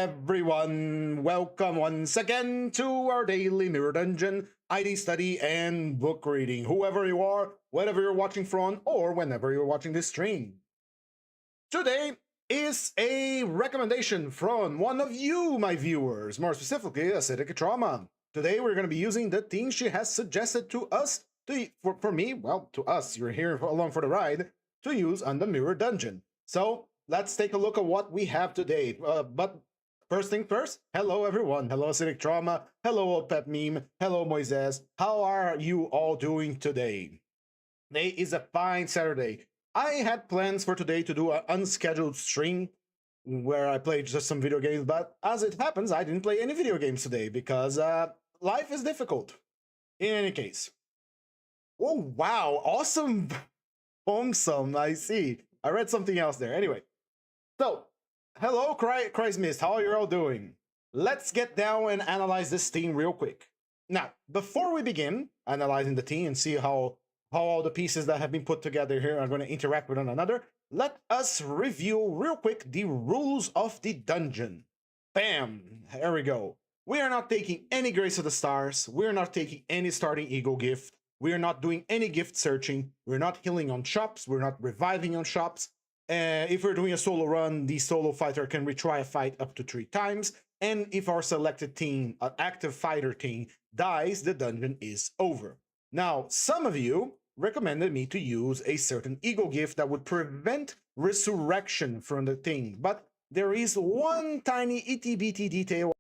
everyone, welcome once again to our daily Mirror Dungeon ID study and book reading, whoever you are, wherever you're watching from, or whenever you're watching this stream. Today is a recommendation from one of you, my viewers, more specifically, Acidic Trauma. Today we're going to be using the theme she has suggested to us, for me, well, to us, you're here along for the ride, to use on the Mirror Dungeon. So, let's take a look at what we have today. But first thing first, hello everyone. Hello Acidic Trauma. Hello Old Pep Meme. Hello Moises. How are you all doing today? Today is a fine Saturday. I had plans for today to do an unscheduled stream where I played just some video games, but as it happens, I didn't play any video games today because life is difficult. In any case. Oh wow, awesome Hongsome, I see. I read something else there. Anyway. So, hello, Christ Mist. How are you all doing? Let's get down and analyze this theme real quick. Now, before we begin analyzing the theme and see how all the pieces that have been put together here are going to interact with one another, let us review real quick the rules of the dungeon. Bam! There we go. We are not taking any Grace of the Stars. We're not taking any starting ego gift. We're not doing any gift searching. We're not healing on shops. We're not reviving on shops. If we're doing a solo run, the solo fighter can retry a fight up to 3 times. And if our selected team, an active fighter team, dies, the dungeon is over. Now, some of you recommended me to use a certain ego gift that would prevent resurrection from the thing. But there is one tiny itty-bitty detail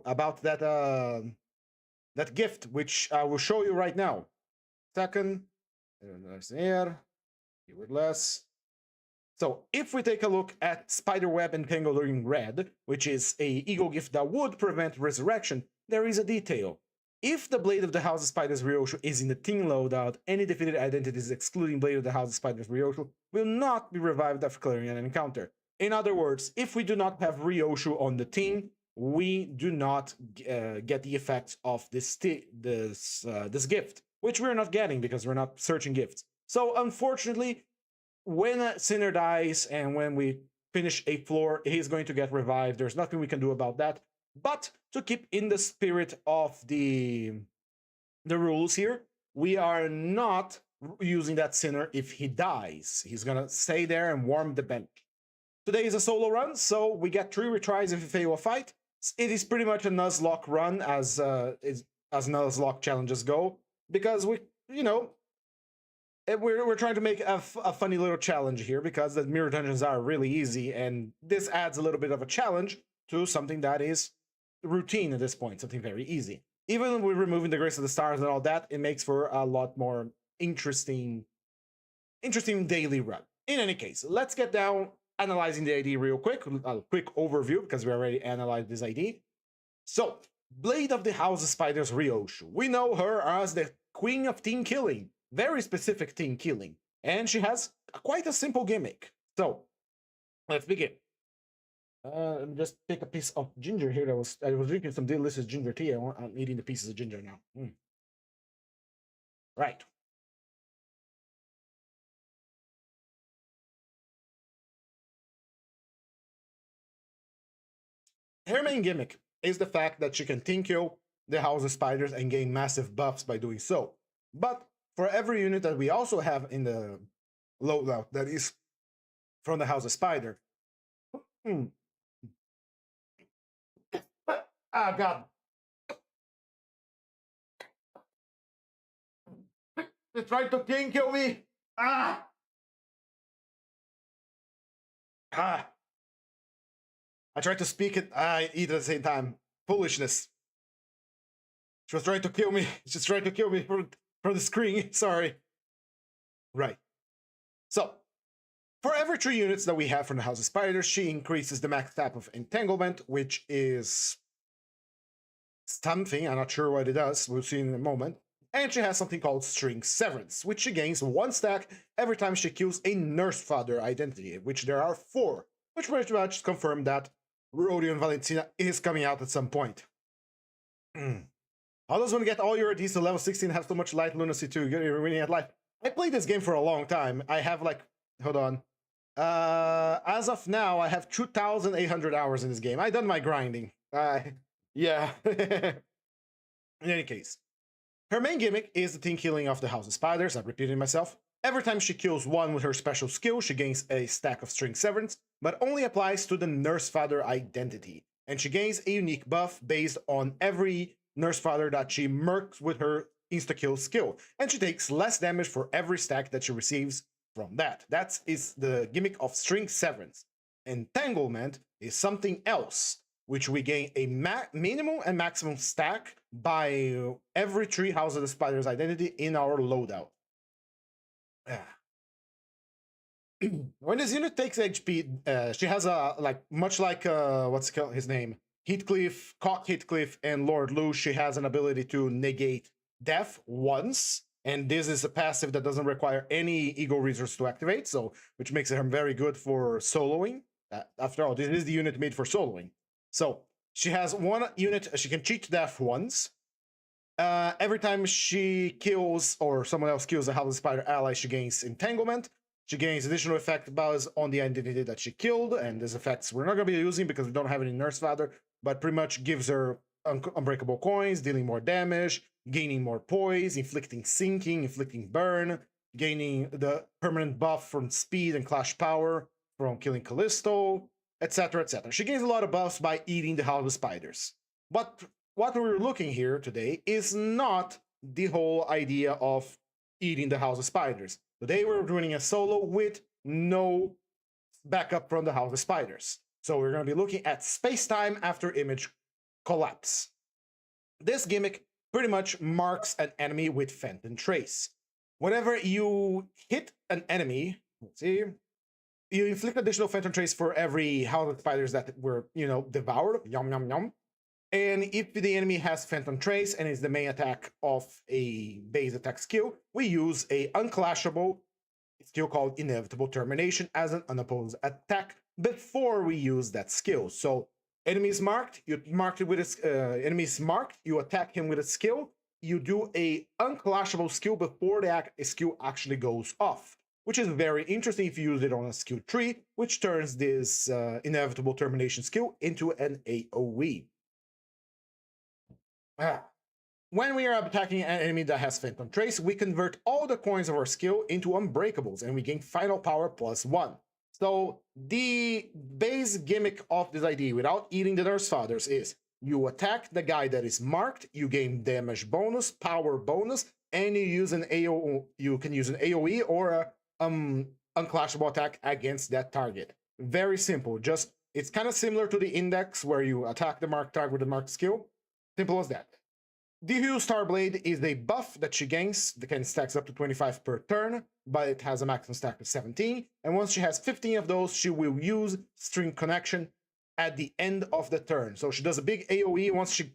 about that that gift, which I will show you right now. Second, there's air, keywordless. So if we take a look at Spiderweb Entangling Red, which is a ego gift that would prevent resurrection, there is a detail. If the Blade of the House of Spiders Ryoshu is in the team loadout, any defeated identities excluding Blade of the House of Spiders Ryoshu will not be revived after clearing an encounter. In other words, if we do not have Ryoshu on the team, we do not get the effects of this gift, which we're not getting because we're not searching gifts. So unfortunately, when a sinner dies and when we finish a floor, he's going to get revived. There's nothing we can do about that. But to keep in the spirit of the rules here, we are not using that sinner if he dies. He's gonna stay there and warm the bench. Today is a solo run, so we get 3 retries if we fail a fight. It is pretty much a Nuzlocke run as Nuzlocke challenges go, because we're trying to make a funny little challenge here because the mirror dungeons are really easy, and this adds a little bit of a challenge to something that is routine at this point, something very easy. Even with removing the Grace of the Stars and all that, it makes for a lot more interesting daily run. In any case, let's get down analyzing the ID real quick. A quick overview because we already analyzed this ID. So, Blade of the House of Spiders Ryoshu. We know her as the Queen of Team Killing. Very specific team killing. And she has quite a simple gimmick. So, let's begin. Just pick a piece of ginger here. I was drinking some delicious ginger tea. I'm eating the pieces of ginger now. Right. Her main gimmick is the fact that she can team kill the House of Spiders and gain massive buffs by doing so. But for every unit that we also have in the loadout that is from the House of Spider. Ah, God. They tried to team kill me. Ah. I tried to speak it, I eat at the same time. Foolishness. She was trying to kill me. She's trying to kill me from the screen. Sorry. Right. So, for every 3 units that we have from the House of Spiders, she increases the max tap of Entanglement, which is something. I'm not sure what it does. We'll see in a moment. And she has something called String Severance, which she gains 1 stack every time she kills a Nurse Father identity, which there are 4, which pretty much confirm that Rodion Valentina is coming out at some point. How does one get all your IDs to level 16 have so much light lunacy to get winning at life? I played this game for a long time. I have like, hold on. As of now, I have 2,800 hours in this game. I done my grinding. Yeah. In any case, her main gimmick is the team killing of the House of Spiders. I'm repeating myself. Every time she kills one with her special skill, she gains a stack of string severance, but only applies to the Nurse Father identity. And she gains a unique buff based on every Nurse Father that she murks with her insta-kill skill. And she takes less damage for every stack that she receives from that. That is the gimmick of string severance. Entanglement is something else, which we gain a minimum and maximum stack by every 3 House of the Spider's identity in our loadout. When this unit takes HP, she has a, like, much like, what's his name? Heathcliff, Cock Heathcliff, and Lord Lou, she has an ability to negate death once, and this is a passive that doesn't require any ego resource to activate, so which makes her very good for soloing. After all, this is the unit made for soloing. So she has one unit, she can cheat death once. Every time she kills or someone else kills a House of Spider ally, she gains entanglement. She gains additional effect buzz on the identity that she killed, and these effects we're not going to be using because we don't have any Nurse Father, but pretty much gives her unbreakable coins, dealing more damage, gaining more poise, inflicting sinking, inflicting burn, gaining the permanent buff from speed and clash power from killing Callisto, etc., etc. She gains a lot of buffs by eating the House of Spiders. But what we're looking here today is not the whole idea of eating the House of Spiders. Today we're running a solo with no backup from the House of Spiders. So we're going to be looking at space-time after image collapse. This gimmick pretty much marks an enemy with Phantom Trace. Whenever you hit an enemy, let's see, you inflict additional Phantom Trace for every House of Spiders that were, devoured. Yum, yum, yum. And if the enemy has Phantom Trace and is the main attack of a base attack skill, we use a unclashable skill called Inevitable Termination as an unopposed attack before we use that skill. So enemies marked, you marked it with enemies marked, you attack him with a skill, you do a unclashable skill before the skill actually goes off, which is very interesting if you use it on a skill tree, which turns this Inevitable Termination skill into an AoE. When we are attacking an enemy that has Phantom Trace, we convert all the coins of our skill into unbreakables, and we gain final power +1. So the base gimmick of this idea, without eating the Nurse Fathers, is you attack the guy that is marked, you gain damage bonus, power bonus, and you use an you can use an AoE or a unclashable attack against that target. Very simple. Just it's kind of similar to the Index, where you attack the marked target with the marked skill. Simple as that. Diffuse Starblade is a buff that she gains that can stacks up to 25 per turn, but it has a maximum stack of 17. And once she has 15 of those, she will use String Connection at the end of the turn. So she does a big AoE once she,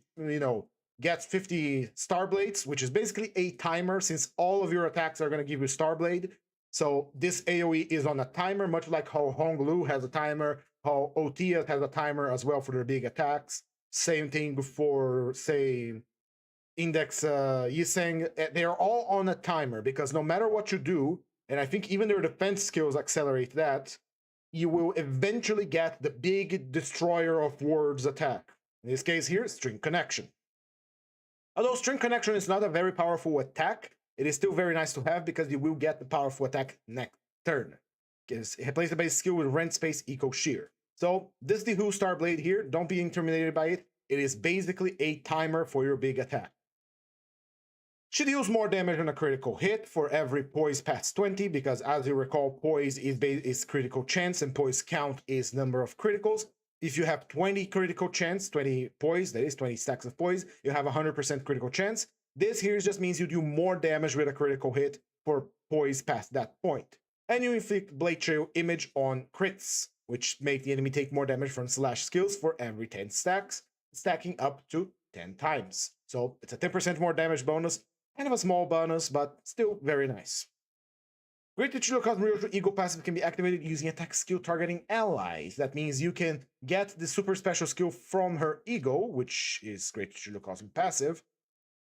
gets 50 Starblades, which is basically a timer, since all of your attacks are going to give you Starblade. So this AoE is on a timer, much like how Honglu has a timer, how Otia has a timer as well for their big attacks. Same thing for, say, Index Yiseng. They're all on a timer, because no matter what you do, and I think even their defense skills accelerate that, you will eventually get the big Destroyer of Worlds attack. In this case here, String Connection. Although String Connection is not a very powerful attack, it is still very nice to have, because you will get the powerful attack next turn. It plays the base skill with Rent Space Eco Shear. So this Diffuse Starblade here, don't be intimidated by it. It is basically a timer for your big attack. She deals more damage on a critical hit for every poise past 20, because as you recall, poise is critical chance and poise count is number of criticals. If you have 20 critical chance, 20 poise, that is 20 stacks of poise, you have 100% critical chance. This here just means you do more damage with a critical hit for poise past that point. And you inflict Blade Trail Image on crits, which make the enemy take more damage from slash skills for every 10 stacks, stacking up to 10 times. So it's a 10% more damage bonus, kind of a small bonus, but still very nice. Great Titular Cosmo Ego passive can be activated using attack skill targeting allies. That means you can get the super special skill from her Ego, which is Great Titular Cosmo passive.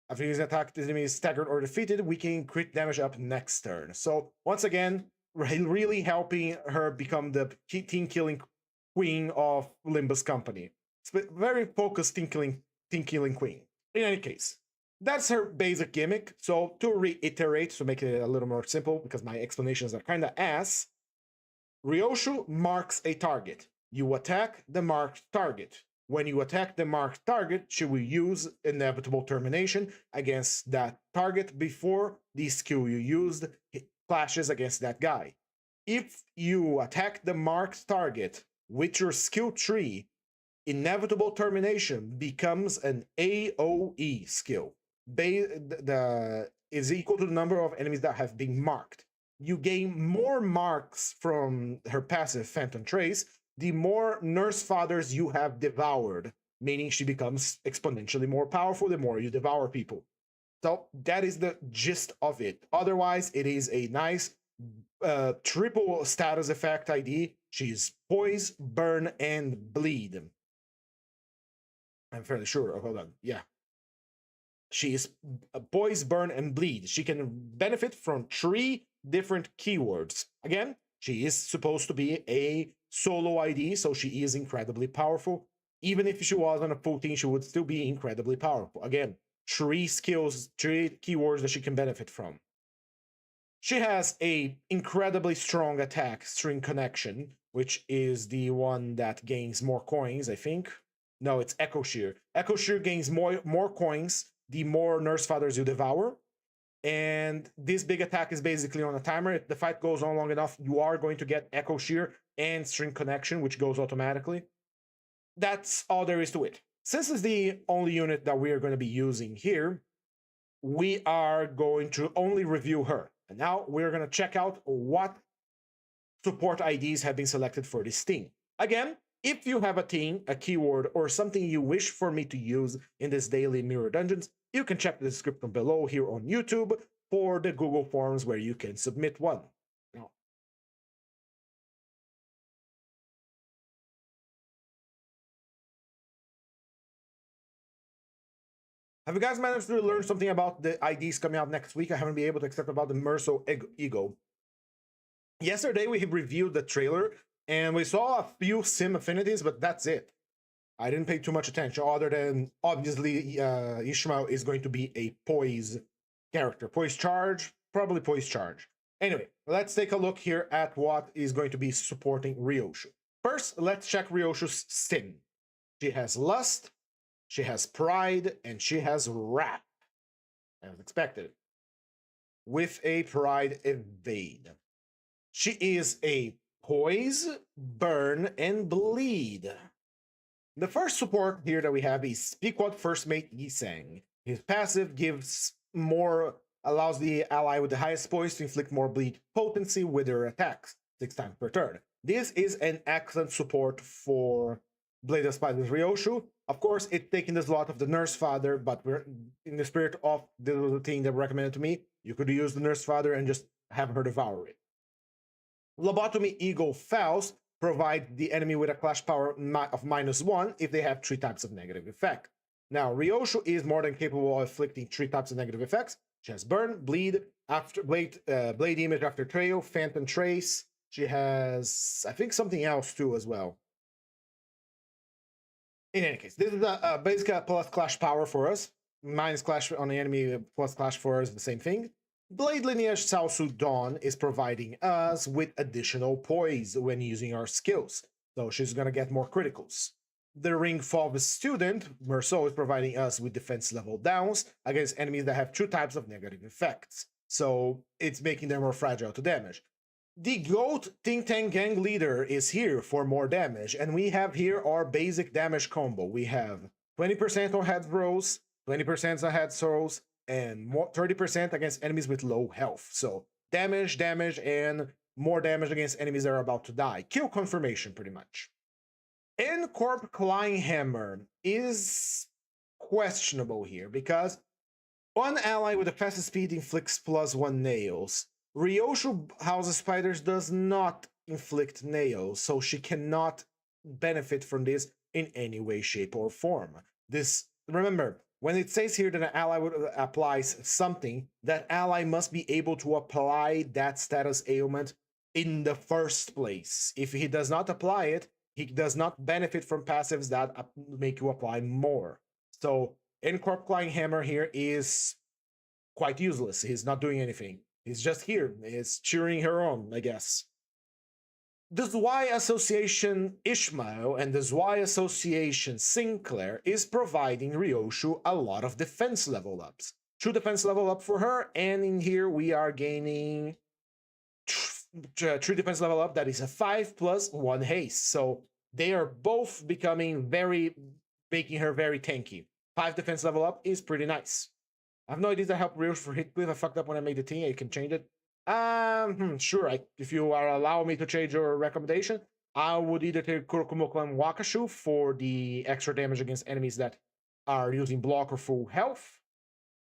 After using attack, the enemy is staggered or defeated, we can crit damage up next turn. So once again, really helping her become the team killing queen of Limbus company. Very focused team killing queen. In any case, that's her basic gimmick. So to reiterate, to make it a little more simple, because my explanations are kind of ass, Ryoshu marks a target. You attack the marked target. When you attack the marked target, she will use inevitable termination against that target before the skill you used flashes against that guy. If you attack the marked target with your skill tree, inevitable termination becomes an AoE skill. Is equal to the number of enemies that have been marked. You gain more marks from her passive Phantom Trace, the more Nurse Fathers you have devoured, meaning she becomes exponentially more powerful the more you devour people. So that is the gist of it. Otherwise, it is a nice triple status effect ID. She's Poise, Burn, and Bleed. I'm fairly sure. Oh, hold on. Yeah. She is Poise, Burn, and Bleed. She can benefit from 3 different keywords. Again, she is supposed to be a solo ID, so she is incredibly powerful. Even if she was on a full team, she would still be incredibly powerful. Again, 3 skills, 3 keywords that she can benefit from. She has a incredibly strong attack, String Connection, which is the one that gains more coins, I think. No, it's Echo Shear. Echo Shear gains more coins the more Nurse Fathers you devour. And this big attack is basically on a timer. If the fight goes on long enough, you are going to get Echo Shear and String Connection, which goes automatically. That's all there is to it. Since it's the only unit that we are going to be using here, we are going to only review her. And now we're going to check out what support IDs have been selected for this team. Again, if you have a team, a keyword, or something you wish for me to use in this daily Mirror Dungeons, you can check the description below here on YouTube for the Google Forms where you can submit one. Now, have you guys managed to learn something about the IDs coming out next week? I haven't been able to accept about the Merso Ego. Yesterday we reviewed the trailer and we saw a few sim affinities, but that's it. I didn't pay too much attention, other than obviously Ishmael is going to be a Poise character. Poise Charge, probably Poise Charge. Anyway, let's take a look here at what is going to be supporting Ryoshu. First, let's check Ryoshu's sim. She has Lust, she has Pride, and she has Wrath, as expected, with a Pride Evade. She is a Poise, Burn, and Bleed. The first support here that we have is Pequod First Mate Yisang. His passive allows the ally with the highest poise to inflict more bleed potency with their attacks 6 times per turn. This is an excellent support for Blade of Spiders Ryoshu. Of course, it's taking the slot of the Nurse Father, but we're in the spirit of the thing that recommended to me. You could use the Nurse Father and just have her devour it. Lobotomy Eagle Faust provide the enemy with a clash power of -1 if they have 3 types of negative effect. Now, Ryoshu is more than capable of inflicting 3 types of negative effects. She has Burn, Bleed, Blade Image after Trail, Phantom Trace. She has, I think, something else too as well. In any case, this is basically a plus clash power for us. Minus clash on the enemy, plus clash for us, the same thing. Blade Lineage Saosu Dawn is providing us with additional poise when using our skills, so she's gonna get more criticals. The Ring Fog Student, Merceau, is providing us with defense level downs against enemies that have 2 types of negative effects, so it's making them more fragile to damage. The Goat Think Tank Gang Leader is here for more damage, and we have here our basic damage combo. We have 20% on head rolls, 20% on head rolls, and 30% against enemies with low health. So damage, and more damage against enemies that are about to die. Kill confirmation, pretty much. Incorp Kleinhammer is questionable here, because one ally with a fastest speed inflicts +1 nails. Ryoshu House of Spiders does not inflict nails, so she cannot benefit from this in any way, shape, or form. Remember, when it says here that an ally applies something, that ally must be able to apply that status ailment in the first place. If he does not apply it, he does not benefit from passives that make you apply more. So Incorporating Hammer here is quite useless. He's not doing anything. He's just here. He's cheering her on, I guess. The Zwei Association Ishmael and the Zwei Association Sinclair is providing Ryoshu a lot of defense level ups. 2 defense level up for her, and in here we are gaining 3 defense level up. That is a 5 plus 1 haste. So they are both becoming making her very tanky. 5 defense level up is pretty nice. I have no idea to help Ryoshu for hit cliff. I fucked up when I made the team. I can change it. Sure. If you are allow me to change your recommendation, I would either take Kurokumoko and Wakashu for the extra damage against enemies that are using block or full health,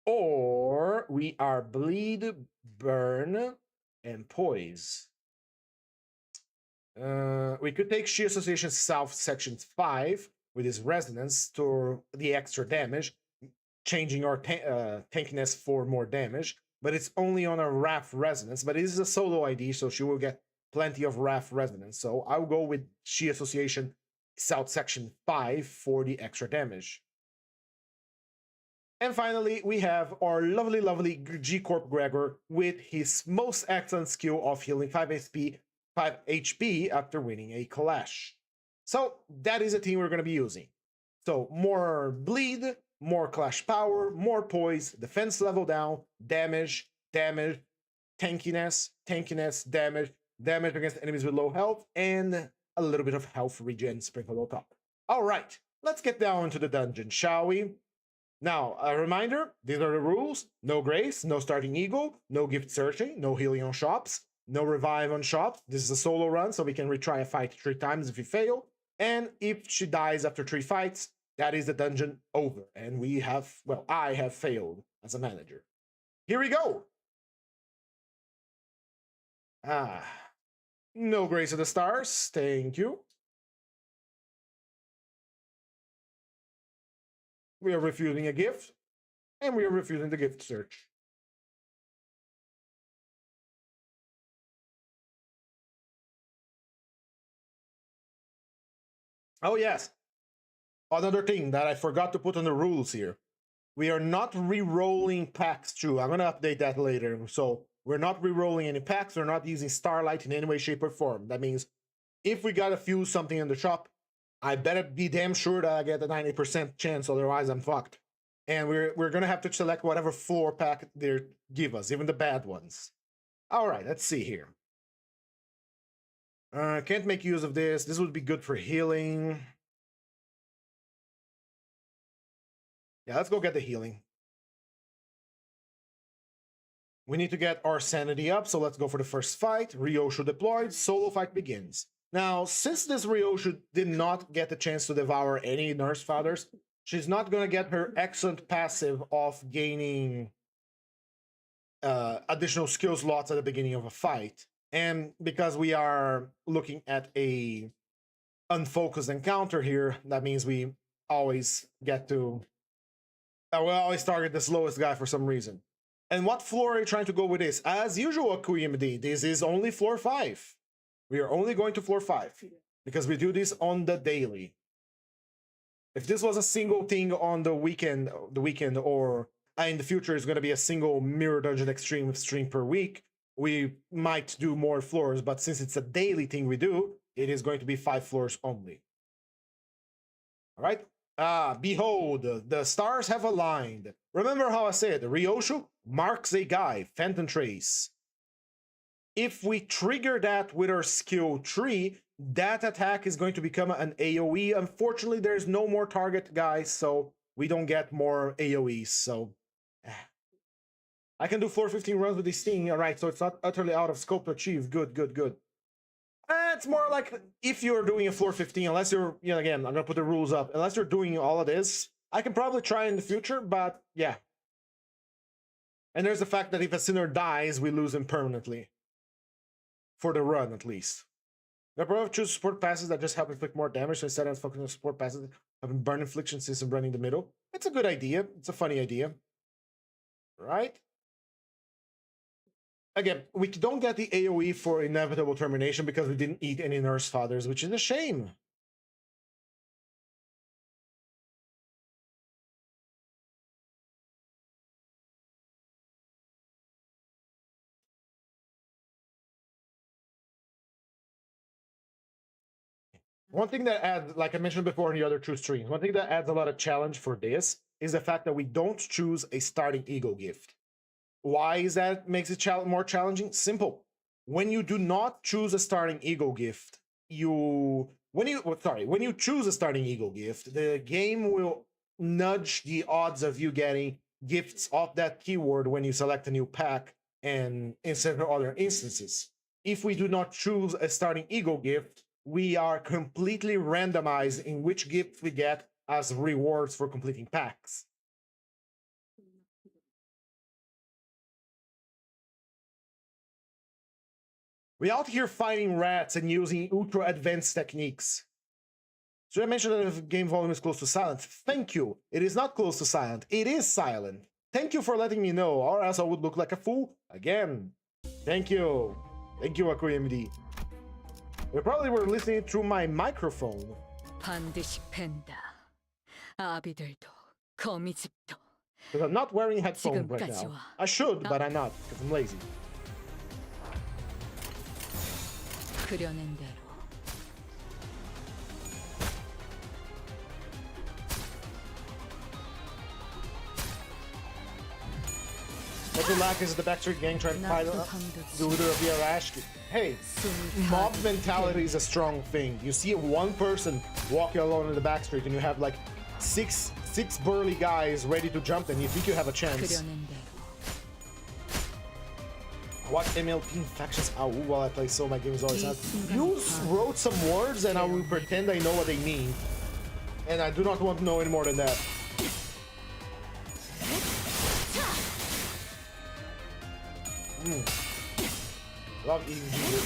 or we are Bleed, Burn, and Poise. We could take Shi Association South Section 5 with his Resonance to the extra damage, changing our tankiness for more damage, but it's only on a Wrath Resonance, but it is a solo ID, so she will get plenty of Wrath Resonance. So I'll go with Shi Association South Section 5 for the extra damage. And finally, we have our lovely G-Corp Gregor with his most excellent skill of healing 5 HP after winning a clash. So that is a team we're going to be using. So more bleed, more clash power, more poise, defense level down, damage, tankiness, damage against enemies with low health, and a little bit of health regen sprinkled on top. All right, let's get down into the dungeon, shall we? Now, a reminder, these are the rules. No grace, no starting eagle, no gift searching, no healing on shops, no revive on shops. This is a solo run, so we can retry a fight 3 times if we fail. And if she dies after 3 fights, that is the dungeon over. And we have, well, I have failed as a manager. Here we go. No grace of the stars. Thank you. We are refusing a gift, and we are refusing the gift search. Oh, yes. Another thing that I forgot to put on the rules here. We are not re-rolling packs too. I'm going to update that later. So we're not re-rolling any packs. We're not using Starlight in any way, shape, or form. That means if we got to fuse something in the shop, I better be damn sure that I get a 90% chance, otherwise I'm fucked. And we're going to have to select whatever floor pack they give us, even the bad ones. All right, let's see here. Can't make use of this. This would be good for healing. Yeah, let's go get the healing. We need to get our sanity up, so let's go for the first fight. Ryoshu deployed, solo fight begins. Now, since this Ryoshu did not get the chance to devour any Nurse Fathers, she's not going to get her excellent passive of gaining additional skill slots at the beginning of a fight. And because we are looking at a unfocused encounter here, that means we always get to... we always target the slowest guy for some reason. And what floor are you trying to go with this? As usual, QMD, this is only floor 5. We are only going to floor 5 because we do this on the daily. If this was a single thing on the weekend, or in the future is going to be a single Mirror Dungeon Extreme stream per week, we might do more floors. But since it's a daily thing we do, it is going to be 5 floors only. All right. Behold, the stars have aligned. Remember how I said, Ryoshu marks a guy, Phantom Trace. If we trigger that with our skill tree, that attack is going to become an AoE. Unfortunately, there's no more target guys, so we don't get more AoEs. So I can do floor 15 runs with this thing. All right, so it's not utterly out of scope to achieve. Good. It's more like if you're doing a floor 15, unless you're, again, I'm going to put the rules up. Unless you're doing all of this, I can probably try in the future, but yeah. And there's the fact that if a sinner dies, we lose him permanently. For the run, at least. The probably choose support passes that just help inflict more damage, so instead of focusing on support passes, having burn infliction system running the middle. It's a good idea. It's a funny idea. Right? again, we don't get the AoE for inevitable termination because we didn't eat any nurse fathers, which is a shame. One thing that adds, like I mentioned before in the other two streams, one thing that adds a lot of challenge for this is the fact that we don't choose a starting ego gift. Why is that makes it more challenging? Simple. When you do not choose a starting ego gift, when you choose a starting ego gift, the game will nudge the odds of you getting gifts of that keyword when you select a new pack and instead of other instances. If we do not choose a starting ego gift, we are completely randomized in which gift we get as rewards for completing packs. We're out here fighting rats and using ultra advanced techniques. So I mentioned that the game volume is close to silent. Thank you. It is not close to silent. It is silent. Thank you for letting me know, or else I would look like a fool again. Thank you. Thank you, AkuMD. You probably were listening through my microphone. Because I'm not wearing headphones right now. I should, but I'm not, because I'm lazy. What you lack is the backstreet gang trying to fight the leader of the Arashki. Hey, mob mentality is a strong thing. You see one person walking alone in the backstreet and you have like six burly guys ready to jump and you think you have a chance. What MLP factions are while I play so my games always have. You wrote some words and I will pretend I know what they mean. And I do not want to know any more than that. Love eating Jesus.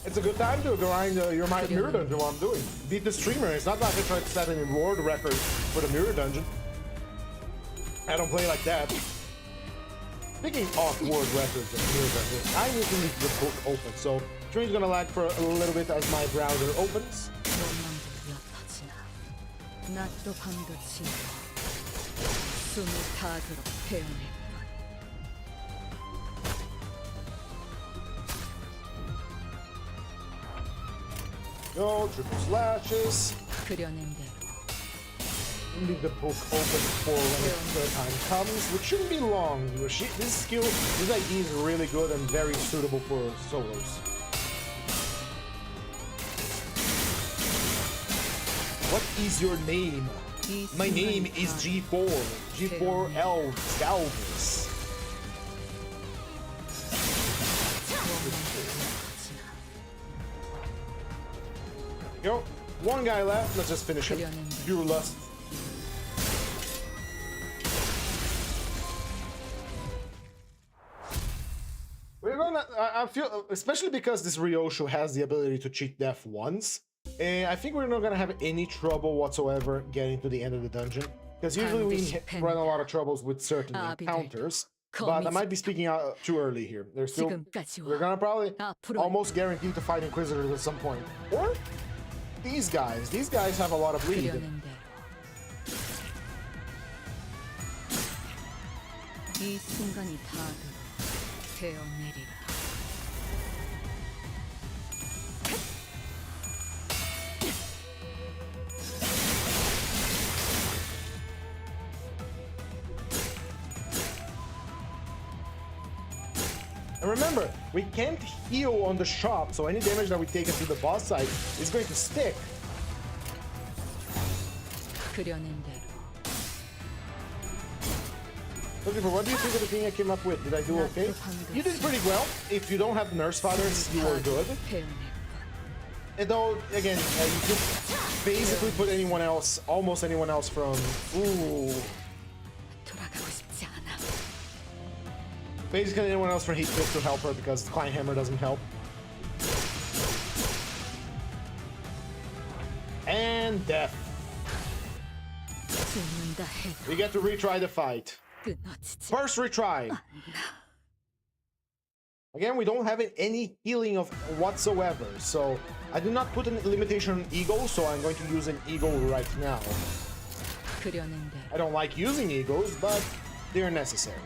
It's a good time to grind your mirror dungeon while I'm doing. Beat the streamer. It's not like I try to set any world record for the mirror dungeon. I don't play like that. Speaking of world records and mirror dungeons, I need to leave the book open, so stream's gonna lag for a little bit as my browser opens. Go, triple slashes. Leave the book open for when the time comes, which shouldn't be long. This ID is really good and very suitable for solos. What is your name? My name is G4. G4L Galvus. Yo, one guy left. Let's just finish him. Pure lust. We're gonna. I feel, especially because this Ryoshu has the ability to cheat death once. And I think we're not gonna have any trouble whatsoever getting to the end of the dungeon, because usually we run a lot of troubles with certain encounters. But I might be speaking out too early here. We're gonna probably almost guarantee to fight Inquisitors at some point, or these guys. These guys have a lot of lead. And remember, we can't heal on the shop, so any damage that we take into the boss side is going to stick. Looking for, what do you think of the thing I came up with? Did I do okay? You did pretty well. If you don't have the nurse fathers, you are good. And though, again, you could basically put anyone else, almost anyone else from... Ooh. Basically anyone else from Heat Fist to help her because Klein Hammer doesn't help. And death. We get to retry the fight. First retry. Again, we don't have any healing of whatsoever, so I did not put a limitation on ego, so I'm going to use an ego right now. I don't like using egos, but they're necessary.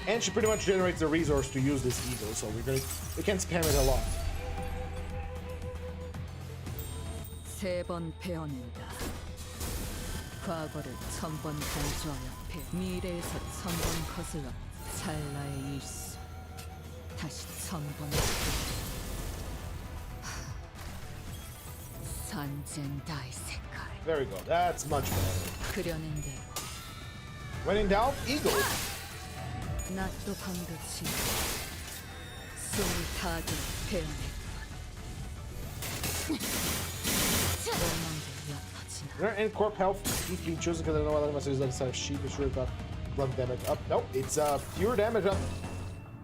And she pretty much generates the resource to use this ego, so we can spam it a lot. 과거를 1000번 간주하여 미래에서 1000번 거슬러 찰나의 일수 다시 1000번 선젠다의 색깔. Very good. That's much better. 그려낸 대로. When in doubt, ego. 낮도 밤도 지 숨을 다들 베어내. There are end corp health features because I don't know what unless there's like a set of sheep. It's sure got blood damage up. Nope, it's pure damage up.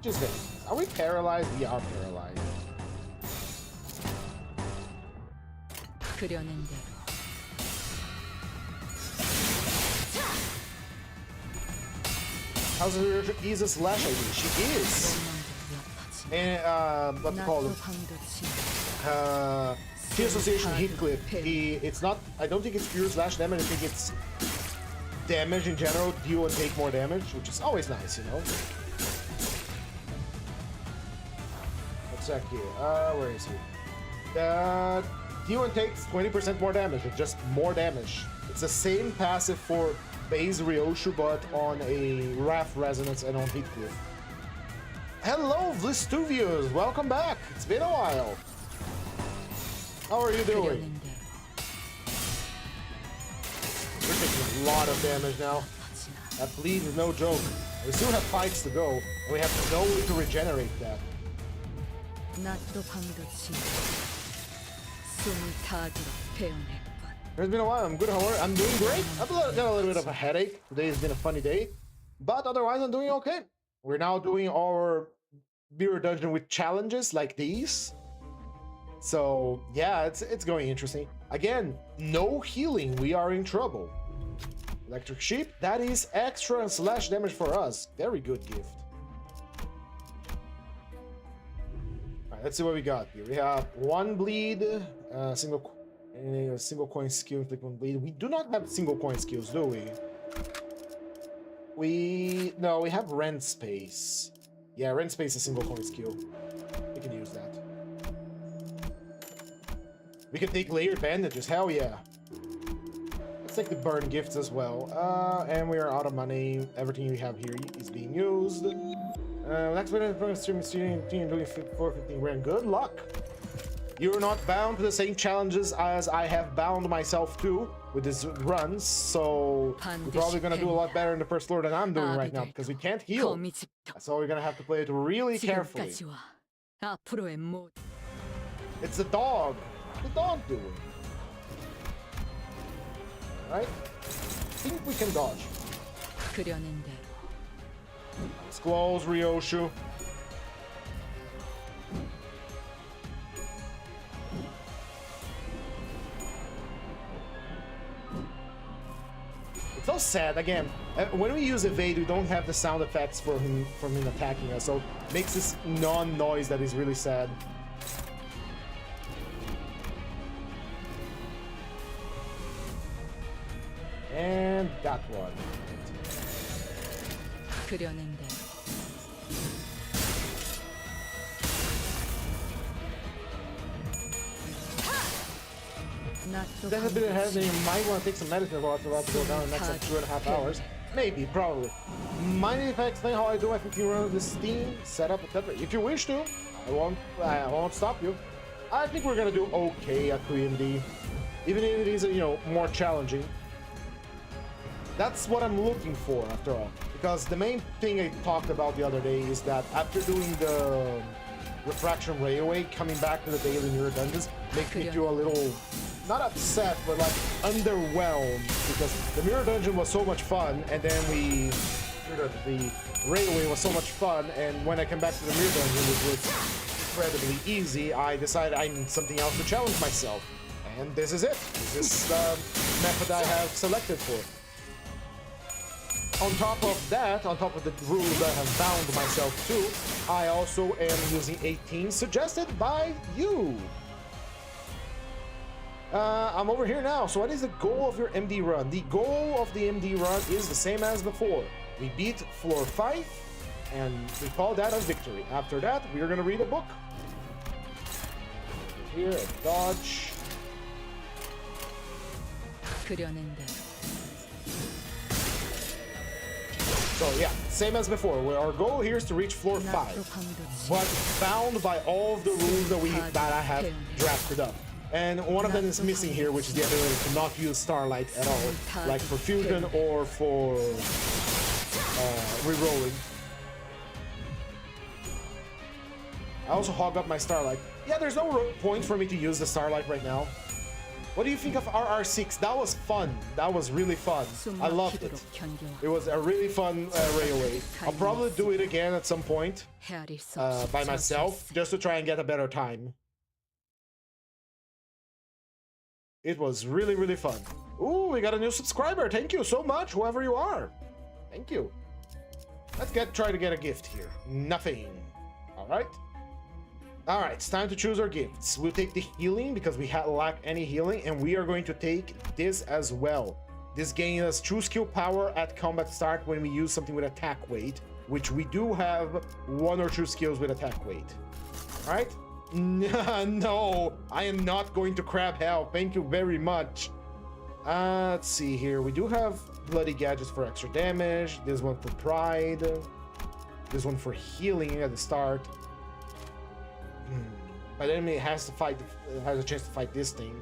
Just good. Are we paralyzed? We are paralyzed. 그려낸 대로. How's her ease a slash ID? She is. And what to call them? Key Association hit clip. It's not. I don't think it's pure slash damage. I think it's damage in general. Deal and take more damage, which is always nice, you know. Let's check here. Where is he? Deal and takes 20% more damage. It's just more damage. It's the same passive for base Ryoshu, but on a Wrath Resonance and on Heathcliff. Hello, Vlistuvius! Welcome back! It's been a while. How are you doing? We're taking a lot of damage now. That bleed is no joke. We still have fights to go, and we have no way to regenerate that. It's been a while. I'm good. How are you? I'm doing great. I've got a little bit of a headache. Today has been a funny day, but otherwise I'm doing okay. We're now doing our Mirror Dungeon with challenges like these. So yeah, it's going interesting. Again, no healing. We are in trouble. Electric Sheep. That is extra slash damage for us. Very good gift. All right, let's see what we got here. We have one bleed, single coin skill, inflict one bleed. We do not have single coin skills, do we? No, we have rent space. Yeah, rent space is single coin skill. We can use that. We can take layered bandages. Hell yeah. Let's take the burn gifts as well. And we are out of money. Everything we have here is being used. Next video, streaming doing 415 grand. Good luck. You're not bound to the same challenges as I have bound myself to with these runs, so we're probably gonna do a lot better in the first floor than I'm doing right now because we can't heal. So we're gonna have to play it really carefully. It's the dog. What's the dog doing? Right? I think we can dodge. Let's close Ryoshu. It's so sad. Again, when we use evade, we don't have the sound effects for him attacking us, so it makes this non-noise that is really sad. And that one. That has been ahead, then you might want to take some medicine while it's about to go down in the next like 2.5 hours. Maybe, probably. Mind if I explain how I do my 15 runs of the Steam setup, etc. If you wish to, I won't stop you. I think we're gonna do okay at 3MD, even if it is, you know, more challenging. That's what I'm looking for, after all. Because the main thing I talked about the other day is that after doing the Refraction Railway, coming back to the daily mirror dungeons makes me feel a little, not upset, but like underwhelmed, because the mirror dungeon was so much fun, and then the railway was so much fun, and when I come back to the mirror dungeon, it was incredibly easy, I decided I need something else to challenge myself. And this is it. This is the method I have selected for. On top of that, on top of the rules I have bound myself to, I also am using 18 suggested by you. I'm over here now. So what is the goal of your MD run? The goal of the MD run is the same as before. We beat floor 5, and we call that a victory. After that, we are going to read a book. Here, a dodge. So yeah, same as before. Our goal here is to reach floor 5, but bound by all of the rules that I have drafted up. And one of them is missing here, which is the ability to not use Starlight at all, like for fusion or for rerolling. I also hog up my Starlight. Yeah, there's no point for me to use the Starlight right now. What do you think of RR6? That was fun. That was really fun. I loved it. It was a really fun railway. I'll probably do it again at some point by myself, just to try and get a better time. It was really, really fun. Ooh, we got a new subscriber. Thank you so much, whoever you are. Thank you. Let's try to get a gift here. Nothing. All right. All right, it's time to choose our gifts. We'll take the healing because we lack any healing, and we are going to take this as well. This gains us true skill power at combat start when we use something with attack weight, which we do have 1 or 2 skills with attack weight. All right? No, I am not going to crab hell. Thank you very much. Let's see here. We do have bloody gadgets for extra damage. This one for pride. This one for healing at the start. But enemy has to fight. Has a chance to fight this thing.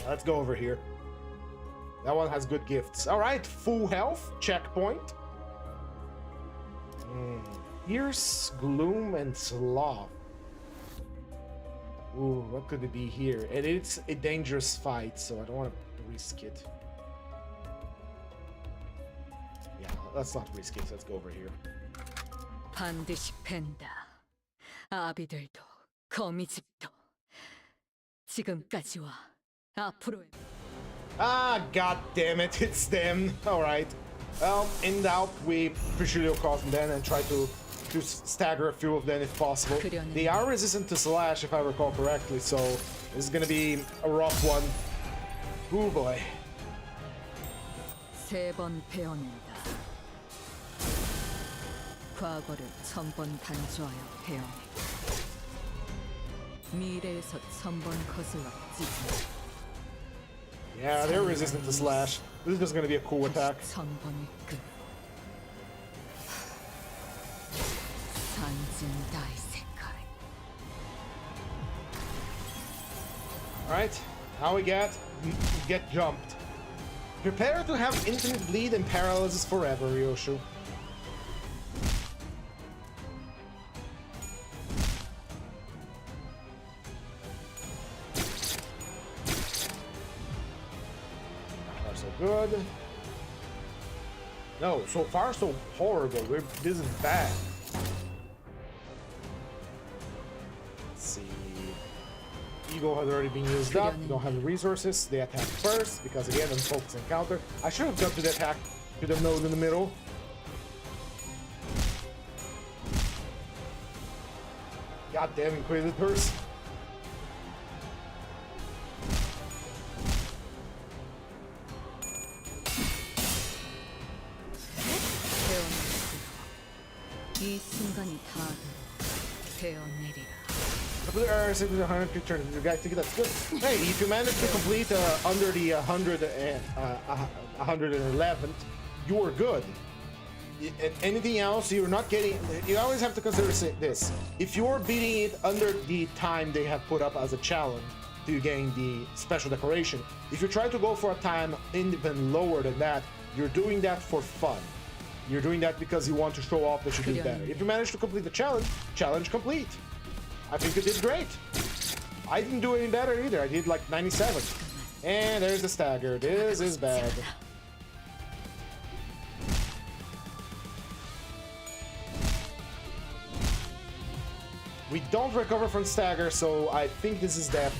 Let's go over here. That one has good gifts. All right, full health checkpoint. Fierce, gloom, and sloth. Ooh, what could it be here? And it's a dangerous fight, so I don't want to risk it. Yeah, let's not risk it. Let's go over here. 반드시 팬다. 아비들도 거미집도 지금까지와 앞으로의. Ah, god damn it! It's them. All right. Well, in doubt, we push your cost them and try to stagger a few of them if possible. They are resistant to slash, if I recall correctly, so this is gonna be a rough one. Oh boy. 3번 베어낸다. 과거를 1000번 단조하여 베어내. 미래에서 1000번 거슬러 찢어. Yeah, they're resistant to slash. This is just gonna be a cool attack. 1000번의 끝. Alright, now we get jumped. Prepare to have infinite bleed and paralysis forever, Ryoshu. Far so good. No, so far so horrible. This is bad. Eagle has already been used up. We don't have the resources. They attack first because again, I'm focus and counter. I should have got to the attack to the node in the middle. Goddamn Inquisitors. 이 순간이 다 되어내리라. That's good. Hey, if you manage to complete under the 111th, you are good. Anything else, you're not getting. You always have to consider this. If you're beating it under the time they have put up as a challenge to gain the special decoration, if you try to go for a time even lower than that, you're doing that for fun. You're doing that because you want to show off that you did better. If you manage to complete the challenge complete. I think you did great. I didn't do any better either. I did like 97. And there's the stagger. This is bad. We don't recover from stagger, so I think this is death.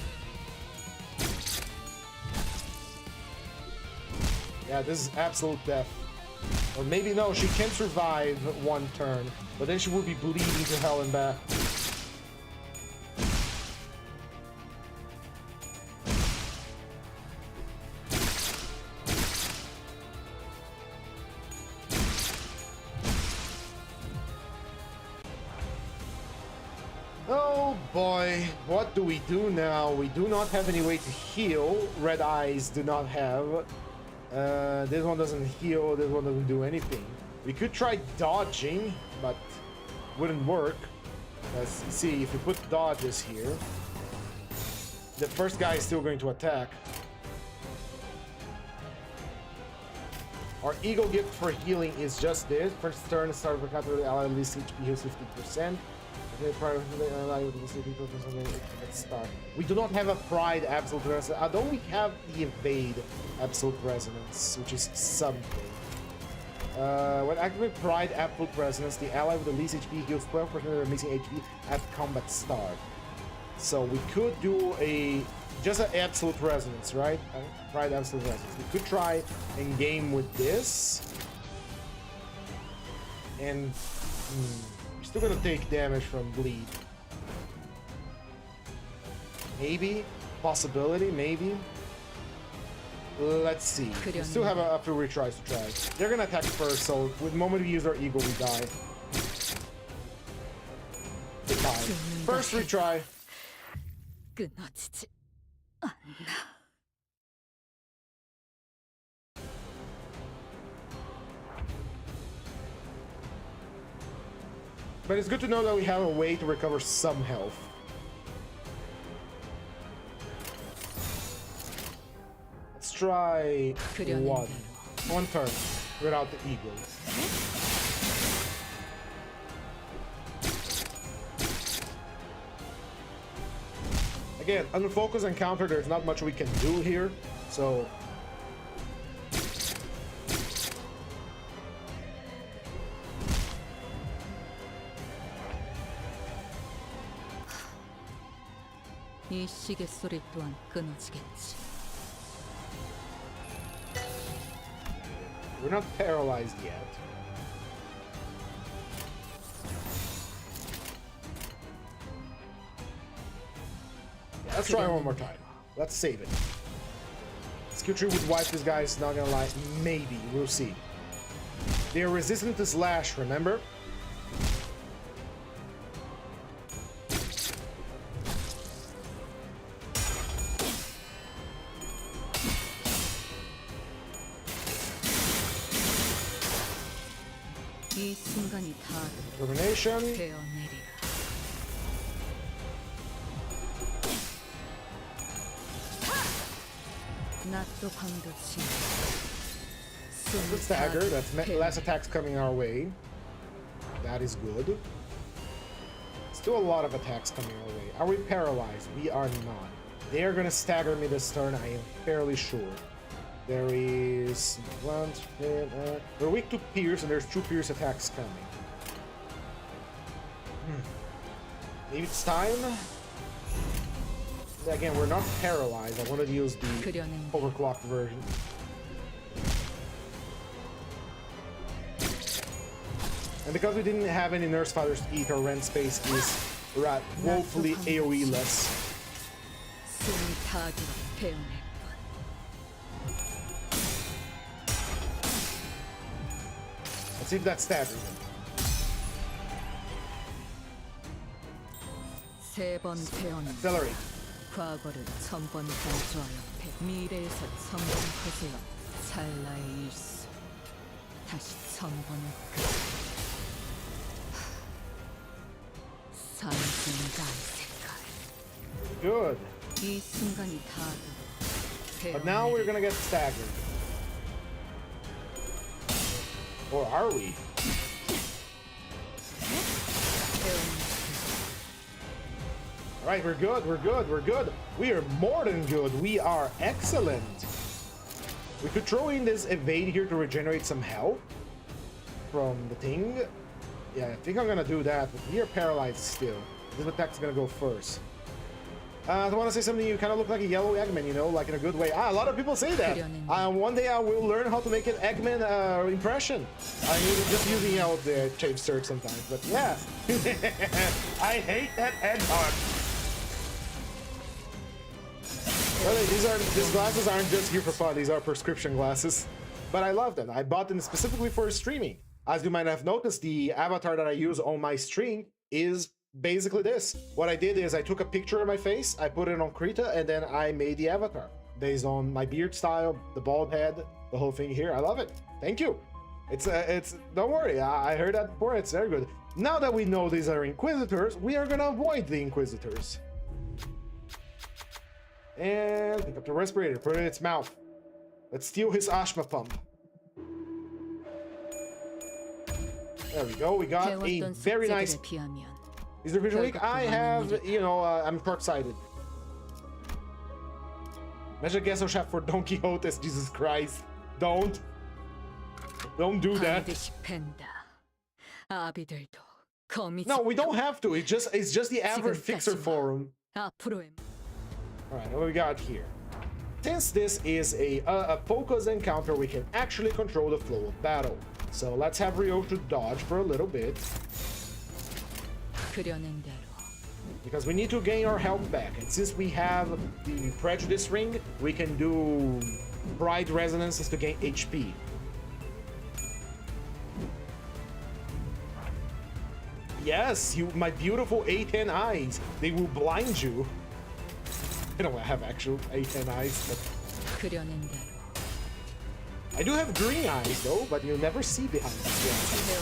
Yeah, this is absolute death. Or maybe no, she can survive one turn, but then she will be bleeding to hell and back. Oh boy, what do we do now? We do not have any way to heal. Red eyes do not have. This one doesn't heal, this one doesn't do anything. We could try dodging, but wouldn't work. Let's see, if we put dodges here, the first guy is still going to attack. Our Eagle gift for healing is just this. First turn, start with counter the ally, least HP heals 50%. Let's start. We do not have a Pride Absolute Resonance, although we have the Evade Absolute Resonance, which is something. When activate Pride Absolute Resonance, the ally with the least HP heals 12% of their missing HP at combat start. So we could do just an Absolute Resonance, right? Pride Absolute Resonance. We could try and game with this. And still gonna take damage from bleed. Maybe, possibility, maybe. Let's see. We still have a few retries to try. They're gonna attack first, so with the moment we use our Eagle, we die. Goodbye. First retry. 끊어지지 않나. But it's good to know that we have a way to recover some health. Let's try one turn without the Eagle. Again, unfocused encounter, there's not much we can do here, so 이 시계 소리 또한 끊어지겠지. we're not paralyzed yet. Yeah, let's try one more time. Let's save it. Skill tree would wipe this guy's, not gonna lie. Maybe, we'll see. They are resistant to slash, remember? 이 순간이 다 Determination. 되어내리라. 낮도 밤도 지나. The stagger, that's less attacks coming our way. That is good. Still a lot of attacks coming our way. Are we paralyzed? We are not. They are gonna stagger me this turn, I am fairly sure. There is one, we're weak to Pierce, and there's 2 Pierce attacks coming. Maybe it's time? Again, we're not paralyzed. I wanted to use the overclocked version. And because we didn't have any Nurse Fathers to eat, our rent space is woefully AoE-less. Let's see if that staggers him. Accelerate. 과거를 1000번 간주하여 미래에서 1000번 거슬러 찰나의 일수 다시 1000번을 산승가의 색깔. Good. 이 순간이 다 But now we're gonna get staggered. Or are we? Alright, we're good, we're good, we're good. We are more than good. We are excellent. We could throw in this evade here to regenerate some health from the thing. Yeah, I think I'm gonna do that, but we are paralyzed still. This attack's gonna go first. I want to say something. You kind of look like a yellow Eggman, you know, like in a good way. A lot of people say that. One day I will learn how to make an Eggman impression. I'm just using, you know, the shape search sometimes, but yeah. I hate that Edgehog. Really, these glasses aren't just here for fun. These are prescription glasses, but I love them. I bought them specifically for streaming. As you might have noticed, the avatar that I use on my stream is basically this. What I did is I took a picture of my face, I put it on Krita, and then I made the avatar based on my beard style, the bald head, the whole thing here. I love it. Thank you. It's don't worry, I heard that before. It's very good. Now that we know these are Inquisitors, we are gonna avoid the Inquisitors. And pick up the respirator, put it in its mouth. Let's steal his Ashma pump. There we go. We got a very nice. Is there vision weak? I have, you know, I'm short-sighted. Measure Gesso Shaft for Don Quixote, Jesus Christ. Don't do that. No, we don't have to. It's just the average fixer forum. Alright, what we got here? Since this is a focus encounter, we can actually control the flow of battle. So let's have Ryoshu dodge for a little bit. Because we need to gain our health back. And since we have the Prejudice Ring, we can do Bright Resonances to gain HP. Yes, my beautiful A10 eyes. They will blind you. I don't have actual A10 eyes, but... I do have green eyes though, but you'll never see behind them.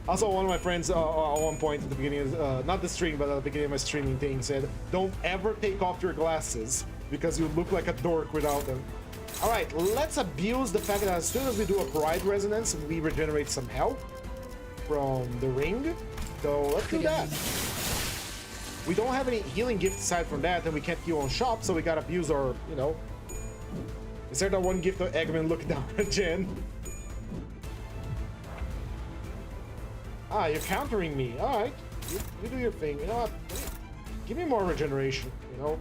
Also, one of my friends at one point at the beginning of, not the stream, but at the beginning of my streaming thing said, don't ever take off your glasses because you look like a dork without them. Alright, let's abuse the fact that as soon as we do a Bright Resonance, we regenerate some health from the ring. So let's do that. We don't have any healing gifts aside from that, and we can't heal on shop, so we gotta abuse our, you know. Is there that one gift of Eggman look down at Jen? Ah, you're countering me. Alright. You do your thing. You know what? Give me more regeneration, you know?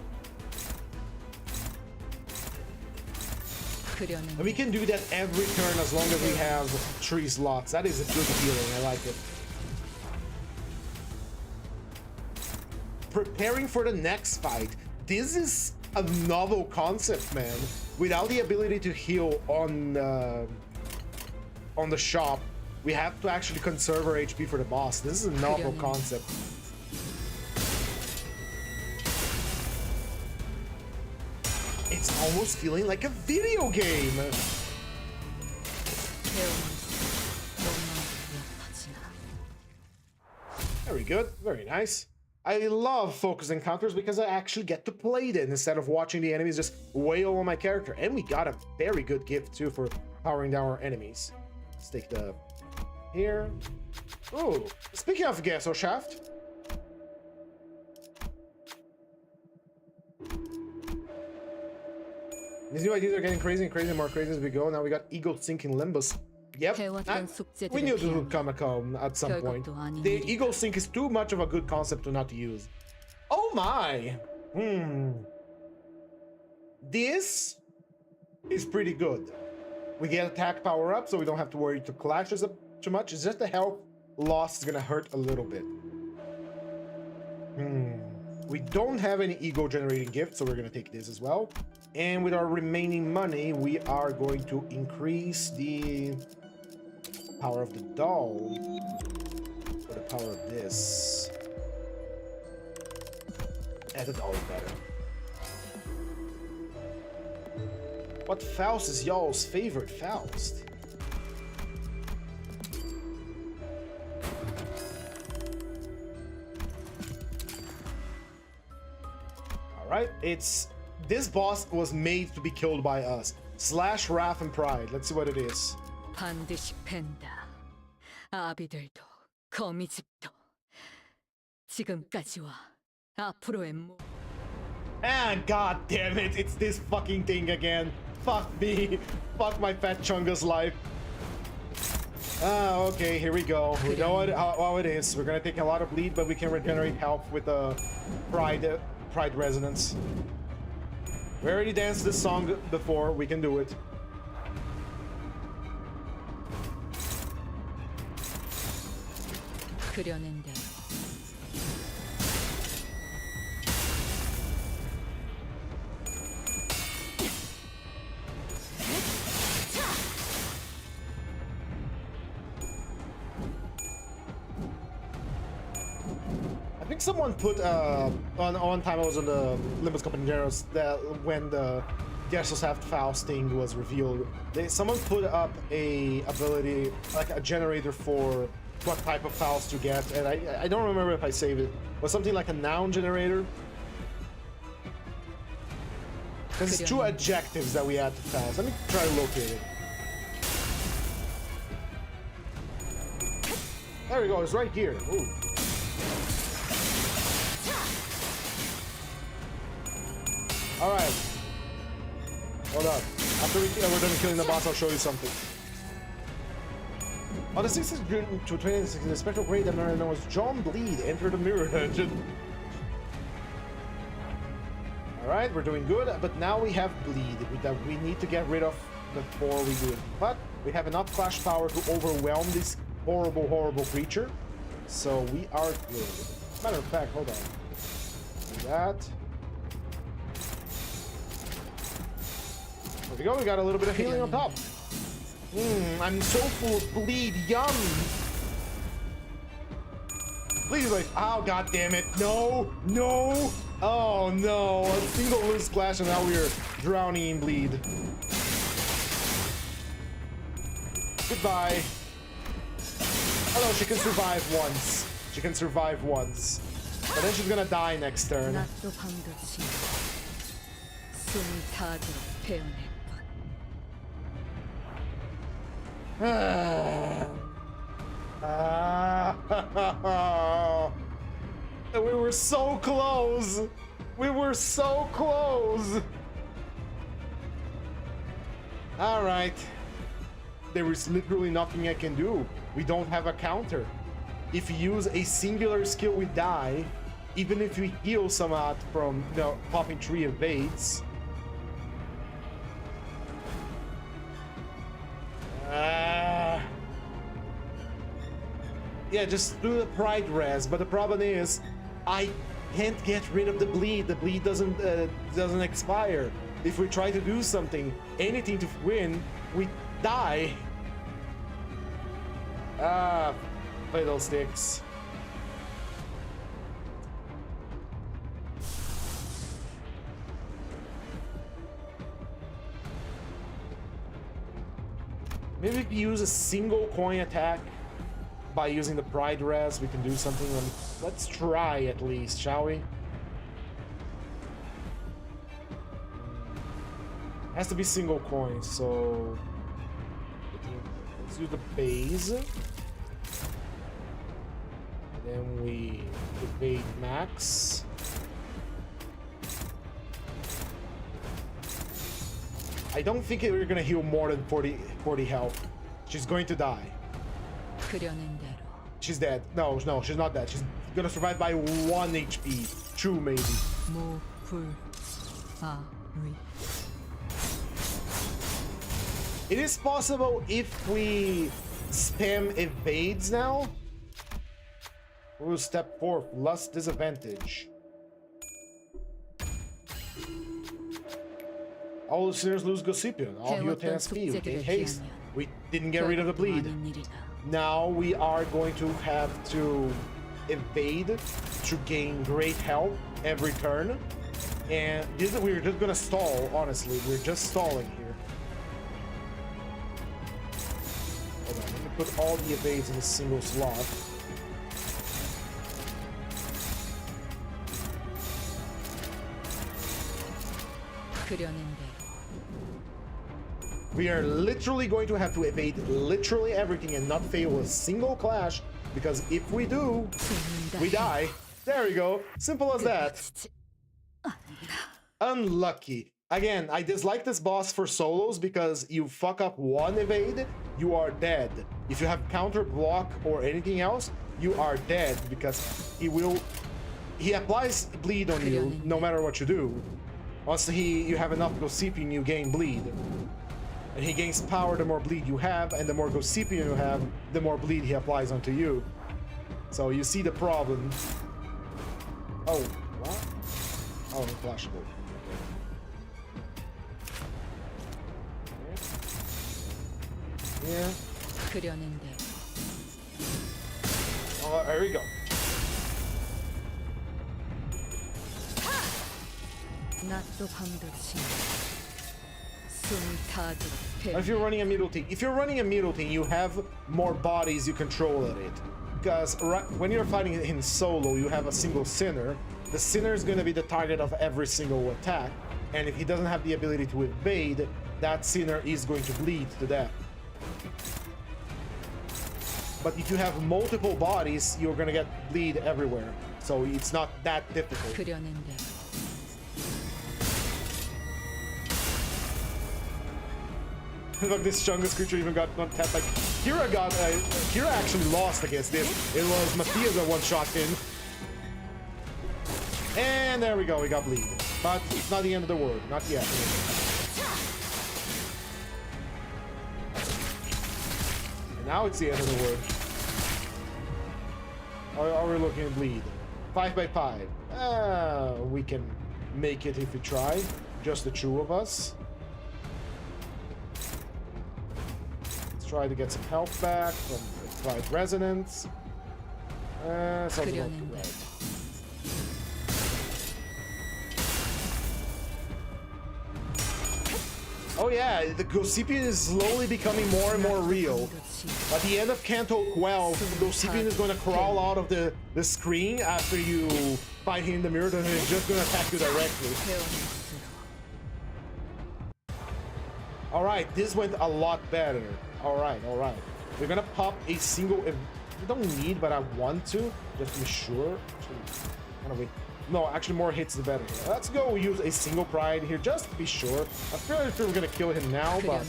And we can do that every turn as long as we have 3 slots. That is a good healing. I like it. Preparing for the next fight. This is a novel concept, man. Without the ability to heal on the shop, we have to actually conserve our HP for the boss. This is a novel concept. It's almost feeling like a video game. Very good. Very nice. I love focus encounters because I actually get to play them instead of watching the enemies just wail on my character. And we got a very good gift too for powering down our enemies. Let's take the here. Oh, speaking of Gesso Shaft. These new ideas are getting crazy and crazy and more crazy as we go. Now we got Ego Sinking Limbus. Yep, we knew this would come at some point. The Ego Sink is too much of a good concept to not use. Oh my! This is pretty good. We get attack power up, so we don't have to worry to clashes up too much. It's just the health loss is gonna hurt a little bit. We don't have any ego generating gifts, so we're gonna take this as well. And with our remaining money, we are going to increase the power of the doll or the power of this. The doll is better. What Faust is y'all's favorite Faust? Alright, this boss was made to be killed by us. Slash Wrath and Pride. Let's see what it is. 반드시 팬다. 아비들도 거미집도 지금까지와 앞으로의 Ah, god damn it! It's this fucking thing again. Fuck me. Fuck my fat Chungus life. Ah, okay, here we go. We know how it is. We're gonna take a lot of bleed, but we can regenerate health with the pride resonance. We already danced this song before. We can do it. 그려낸 대로. I think someone put on time I was on the Limbus Compañeros that when the Gestos have Faust thing was revealed, someone put up a ability like a generator for what type of Faust to get, and I don't remember if I saved it, but something like a noun generator. Because it's two adjectives that we add to Faust. Let me try to locate it. There we go, it's right here. Ooh. Alright. Hold up. After we're done killing the boss, I'll show you something. On the 6th of June to 2016, a special grade known as John Bleed entered the Mirror Dungeon. Alright, we're doing good, but now we have Bleed that we need to get rid of before we do it. But we have enough flash power to overwhelm this horrible, horrible creature. So we are good. Matter of fact, hold on. Do that. There we go, we got a little bit of healing on top. I'm so full of bleed, yum! Please, like, oh, god damn it, no, no! Oh no, a single loose splash and now we're drowning in bleed. Goodbye. Hello, she can survive once. She can survive once. But then she's gonna die next turn. 낮도 밤도 지나 숨이 닿도록 태어냈군. We were so close. We were so close. All right. There is literally nothing I can do. We don't have a counter. If we use a singular skill, we die. Even if we heal somewhat from, you know, popping 3 evades. Yeah, just do the pride res, but the problem is I can't get rid of the bleed. The bleed doesn't expire. If we try to do something, anything to win, we die. Fiddlesticks. Maybe if you use a single coin attack by using the pride res, we can do something. Let's try at least, shall we? Has to be single coins, so let's do the base. Then we evade max. I don't think we're gonna heal more than 40 health. She's going to die. 그려낸 대로. She's dead. No, she's not dead. She's gonna survive by 1 HP. 2 maybe. It is possible if we spam evades now. We'll step 4, lust disadvantage. All listeners lose Gossipion. All heal 10 SP. We gain haste. We didn't get rid of the bleed. Now we are going to have to evade to gain great health every turn. And we're just gonna stall, honestly. We're just stalling here. Hold on, let me put all the evades in a single slot. We are literally going to have to evade literally everything and not fail a single clash, because if we do, we die. There we go. Simple as that. Unlucky. Again, I dislike this boss for solos because you fuck up one evade, you are dead. If you have counter block or anything else, you are dead because he applies bleed on you no matter what you do. Once you have enough Gossipian, you gain bleed. And he gains power the more bleed you have, and the more Gossipian you have, the more bleed he applies onto you. So you see the problem. Oh, what? Oh, unflashable. Yeah. Oh, there we go. If you're running a middle team, you have more bodies you control at it. Because when you're fighting in solo, you have a single sinner. The sinner is going to be the target of every single attack, and if he doesn't have the ability to evade, that sinner is going to bleed to death. But if you have multiple bodies, you're going to get bleed everywhere, so it's not that difficult. Look, this strongest creature even got one tap. Like Kira actually lost against this. It was Matthias that one-shot him. And there we go, we got bleed. But it's not the end of the world, not yet. And now it's the end of the world. Are we looking at bleed? 5 by 5. We can make it if we try. Just the two of us. Try to get some health back from Pride Resonance. Sounds about right. Oh yeah, the Gossipian is slowly becoming more and more real. At the end of Canto 12, Gossipian is going to crawl out of the screen after you fight him in the mirror, and he's just going to attack you directly. Alright, this went a lot better. Alright. We're gonna pop a single... We don't need, but I want to. Just to be sure. No, actually more hits the better. Let's go use a single pride here, just to be sure. I feel like we're gonna kill him now, but...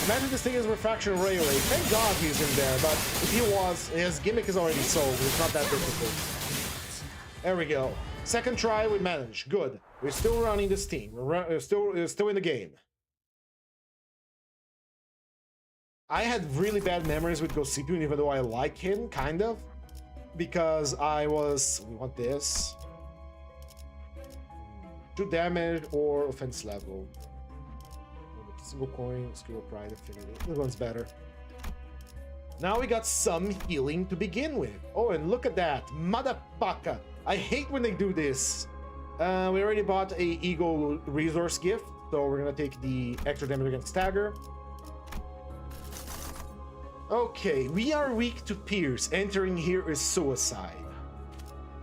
Imagine this thing is Refraction Railway. Thank God he's in there, but if he was, his gimmick is already solved. It's not that difficult. There we go. Second try, we managed. Good. We're still running this team. We're still in the game. I had really bad memories with Gossipian, even though I like him, kind of. Because we want this. 2 damage or offense level. Single coin, skill of pride, affinity. This one's better. Now we got some healing to begin with. Oh, and look at that. Motherfucker. I hate when they do this. We already bought a Eagle resource gift, so we're gonna take the extra damage against Stagger. Okay, we are weak to Pierce. Entering here is suicide.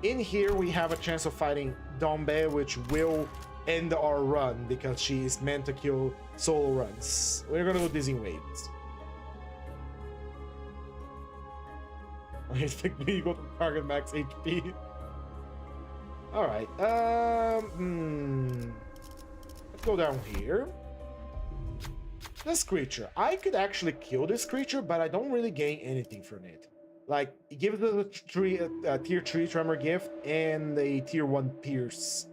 In here, we have a chance of fighting Dombe, which will end our run because she is meant to kill solo runs. We're gonna go Dizzying Waves. I think you go to target max HP. Alright, let's go down here. This creature. I could actually kill this creature, but I don't really gain anything from it. Like, it gives us a tier 3 Tremor gift and a tier 1 Pierce.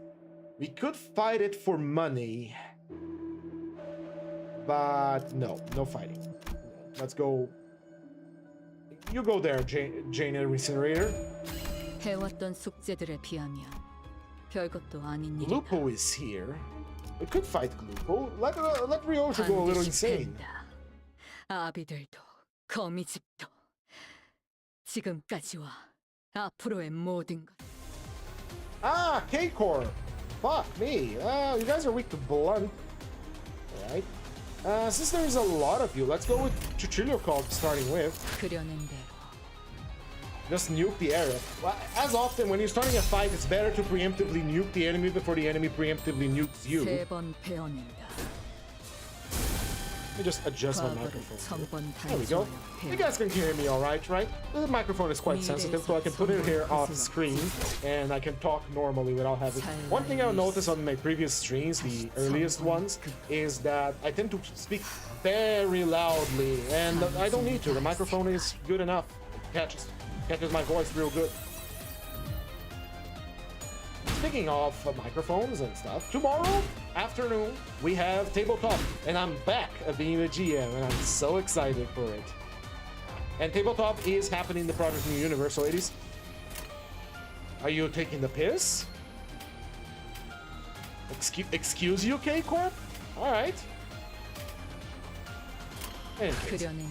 We could fight it for money. But no fighting. Let's go. You go there, Jane Incinerator. Lupo is here. We could fight Lupo. Let Ryosha go a little insane. 아비들도 거미집도 지금까지와 앞으로의 모든 것. Ah, K-Core. Fuck me. You guys are weak to blunt. Alright. Since there's a lot of you, let's go with Chichilio Call starting with. Just nuke the area. Well, as often, when you're starting a fight, it's better to preemptively nuke the enemy before the enemy preemptively nukes you. me just adjust my 과거를 microphone. 천번 There we go. 단수하여 You guys can hear me all right, right? The microphone is quite sensitive, so I can put it here off screen, and I can talk normally without having... One thing I'll notice on my previous streams, the earliest ones, is that I tend to speak very loudly, and I don't need to. The microphone is good enough. It catches my voice real good. Speaking of microphones and stuff, tomorrow afternoon we have tabletop, and I'm back at being a GM, and I'm so excited for it. And tabletop is happening in the Project New Universe, so ladies. Are you taking the piss? Excuse you, K-Corp? Alright.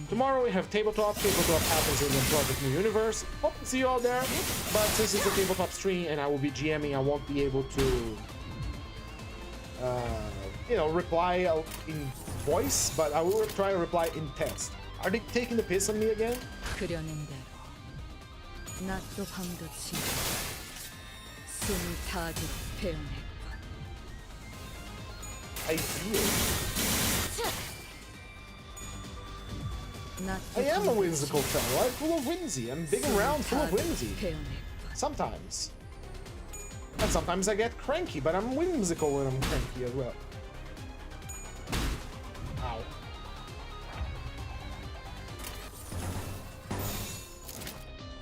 Tomorrow we have tabletop. Tabletop happens in the Project New Universe. Hope to see you all there. But since it's a tabletop stream and I will be GMing, I won't be able to, you know, reply in voice, but I will try to reply in text. Are they taking the piss on me again? I feel. I am a whimsical fellow, I'm full of whimsy. I'm big and round, full of whimsy. Sometimes. And sometimes I get cranky, but I'm whimsical when I'm cranky as well. Ow.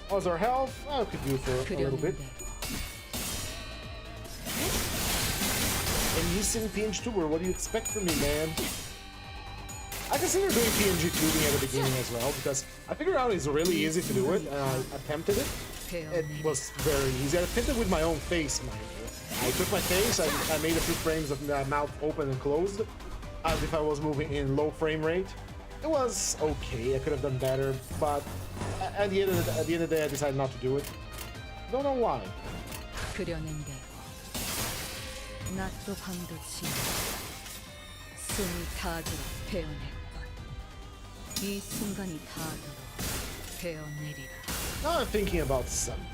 How's our health? I could do for a little bit. And you sing PNG tuber, what do you expect from me, man? I consider doing PNG tubing at the beginning as well, because I figured out it's really easy to do it, and I attempted it. It was very easy. I attempted with my own face, mind you. I took my face, I made a few frames of my mouth open and closed, as if I was moving in low frame rate. It was okay, I could have done better, but at the end of the day, I decided not to do it. Don't know why. Now I'm thinking about something.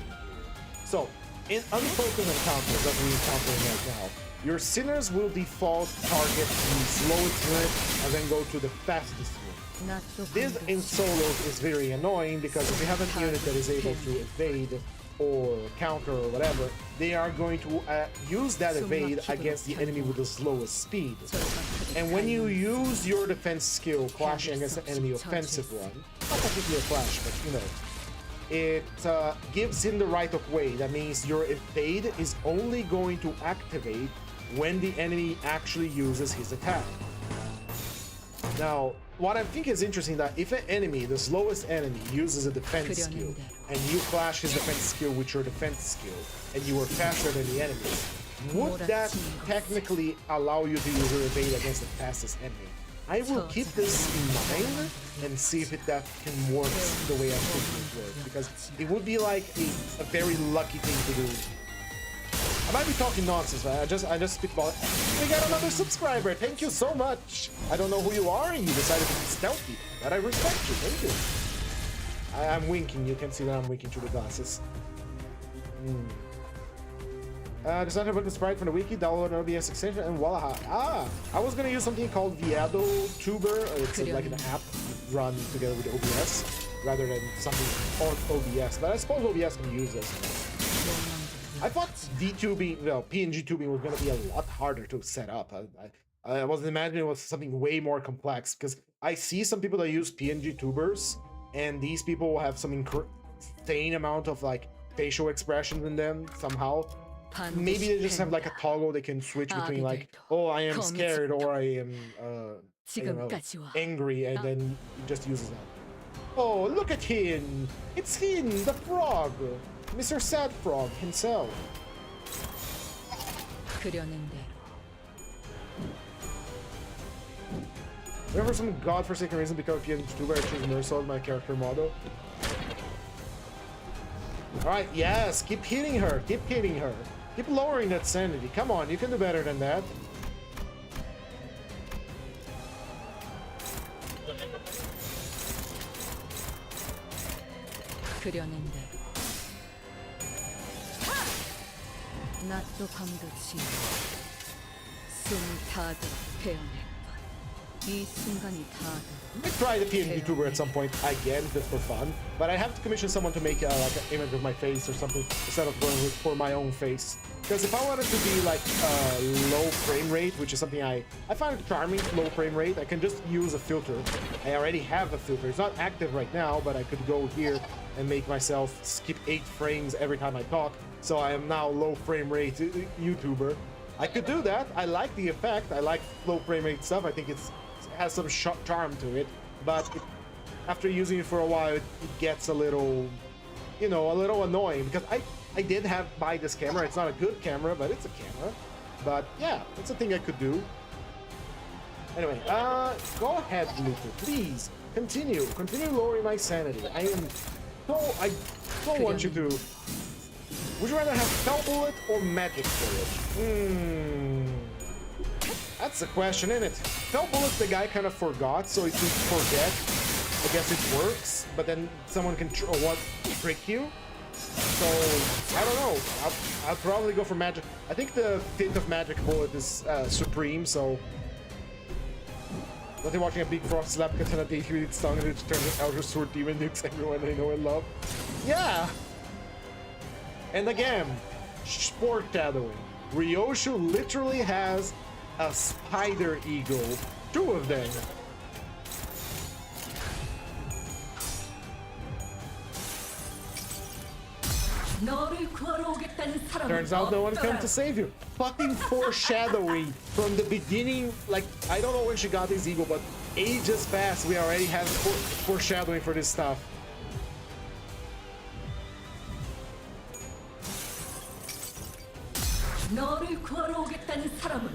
So, in unfocused encounters that we're encountering right now, your sinners will default target the slowest unit and then go to the fastest unit. This in solos is very annoying because if you have a unit that is able to evade or counter or whatever, they are going to use that evade against the enemy with the slowest speed. And when you use your defense skill clashing against the enemy offensive one, not particularly a clash, but you know, it gives him the right of way. That means your evade is only going to activate when the enemy actually uses his attack. Now, what I think is interesting that if an enemy, the slowest enemy, uses a defense skill, and you clash his defense skill with your defense skill, and you are faster than the enemy, would that technically allow you to use your evade against the fastest enemy? I will keep this in mind and see if that can work the way I'm thinking it works, because it would be like a very lucky thing to do. I might be talking nonsense, right? I just speak about it. We got another subscriber. Thank you so much. I don't know who you are, and you decided to be stealthy, but I respect you. Thank you. I'm winking. You can see that I'm winking through the glasses. Decided to book the sprite from the wiki, download an OBS extension, and voila. I was gonna use something called Fyodor Tuber. It's like an app run together with OBS, rather than something on OBS. But I suppose OBS can use this. I thought VTubing, well, PNG tubing was gonna be a lot harder to set up. I wasn't imagining it was something way more complex, because I see some people that use PNG tubers, and these people will have some insane amount of like facial expressions in them somehow. Maybe they just have like a toggle they can switch between like, oh, I am scared, or I am I don't know, angry, and then he just uses that. Oh, look at him! It's him, the frog! Mr. Sad Frog himself. Whenever some godforsaken reason become PNG tuber, I choose Merceau as my character model. Alright, yes, keep hitting her, keep hitting her. Keep lowering that sanity. Come on, you can do better than that. 이 순간이 다 I might try the PN YouTuber at some point again, just for fun. But I have to commission someone to make like an image of my face or something instead of going for my own face. Because if I wanted to be like low frame rate, which is something I find charming, low frame rate, I can just use a filter. I already have a filter. It's not active right now, but I could go here and make myself skip 8 frames every time I talk. So I am now low frame rate YouTuber. I could do that. I like the effect. I like low frame rate stuff. I think it has some charm to it, but after using it for a while, it gets a little, you know, a little annoying, because I did buy this camera. It's not a good camera, but it's a camera. But yeah, it's a thing I could do. Anyway, go ahead, Luther, please continue lowering my sanity. I don't want you to. Would you rather have Spell Bullet or Magic Bullet? That's the question, isn't it? Spell Bullet, the guy kind of forgot, so if you forget, I guess it works, but then someone can trick you. So, I don't know. I'll probably go for Magic. I think the fit of Magic Bullet is supreme, so... Nothing watching a big frost slap katana date with its tongue and it turns an Elder Sword Demon nukes everyone they know and love. Yeah! And again, sport shadowing. Ryoshu literally has a spider eagle. 2 of them. Turns out no one came to save you. Fucking foreshadowing from the beginning. Like, I don't know when she got this eagle, but ages past we already have foreshadowing for this stuff.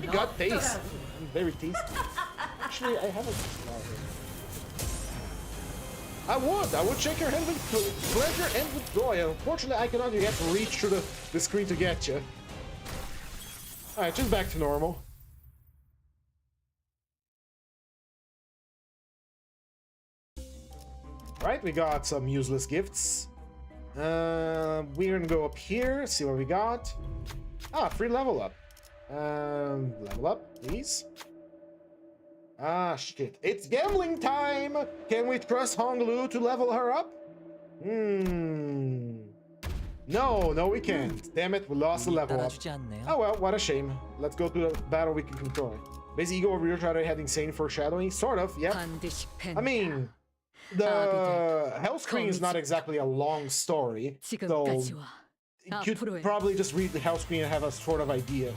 You got taste. Very tasty. Actually, I haven't. I would shake your hand with pleasure and with joy. Unfortunately, I cannot yet reach through the screen to get you. Alright, just back to normal. Right, we got some useless gifts. We're gonna go up here, see what we got. Ah, free level up. Level up, please. Ah, shit. It's gambling time! Can we trust Honglu to level her up? No, we can't. Damn it, we lost the level up. Oh well, what a shame. Let's go to the battle we can control. Base ego over Ryoshu had insane foreshadowing? Sort of, yeah. I mean, the hell screen is not exactly a long story, so you could probably just read the hell screen and have a sort of idea.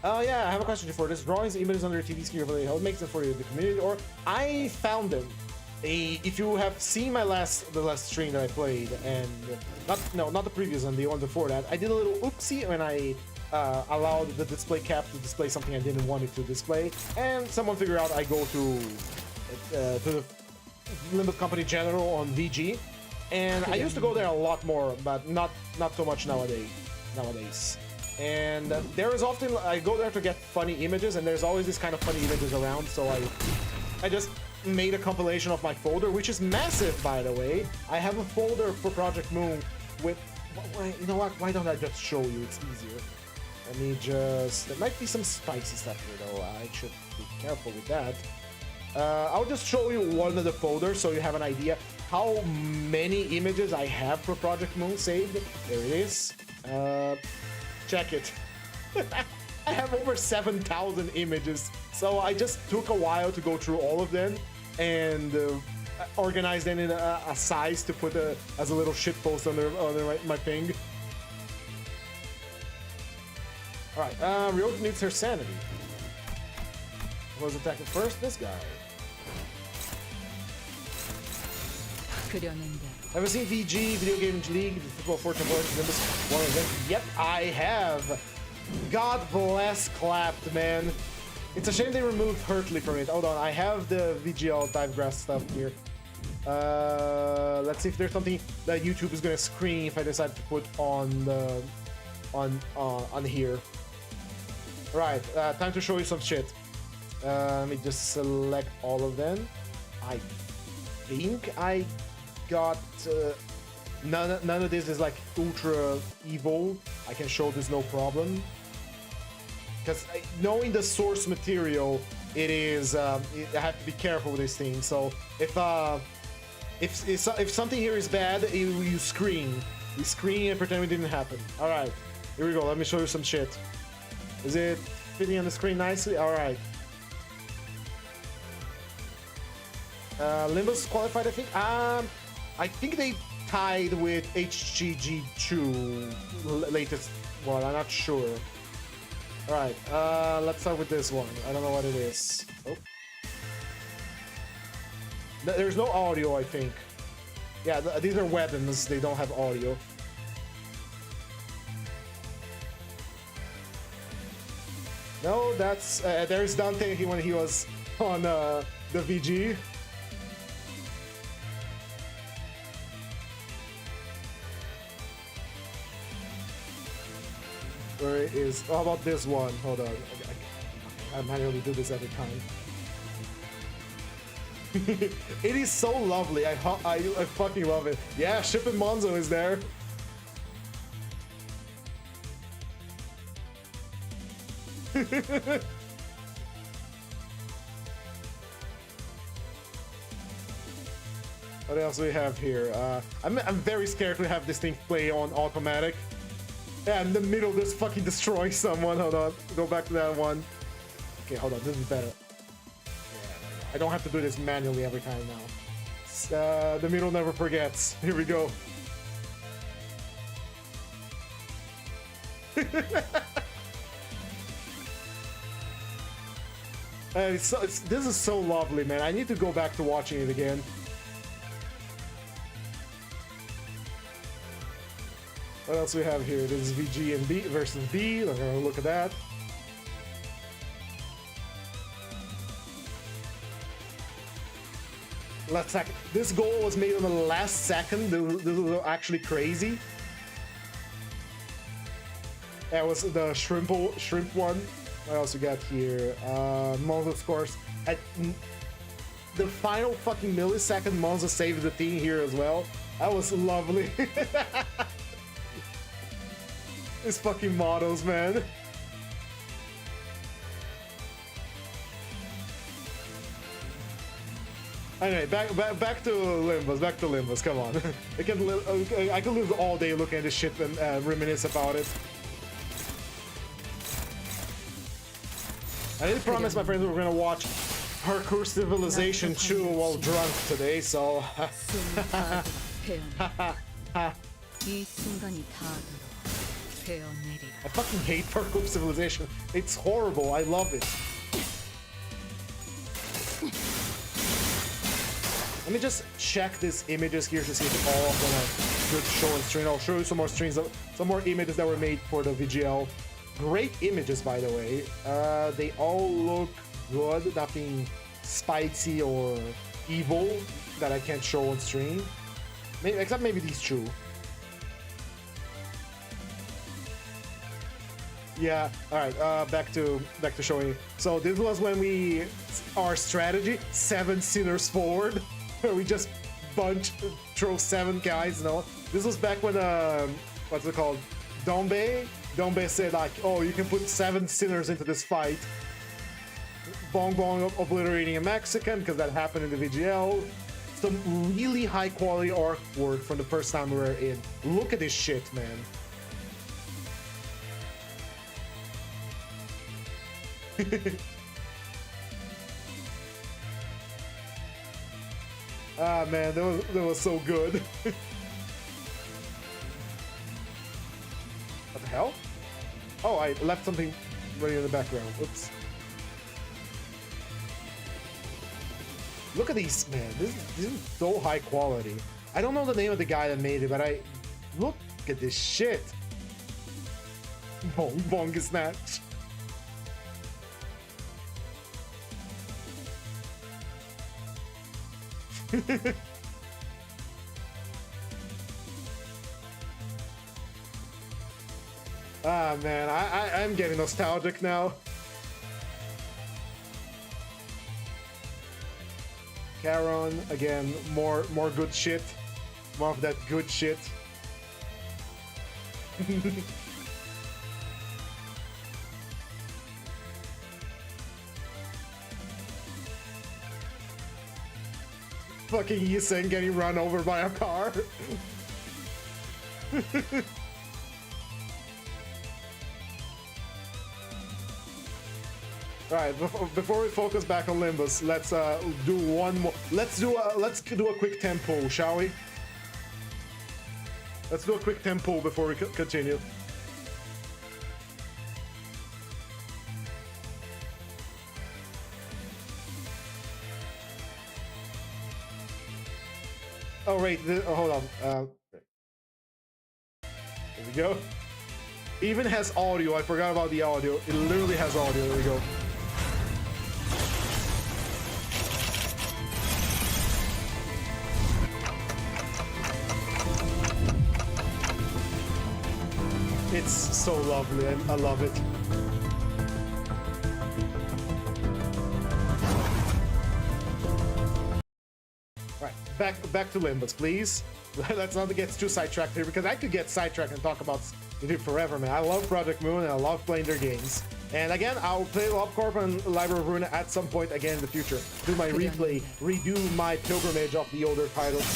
Yeah, I have a question for this. Drawings, images on your TV screen, how it makes it for you, the community, or I found them. If you have seen the last stream that I played, and not the previous one, the one before that, I did a little oopsie when I allowed the display cap to display something I didn't want it to display, and someone figured out I go to the Limbus company general on VG, and I used to go there a lot more, but not so much nowadays. And there is often, I go there to get funny images, and there's always this kind of funny images around, so I just made a compilation of my folder, which is massive, by the way. I have a folder for Project Moon with, you know what, why don't I just show you, it's easier. Let me just, there might be some spicy stuff here though, I should be careful with that. I'll just show you one of the folders so you have an idea how many images I have for Project Moon saved. There it is. Check it. I have over 7,000 images, so I just took a while to go through all of them and organize them in a size to put as a little shit post under my thing. Alright, Ryoshu needs her sanity. Who's attacking first? This guy. Have you seen VG, Video Game League, the Football Fortune Nimbus, one of them? Yep, I have. God bless Clapped, man. It's a shame they removed Hurtley from it. Hold on, I have the VGL Divegrass stuff here. Let's see if there's something that YouTube is gonna screen if I decide to put on here. Right, time to show you some shit. Let me just select all of them. I think I got none of this is like ultra evil. I can show this no problem. because knowing the source material, it is I have to be careful with this thing. So if something here is bad, you scream. We scream and pretend it didn't happen. All right, here we go. Let me show you some shit. Is it fitting on the screen nicely? All right. Limbus qualified, I think. I think they tied with HGG2 latest one. I'm not sure. All right. Let's start with this one. I don't know what it is. Oh. There's no audio, I think. Yeah, these are weapons. They don't have audio. No, that's there's Dante when he was on the VG. Where it is? How about this one? Hold on. I manually do this every time. It is so lovely. I fucking love it. Yeah, Ship and Monzo is there. What else do we have here? I'm very scared to have this thing play on automatic. Yeah, in the middle, just fucking destroy someone. Hold on, go back to that one. Okay, hold on, this is better. Yeah, I don't have to do this manually every time now. The middle never forgets. Here we go. This is so lovely, man. I need to go back to watching it again. What else we have here? This is VG and B versus B. We're gonna look at that. Last second. This goal was made on the last second. This was actually crazy. That was the shrimp one. What else we got here? Monzo scores at the final fucking millisecond. Monzo saved the team here as well. That was lovely. These fucking models, man. Anyway, back to Limbus. Back to Limbus. Come on. I can live all day looking at this shit and reminisce about it. I did promise my friends we were gonna watch Parkour Civilization 2 while drunk today, so. I fucking hate Parkour Civilization. It's horrible. I love it. Let me just check these images here to see if all of them are good to show on screen. I'll show you some more streams, some more images that were made for the VGL. Great images, by the way. They all look good. Nothing spicy or evil that I can't show on stream. Maybe, except maybe these two. Yeah. All right. Back to showing. So this was when our strategy 7 sinners forward. We just throw 7 guys. No, this was back when what's it called? Dombe said like, oh, you can put 7 sinners into this fight. Bong Bong obliterating a Mexican because that happened in the VGL. Some really high quality artwork from the first time we were in. Look at this shit, man. Ah man, that was so good. What the hell? Oh, I left something running in the background. Oops. Look at these, man. This is so high quality. I don't know the name of the guy that made it, but look at this shit. Bong Bong snatch. Ah man, I'm getting nostalgic now. Charon, again, more good shit. More of that good shit. Fucking Yisen getting run over by a car. Alright, before we focus back on Limbus, let's do one more. Let's do a quick tempo, shall we? Let's do a quick tempo before we continue. Oh wait, hold on. There we go. Even has audio. I forgot about the audio. It literally has audio. There we go. It's so lovely. I love it. All right, back to Limbus, please. Let's not get too sidetracked here, because I could get sidetracked and talk about it forever, man. I love Project Moon and I love playing their games. And again, I'll play LobCorp and Library of Ruin at some point again in the future. Do my replay, redo my pilgrimage of the older titles.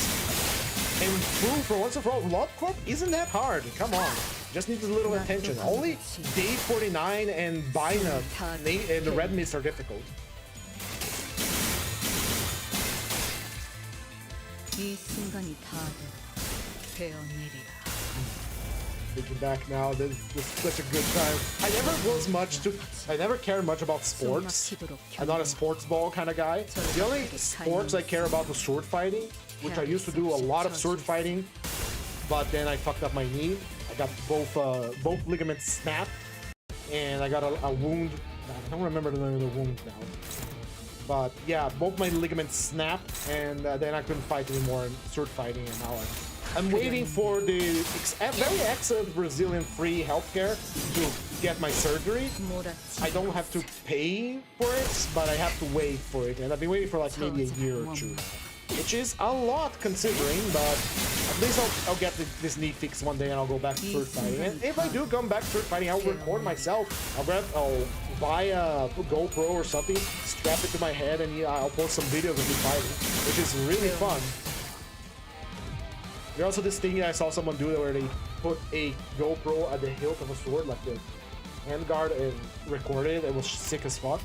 And prove for once and for all, LobCorp isn't that hard. Come on. Just needs a little attention. Only Day 49 and Bina and the Red Mist are difficult. Thinking back now, this is such a good time. I never cared much about sports. I'm not a sports ball kind of guy. The only sports I care about was sword fighting, which I used to do a lot of sword fighting, but then I fucked up my knee. I got both ligaments snapped, and I got a wound. I don't remember the name of the wound now. But yeah, both my ligaments snapped, and then I couldn't fight anymore in sword fighting, and now I'm waiting for the very excellent Brazilian free healthcare to get my surgery. I don't have to pay for it, but I have to wait for it, and I've been waiting for like maybe a year or two. Which is a lot considering, but at least I'll get this knee fixed one day and I'll go back to sword fighting. And if I do come back to sword fighting, I'll record myself. I'll buy a GoPro or something, strap it to my head, and I'll post some videos of me fighting, which is really fun. There's also this thing I saw someone do where they put a GoPro at the hilt of a sword, like the handguard, and record it. It was sick as fuck.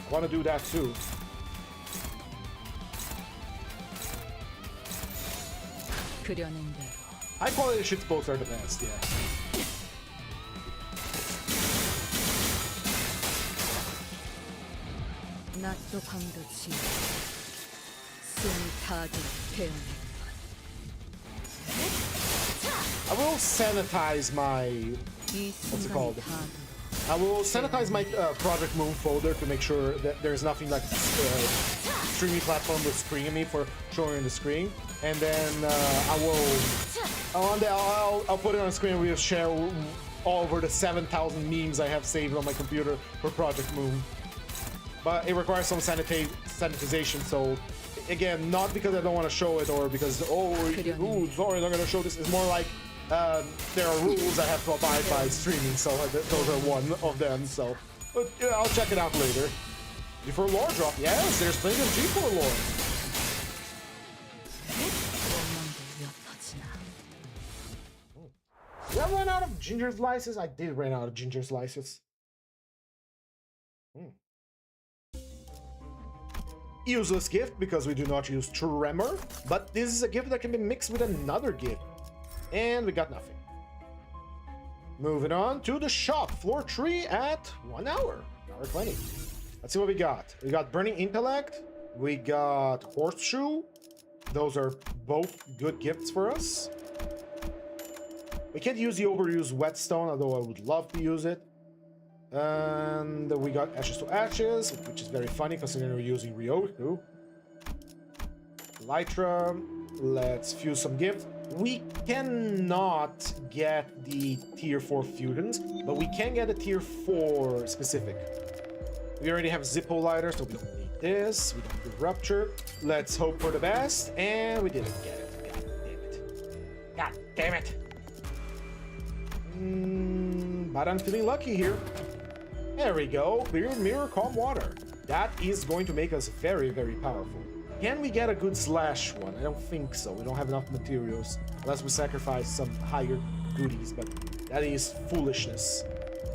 I want to do that too. High quality shitboats are the best, yeah. I will sanitize my... what's it called? I will sanitize my Project Moon folder to make sure that there's nothing like streaming platform will screen me for showing on the screen. And then I'll put it on the screen and we'll share all over the 7,000 memes I have saved on my computer for Project Moon. But it requires some sanitization, so again, not because I don't want to show it or because, sorry, I'm not going to show this. It's more like there are rules I have to abide by streaming, so those are one of them, so but, yeah, I'll check it out later. Before lore drop, yes, there's plenty of G4 lore. Did I run out of ginger slices? I did run out of ginger slices. Useless gift because we do not use Tremor, but this is a gift that can be mixed with another gift. And we got nothing. Moving on to the shop, floor 3 at 1 hour, 1:20. Let's see what we got. We got Burning Intellect, we got Horseshoe. Those are both good gifts for us. We can't use the overused Whetstone, although I would love to use it. And we got Ashes to Ashes, which is very funny considering we're using Ryoku. Elytra, let's fuse some gifts. We cannot get the tier 4 fusions, but we can get a tier 4 specific. We already have Zippo Lighter, so we don't need this. We don't do Rupture. Let's hope for the best, and we didn't get it. God damn it. God damn it. But I'm feeling lucky here. There we go. Clear Mirror Calm Water. That is going to make us very, very powerful. Can we get a good slash one? I don't think so. We don't have enough materials unless we sacrifice some higher goodies, but that is foolishness.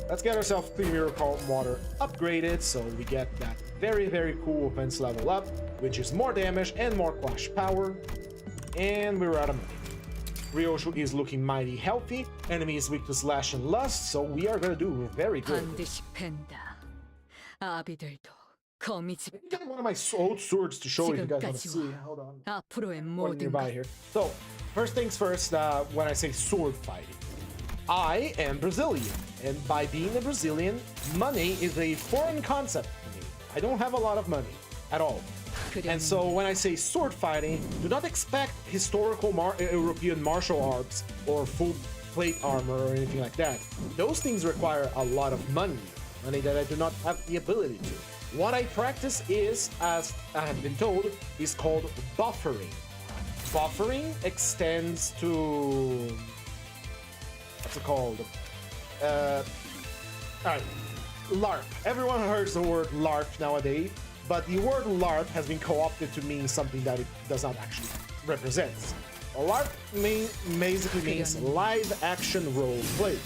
Let's get ourselves 3 Miracle Water upgraded so we get that very, very cool offense level up, which is more damage and more clash power. And we're out of money. Ryoshu is looking mighty healthy. Enemy is weak to slash and lust, so we are gonna do very good. 반드시 팬다. 아비들도 거미집 Let me get one of my old swords to show you if you guys want to see. Hold on. 앞으로의 One 모든 nearby 것. here. So, first things first, when I say sword fighting, I am Brazilian, and by being a Brazilian, money is a foreign concept to me. I don't have a lot of money at all. And so when I say sword fighting, do not expect historical European martial arts or full plate armor or anything like that. Those things require a lot of money that I do not have the ability to. What I practice is, as I have been told, is called buffering. Buffering extends to... what's it called? Alright, LARP. Everyone hears the word LARP nowadays, but the word LARP has been co-opted to mean something that it does not actually represent. A LARP basically means live action role play.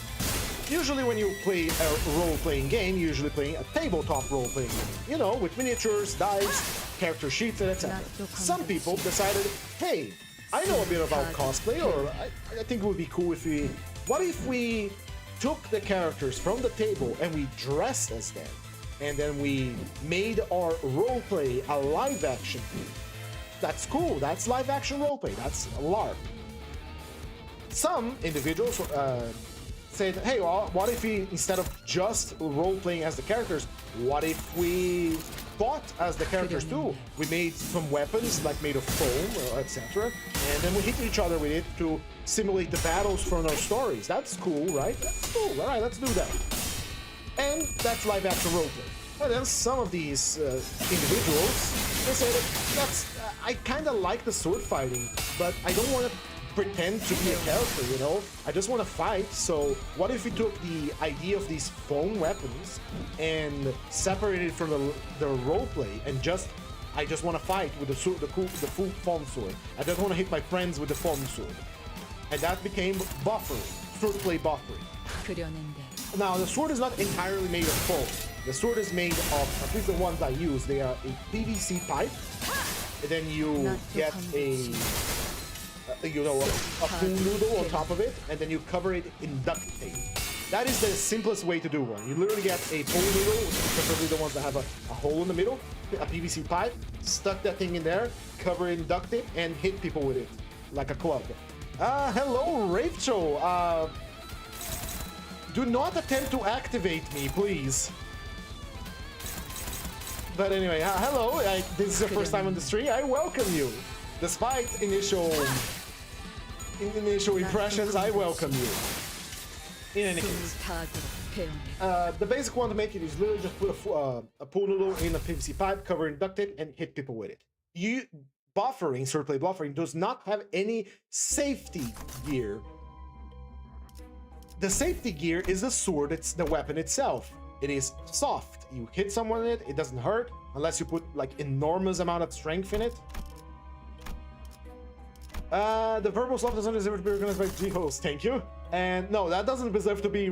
Usually when you play a role-playing game, you're usually playing a tabletop role-playing game. You know, with miniatures, dice, character sheets, and etc. Some people decided, hey, I know a bit about cosplay, or I think it would be cool if we... what if we took the characters from the table and we dressed as them? And then we made our roleplay a live-action. That's cool. That's live-action roleplay. That's a LARP. Some individuals said, hey, well, what if we, instead of just role-playing as the characters, what if we fought as the characters too? We made some weapons, like made of foam, etc. And then we hit each other with it to simulate the battles from our stories. That's cool, right? That's cool. All right, let's do that. And that's live action roleplay. But then some of these individuals, they say that's I kind of like the sword fighting, but I don't want to pretend to be a character, you know? I just want to fight. So what if we took the idea of these foam weapons and separated it from the roleplay and I just want to fight with the full foam sword. I just want to hit my friends with the foam sword. And that became buffering, swordplay buffering. Now, the sword is not entirely made of foam. The sword is made of, at least the ones I use, they are a PVC pipe. And then you get a pool noodle on top of it, and then you cover it in duct tape. That is the simplest way to do one. You literally get a pool noodle, preferably the ones that have a hole in the middle, a PVC pipe, stuck that thing in there, cover it in duct tape, and hit people with it, like a club. Hello, Rachel. Do not attempt to activate me, please. But anyway, hello. This is your first time on the stream. I welcome you. Despite initial impressions, I welcome you. In any case, the basic one to make it is literally just put a pool noodle in a PVC pipe, cover in duct tape, and hit people with it. Buffering, swordplay buffering, does not have any safety gear. The safety gear is the sword, it's the weapon itself. It is soft. You hit someone with it, it doesn't hurt, unless you put like enormous amount of strength in it. The verbal stuff doesn't deserve to be recognized by G-host, thank you. And no, that doesn't deserve to be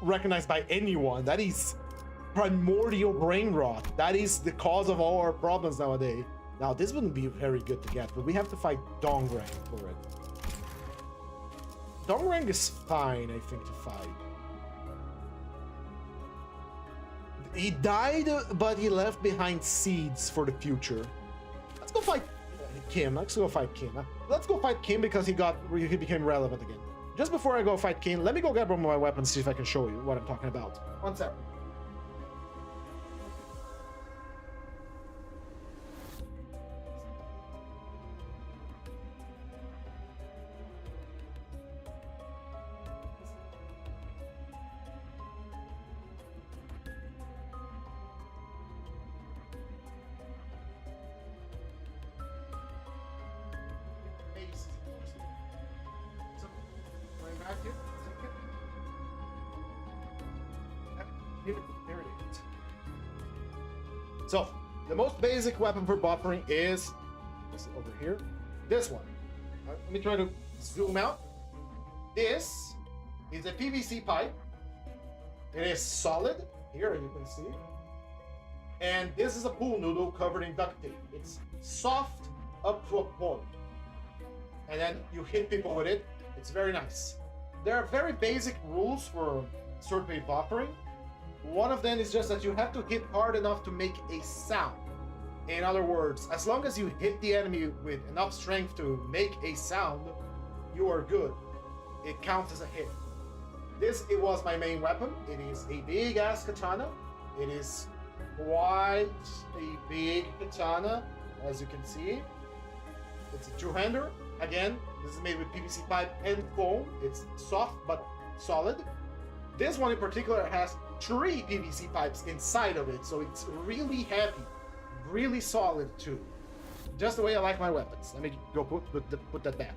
recognized by anyone. That is primordial brain rot. That is the cause of all our problems nowadays. Now, this wouldn't be very good to get, but we have to fight Dongrang for it. Dongrang is fine, I think, to fight. He died, but he left behind seeds for the future. Let's go fight Kim. Let's go fight Kim. Let's go fight Kim because he became relevant again. Just before I go fight Kim, let me go grab one of my weapons, see if I can show you what I'm talking about. One sec. So, the most basic weapon for buffering is This is over here. This one. Let me try to zoom out. This is a PVC pipe. It is solid. Here you can see. And this is a pool noodle covered in duct tape. It's soft up to a point. And then you hit people with it. It's very nice. There are very basic rules for swordplay buffering. One of them is just that you have to hit hard enough to make a sound. In other words, as long as you hit the enemy with enough strength to make a sound, you are good. It counts as a hit. It was my main weapon. It is a big ass katana. It is quite a big katana, as you can see. It's a two-hander. Again, this is made with PVC pipe and foam. It's soft but solid. This one in particular has 3 PVC pipes inside of it, so it's really heavy, really solid too. Just the way I like my weapons. Let me go put that back.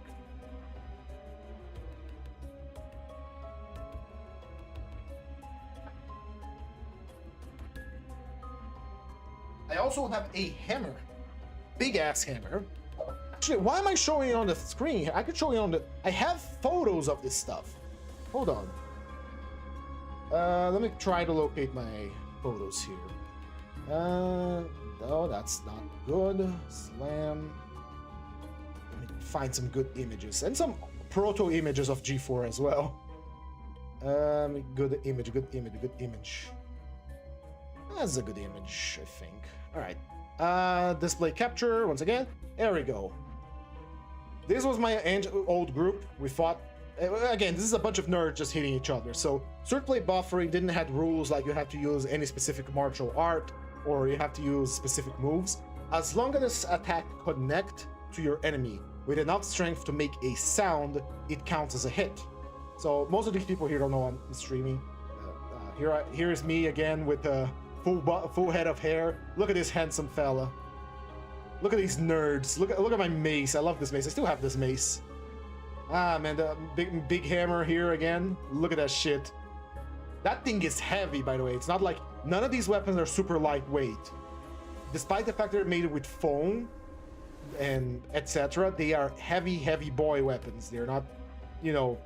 I also have a hammer, big ass hammer. Actually, why am I showing it on the screen? I could show you on the. I have photos of this stuff. Hold on. Let me try to locate my photos here. No, that's not good. Slam. Let me find some good images and some proto images of G4 as well. Good image, good image, good image. That's a good image, I think. All right. Display capture once again. There we go. This was my old group. We fought. Again, this is a bunch of nerds just hitting each other. So swordplay buffering didn't have rules like you have to use any specific martial art or you have to use specific moves. As long as this attack connect to your enemy with enough strength to make a sound, it counts as a hit. So most of these people here don't know I'm streaming. Here is me again with a full head of hair. Look at this handsome fella. Look at these nerds. Look at my mace. I love this mace. I still have this mace. Ah man, the big hammer here again. Look at that shit. That thing is heavy, by the way. It's not like none of these weapons are super lightweight. Despite the fact they're made with foam and etc., they are heavy boy weapons. They're not, you know,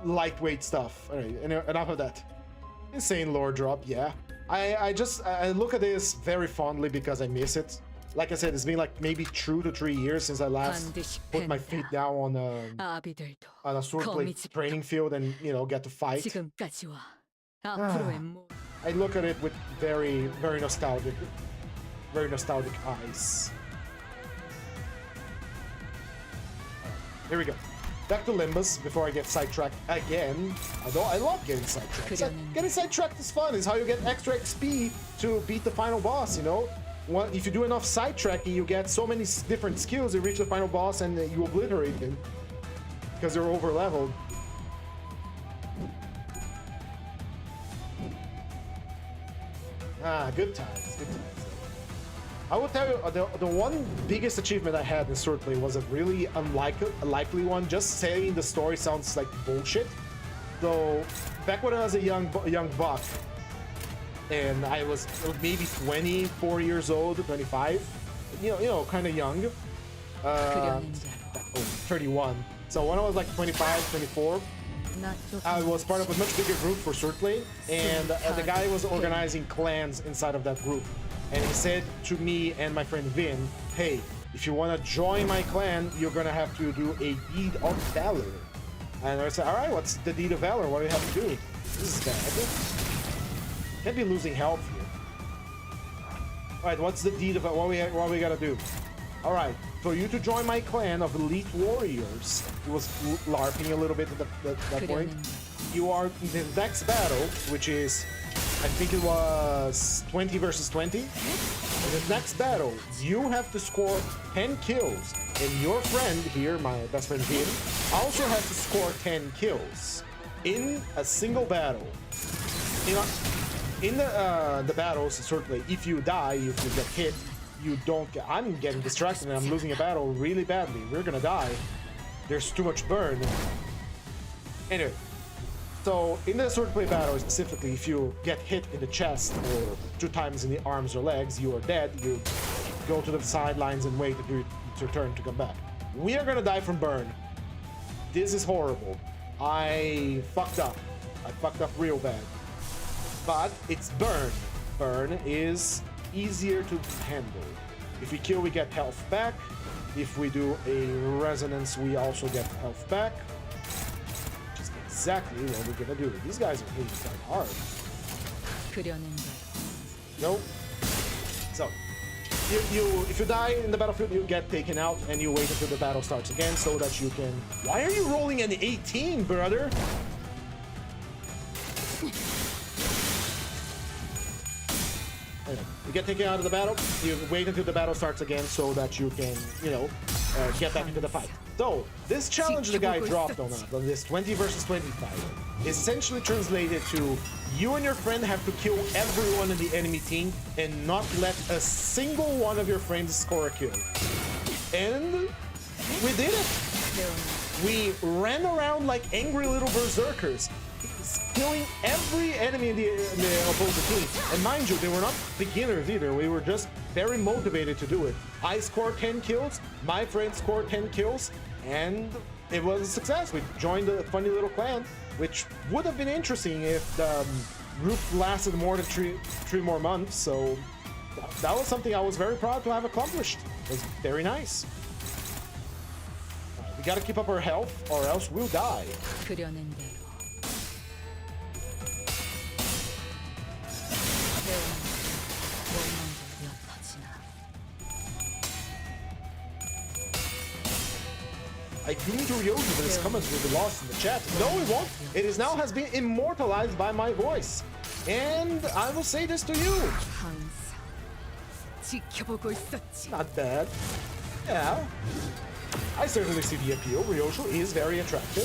lightweight stuff. All right, enough of that. Insane lore drop, yeah. I look at this very fondly because I miss it. Like I said, it's been like maybe 2 to 3 years since I last put my feet down on a swordplay training field and, you know, get to fight. I look at it with very nostalgic eyes. Here we go. Back to Limbus before I get sidetracked again. Although I love getting sidetracked. Getting sidetracked is fun. It's how you get extra XP to beat the final boss, you know? If you do enough sidetracking, you get so many different skills, you reach the final boss and you obliterate him. Because you're over leveled. Ah, good times, good times. I will tell you, the one biggest achievement I had in swordplay was a really unlikely one. Just saying the story sounds like bullshit. So, back when I was a young buck, and I was maybe 24 years old, 25, you know, kind of young. 31. So when I was like 25, 24, I was part of a much bigger group for swordplay, and the guy was organizing clans inside of that group. And he said to me and my friend Vin, hey, if you want to join my clan, you're going to have to do a deed of valor. And I said, all right, what's the deed of valor? What do we have to do? This is bad. Can't be losing health here. All right, what's the deed of what we got to do? All right, for you to join my clan of elite warriors, he was LARPing a little bit at that point. You are in the next battle, which is, I think it was 20 versus 20. In the next battle, you have to score 10 kills. And your friend here, my best friend Vin, also has to score 10 kills in a single battle. In the battles, certainly, if you die, if you get hit, you don't get... I'm getting distracted and I'm losing a battle really badly. We're gonna die. There's too much burn. Anyway. So, in the swordplay battle specifically, if you get hit in the chest or 2 times in the arms or legs, you are dead. You go to the sidelines and wait for your turn to come back. We are gonna die from burn. This is horrible. I fucked up. I fucked up real bad. But it's burn. Burn is easier to handle. If we kill, we get health back. If we do a resonance, we also get health back. Which is exactly what we're gonna do. These guys are hitting quite hard. Nope. So, if you die in the battlefield, you get taken out, and you wait until the battle starts again so that you can... Why are you rolling an 18, brother? Anyway, you get taken out of the battle, you wait until the battle starts again so that you can, you know, get back into the fight. So, this challenge the guy dropped on us, on this 20 versus 20 fight, is essentially translated to you and your friend have to kill everyone in the enemy team and not let a single one of your friends score a kill. And we did it! We ran around like angry little berserkers, killing every enemy in the opposing team. And mind you, they were not beginners either. We were just very motivated to do it. I scored 10 kills, my friend scored 10 kills, and it was a success. We joined a funny little clan, which would have been interesting if the group lasted more than three more months. So that was something I was very proud to have accomplished. It was very nice. We gotta keep up our health or else we'll die. I agree to Ryoji, but his comments will be lost in the chat. No, it won't. It is now has been immortalized by my voice. And I will say this to you. Not bad. Yeah. I certainly see the appeal. Ryoji is very attractive.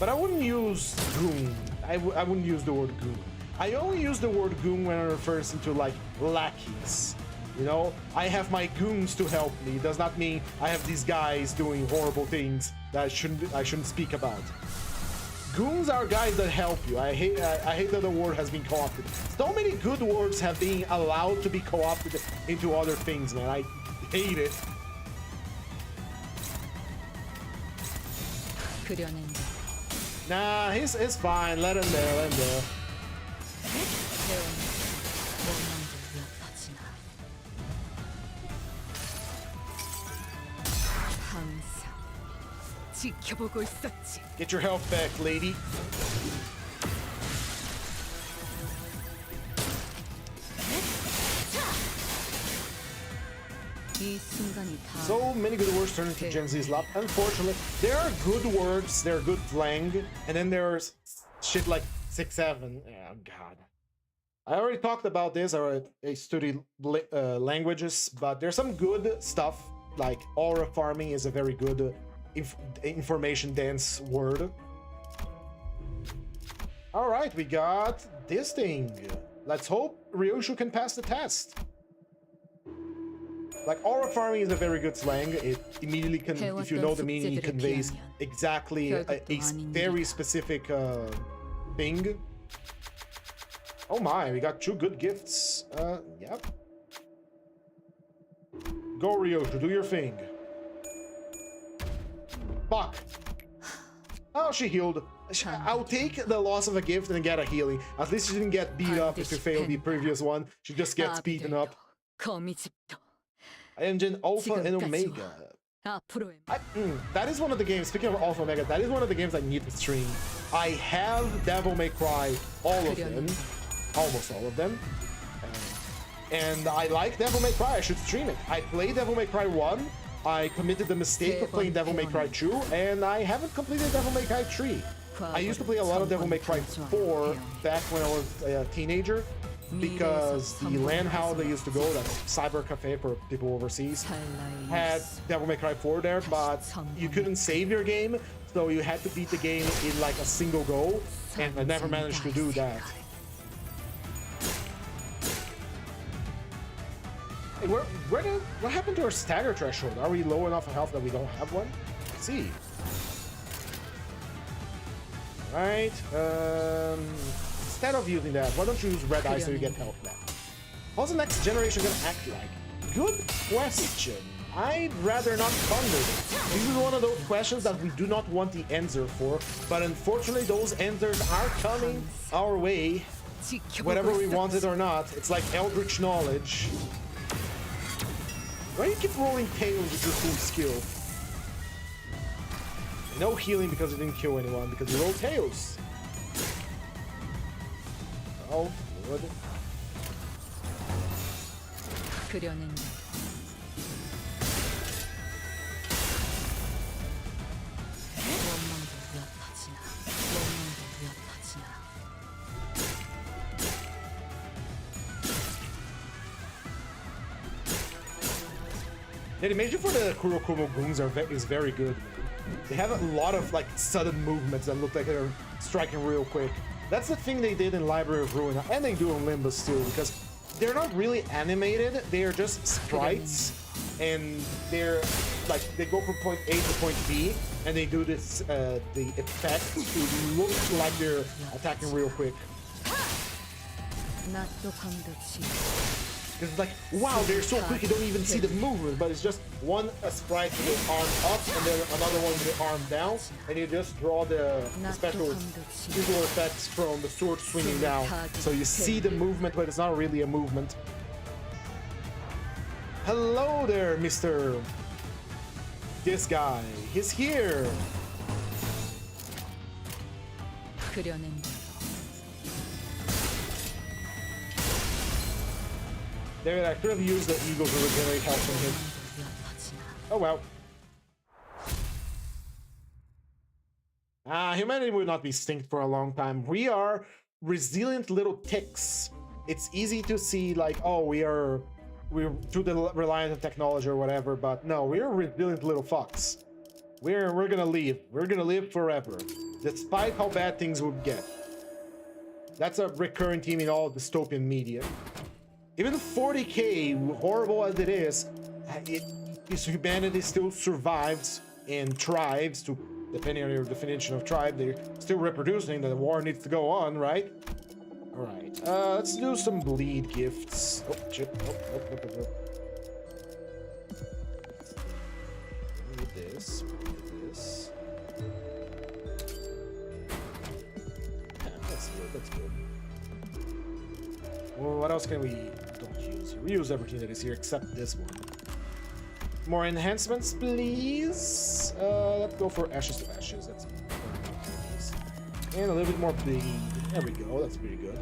But I wouldn't use goon. I wouldn't use the word goon. I only use the word goon when it refers to like lackeys. You know, I have my goons to help me. It does not mean I have these guys doing horrible things that I shouldn't speak about. Goons are guys that help you. I hate that the word has been co-opted. So many good words have been allowed to be co-opted into other things, man. I hate it. Nah, he's fine. Let him there. Let him there. Get your health back, lady. So many good words turn into Gen Z's lap. Unfortunately, there are good words, there are good slang, and then there's shit like 6-7. Oh god. I already talked about this. I studied languages, but there's some good stuff. Like aura farming is a very good information dense word. All right, we got this thing. Let's hope Ryoji can pass the test. Like aura farming is a very good slang. It immediately can, if you know the meaning, it conveys exactly a very specific thing. Oh my, we got 2 good gifts. Yep. Go Ryoji, do your thing. Fuck. Oh, she healed. I'll take the loss of a gift and get a healing. At least she didn't get beat up if you failed the previous one. She just gets beaten up. Engine Alpha and Omega. That is one of the games, speaking of Alpha Omega, that is one of the games I need to stream. I have Devil May Cry, all of them. Almost all of them. And I like Devil May Cry, I should stream it. I played Devil May Cry 1. I committed the mistake of playing Devil May Cry 2, and I haven't completed Devil May Cry 3. I used to play a lot of Devil May Cry 4 back when I was a teenager, because the LAN house I used to go, that cyber cafe for people overseas, had Devil May Cry 4 there, but you couldn't save your game, so you had to beat the game in like a single go, and I never managed to do that. Hey, what happened to our stagger threshold? Are we low enough in health that we don't have one? Let's see. Right. Instead of using that, why don't you use red eye so you get health back? How's the next generation gonna act like? Good question. I'd rather not ponder it. This is one of those questions that we do not want the answer for, but unfortunately those answers are coming our way, whether we want it or not. It's like eldritch knowledge. Why do you keep rolling tails with your full skill? No healing because it didn't kill anyone, because you roll tails. Oh, Lord. The animation for the Kurokomo goons is very good. They have a lot of like sudden movements that look like they're striking real quick. That's the thing they did in Library of Ruin, and they do in Limbus too, because they're not really animated, they are just sprites, and they're like, they go from point A to point B, and they do this, the effect to look like they're attacking real quick. Because it's like, wow, they're so quick you don't even see the movement, but it's just one sprite with the arm up and then another one with the arm down, and you just draw the special visual effects from the sword swinging down. So you see the movement, but it's not really a movement. Hello there, Mr. This guy. He's here. David, I could have used the eagle to regenerate health from him. Oh well. Humanity will not be extinct for a long time. We are resilient little ticks. It's easy to see like, oh, we're too reliant on technology or whatever, but no, we're resilient little fucks. We're gonna live. We're gonna live forever, despite how bad things would get. That's a recurring theme in all dystopian media. Even 40k, horrible as it is, humanity still survives and thrives, to depending on your definition of tribe. They're still reproducing, the war needs to go on, right? Alright, let's do some bleed gifts. Oh, shit. Oh. Need this. That's good, that's good. Well, what else can we don't use? We use everything that is here except this one. More enhancements, please. Let's go for Ashes to Ashes. That's nice. And a little bit more bleed. There we go. That's pretty good.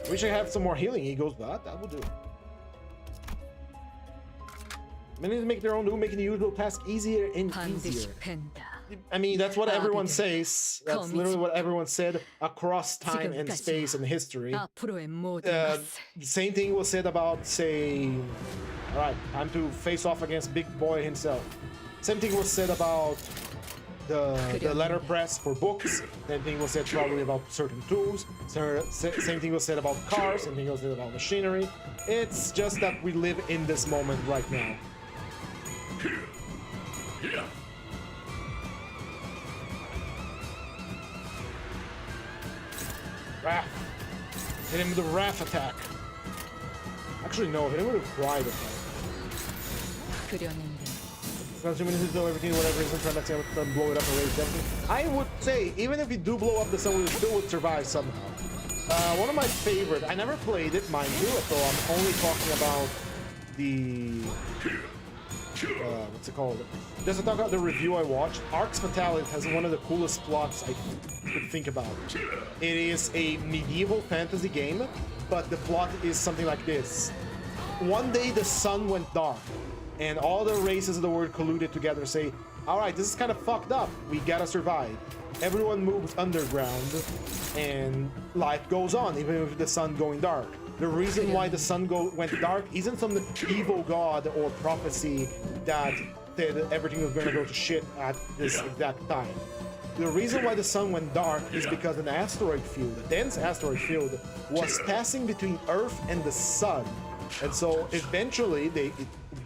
Wish I had some more healing eagles, but that will do. Many to make their own do, making the usual task easier and easier. I mean, that's what everyone says. That's literally what everyone said across time and space and history. The same thing was said about, say, alright, time to face off against Big Boy himself. Same thing was said about the letterpress for books. Same thing was said probably about certain tools. Same thing was said about cars. Same thing was said about machinery. It's just that we live in this moment right now. Wrath. Hit him with the Wrath attack. Actually, no, hit him with a Pride attack. Consuming his know everything, whatever reason, trying not to blow it up and raise everything. I would say, even if you do blow up the sun, we still would survive somehow. One of my favorite, I never played it, mind you, so I'm only talking about the... what's it called? Just to talk about the review I watched, Arx Fatalis has one of the coolest plots I could think about. It is a medieval fantasy game, but the plot is something like this. One day the sun went dark, and all the races of the world colluded together to say, alright, this is kind of fucked up, we gotta survive. Everyone moves underground, and life goes on, even with the sun going dark. The reason why the sun went dark isn't some evil god or prophecy that said everything was going to go to shit at this exact time. The reason why the sun went dark is because an asteroid field, a dense asteroid field, was passing between Earth and the sun. And so eventually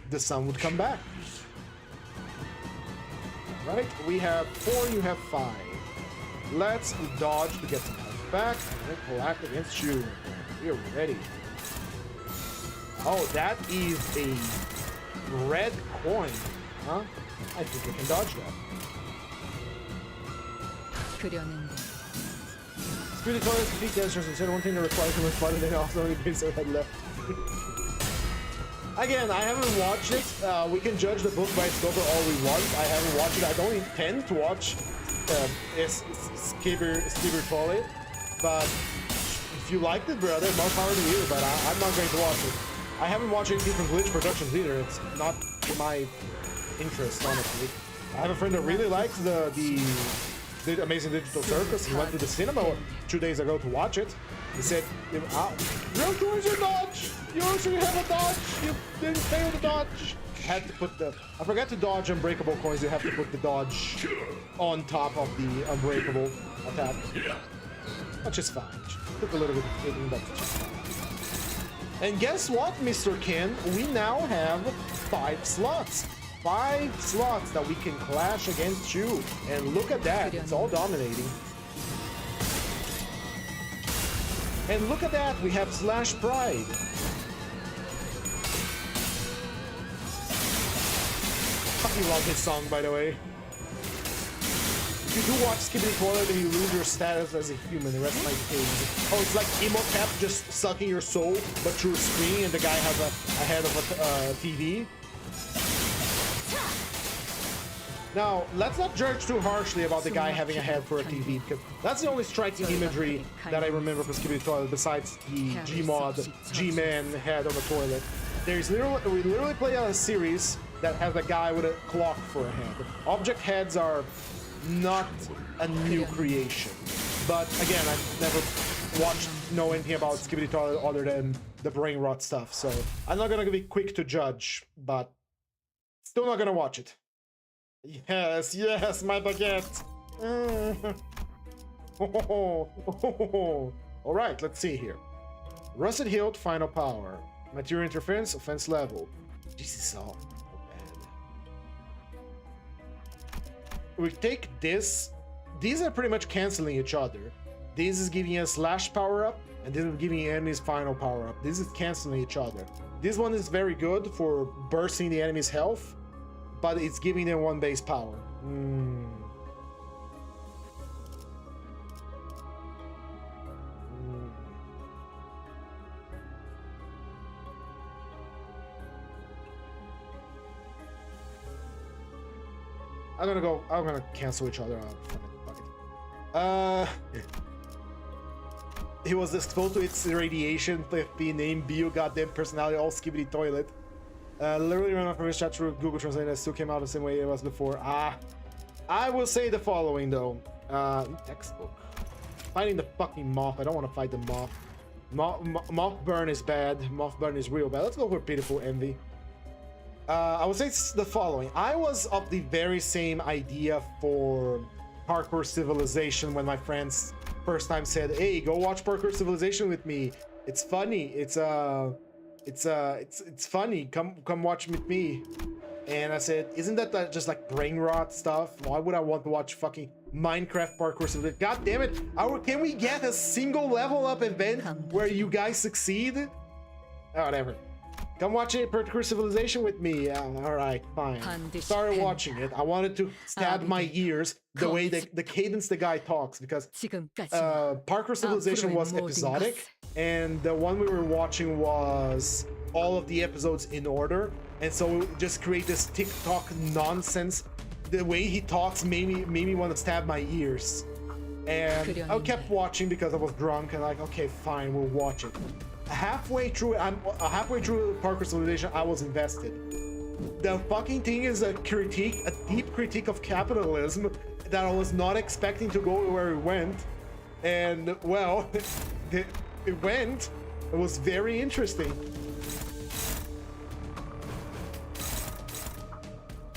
the sun would come back. Right? We have 4, you have 5. Let's dodge to get some health back and then collect against you. We are ready. Oh, that is a red coin. Huh? I think we can dodge that. 그려낸 Spirit Toilet defeat dancers instead one thing that requires too much fun and then also only brings their head left. Again, I haven't watched it. We can judge the book by its cover all we want. I haven't watched it. I don't intend to watch Skibber Toilet. But if you liked it, brother, more power to you. But I'm not going to watch it. I haven't watched anything from Glitch Productions either. It's not my interest, honestly. I have a friend that really likes the Amazing Digital Circus. He went to the cinema 2 days ago to watch it. He said, "You're doing your dodge! You should have a dodge! You didn't fail the dodge!" Had to put the... I forgot to dodge unbreakable coins. You have to put the dodge on top of the unbreakable attack. Which is fine. Took a little bit of thinking, but it's just fine. And guess what, Mr. Ken? We now have 5 slots. 5 slots that we can clash against you. And look at that. It's all dominating. And look at that. We have Slash Pride. Fucking love this song, by the way. If you do watch Skibbity Toilet and you lose your status as a human, the rest of my case. Oh, it's like Emo Cap just sucking your soul, but through a screen, and the guy has a head of a TV. Now, let's not judge too harshly about the guy having a head for a TV, because that's the only striking imagery that I remember from Skibbity Toilet, besides the Gmod, G-Man head on the toilet. We literally play a series that has a guy with a clock for a head. Object heads are not a new creation. But again, I've never know anything about Skibbity Toilet other than the brain rot stuff, so I'm not gonna be quick to judge, but still not gonna watch it. Yes, yes, my baguette. All right, let's see here. Rusted Hilt, final power. Material interference, offense level. This is all bad. We take this. These are pretty much canceling each other. This is giving us slash power up, and this is giving enemies final power up. This is canceling each other. This one is very good for bursting the enemy's health, but it's giving them 1 base power. I'm gonna cancel each other out. Fuck it. He was exposed to its radiation, the name, bio, goddamn personality, all Skibbity Toilet. Literally ran off from his chat through Google Translate and still came out the same way it was before. I will say the following though. Textbook. Fighting the fucking moth. I don't want to fight the moth. Moth burn is bad. Moth burn is real bad. Let's go for Pitiful Envy. I would say the following. I was of the very same idea for Parkour Civilization when my friends first time said, "Hey, go watch Parkour Civilization with me. It's funny. It's funny. Come watch with me." And I said, "Isn't that just like brain rot stuff? Why would I want to watch fucking Minecraft Parkour Civilization? God damn it! Can we get a single level up event where you guys succeed?" Oh, whatever. Come watch it, Parkour Civilization with me. Alright, fine. Started watching it. I wanted to stab my ears the way the cadence the guy talks, because Parkour Civilization was episodic, and the one we were watching was all of the episodes in order, and so just create this TikTok nonsense. The way he talks made me want to stab my ears. And I kept watching because I was drunk, and like, okay, fine, we'll watch it. Halfway through Parkour Civilization, I was invested. The fucking thing is a deep critique of capitalism that I was not expecting to go where it went, and well, it went. It was very interesting.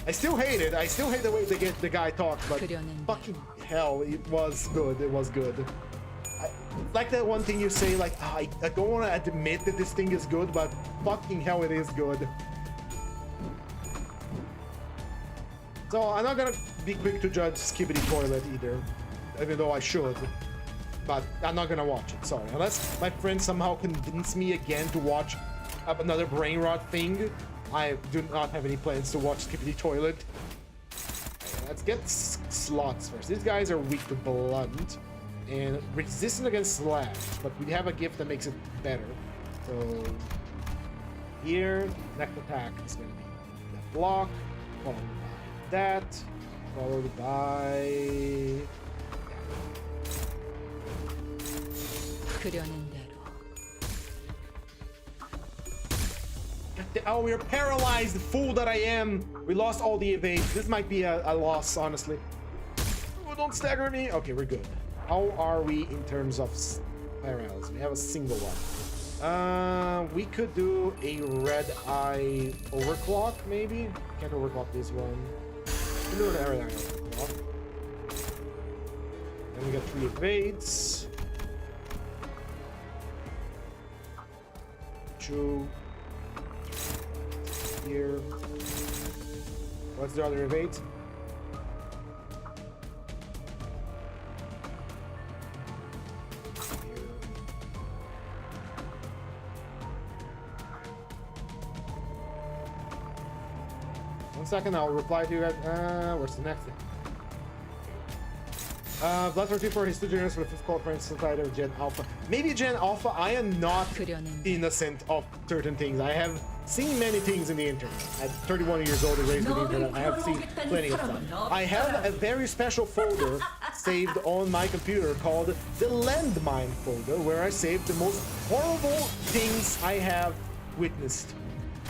I still hate it. I still hate the way the guy talks, but fucking hell, it was good. It was good. Like that one thing you say, like, I don't want to admit that this thing is good, but fucking hell, it is good. So I'm not gonna be quick to judge Skibbity Toilet either, even though I should. But I'm not gonna watch it, sorry. Unless my friends somehow convince me again to watch another brain rot thing. I do not have any plans to watch Skippity Toilet. Okay, let's get slots first. These guys are weak to blunt and resistant against slash, but we have a gift that makes it better. So here, next attack is going to be that block, followed by that, followed by... Oh, we're paralyzed, fool that I am. We lost all the evades. This might be a loss, honestly. Oh, don't stagger me. Okay, we're good. How are we in terms of paralysis? We have a single one. We could do a red eye overclock, maybe. Can't overclock this one. We can do an red eye overclock. Then we got 3 evades. 2. Here. What's the other evade? Here. 1 second, I'll reply to you guys. What's the next thing? Bloodthirst for his 2 generous for the 5th call friends inside of Gen Alpha. Maybe Gen Alpha. I am not innocent of certain things. I have seen many things in the internet. At 31 years old and raised with the internet, I have seen plenty of stuff. I have a very special folder saved on my computer called the Landmine folder, where I saved the most horrible things I have witnessed.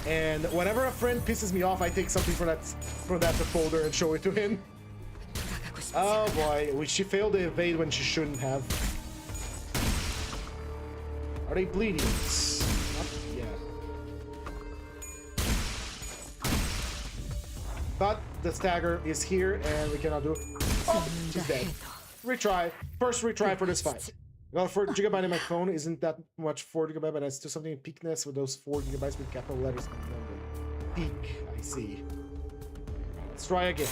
And whenever a friend pisses me off, I take something from that folder and show it to him. Oh boy, she failed to evade when she shouldn't have. Are they bleeding? Not yet. But the stagger is here and we cannot do it. Oh, she's dead. Retry. First retry for this fight. Well, 4 GB in my phone isn't that much, 4 GB, but I still something in peakness with those 4 GB with capital letters in the number. Peak, I see. Let's try again.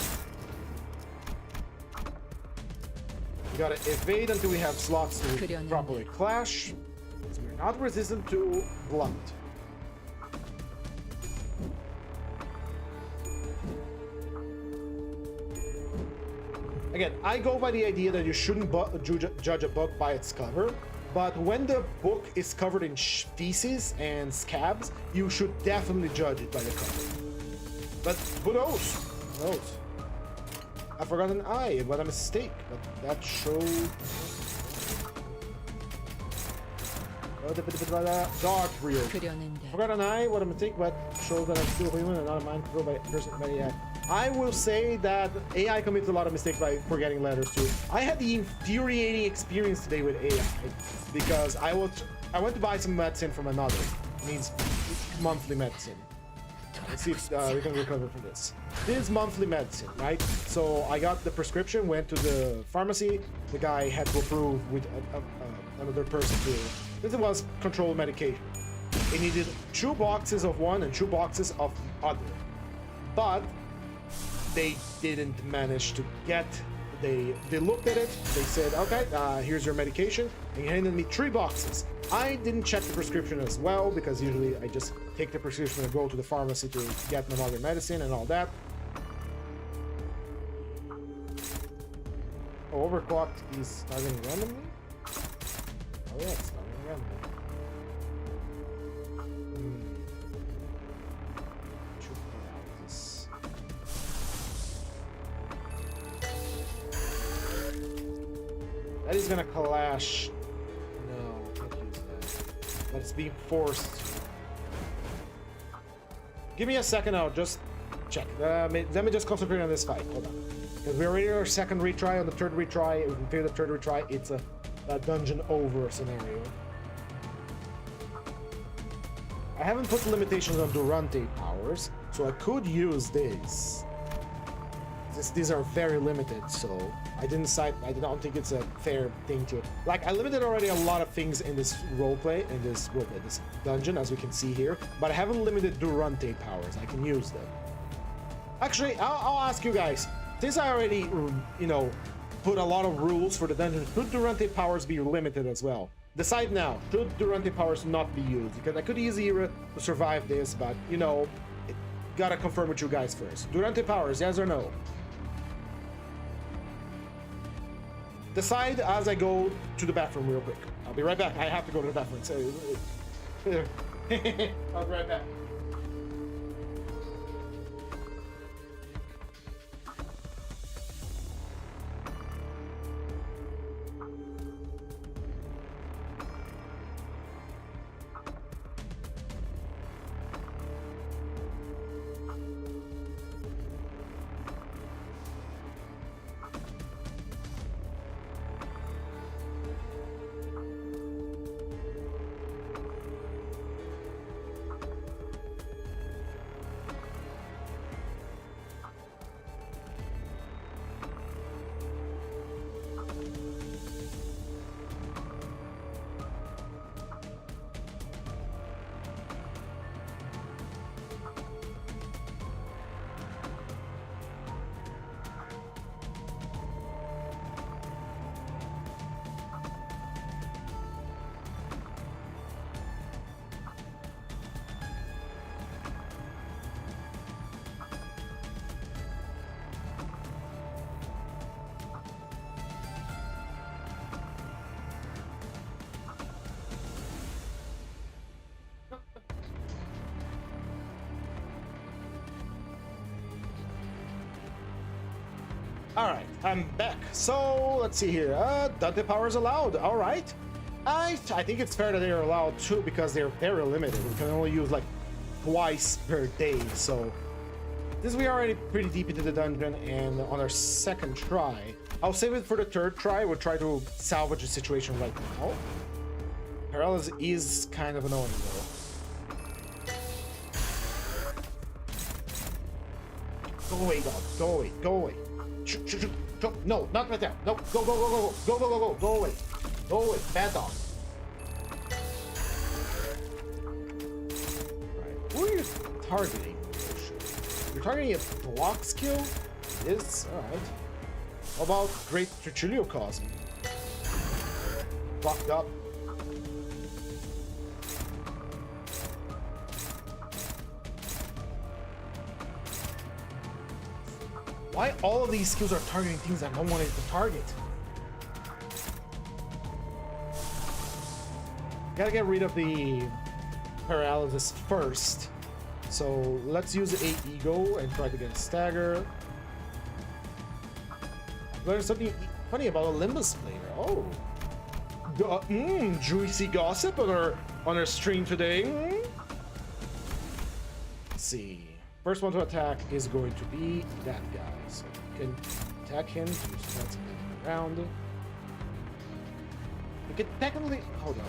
We gotta evade until we have slots to properly clash. So we're not resistant to blunt. Again, I go by the idea that you shouldn't judge a book by its cover, but when the book is covered in feces and scabs, you should definitely judge it by the cover. But who knows? Who knows? I forgot an eye, what a mistake, but that showed... Dark real. Forgot an eye, what a mistake, but shows that I'm still human and not a mind controlled by a person by the eye. I will say that AI commits a lot of mistakes by forgetting letters too. I had the infuriating experience today with AI because I went to buy some medicine from another. It means monthly medicine. Let's see if we can recover from this. This is monthly medicine, right? So I got the prescription, went to the pharmacy. The guy had to approve with another person too. This was controlled medication. It needed 2 boxes of one and 2 boxes of other. But they didn't manage to get... They looked at it, they said, okay, here's your medication, and he handed me 3 boxes. I didn't check the prescription as well, because usually I just take the prescription and go to the pharmacy to get my other medicine and all that. Oh, overclocked is starting randomly? Oh yeah, it's starting randomly. That is gonna clash. No, can't use that. But it's being forced. Give me a second, I'll just check. Let me just concentrate on this fight. Hold on. Because we're already on our 2nd retry. On the 3rd retry, if we fail the 3rd retry, it's a dungeon over scenario. I haven't put limitations on Durante powers, so I could use this. These are very limited, so I don't think it's a fair thing to... Like, I limited already a lot of things in this roleplay, this dungeon, as we can see here, but I haven't limited Durante powers. I can use them. Actually, I'll ask you guys, since I already, you know, put a lot of rules for the dungeon, could Durante powers be limited as well? Decide now, should Durante powers not be used? Because I could easily survive this, but you know, gotta confirm with you guys first. Durante powers, yes or no? Decide as I go to the bathroom real quick. I'll be right back. I have to go to the bathroom. So, I'll be right back. Alright, I'm back. So, let's see here. Dante powers allowed. Alright. I think it's fair that they're allowed too, because they're very limited. We can only use like twice per day. So, this we are already pretty deep into the dungeon, and on our second try, I'll save it for the third try. We'll try to salvage the situation right now. Paralysis is kind of annoying though. Go away, dog. Go away. Go away. Shoot. No, not right there. No, go. Go away. Go away. Bad dog. Right. Who are you targeting? You're targeting a block skill? It is? Alright. How about Great Tricilio Cosm? Blocked up. Why all of these skills are targeting things I don't want it to target? Gotta get rid of the paralysis first. So let's use a ego and try to get a stagger. Learn something funny about a Limbus player. Oh, juicy gossip on our stream today. Let's see. First one to attack is going to be that guy. So you can attack him. Just let him around. You can technically hold on.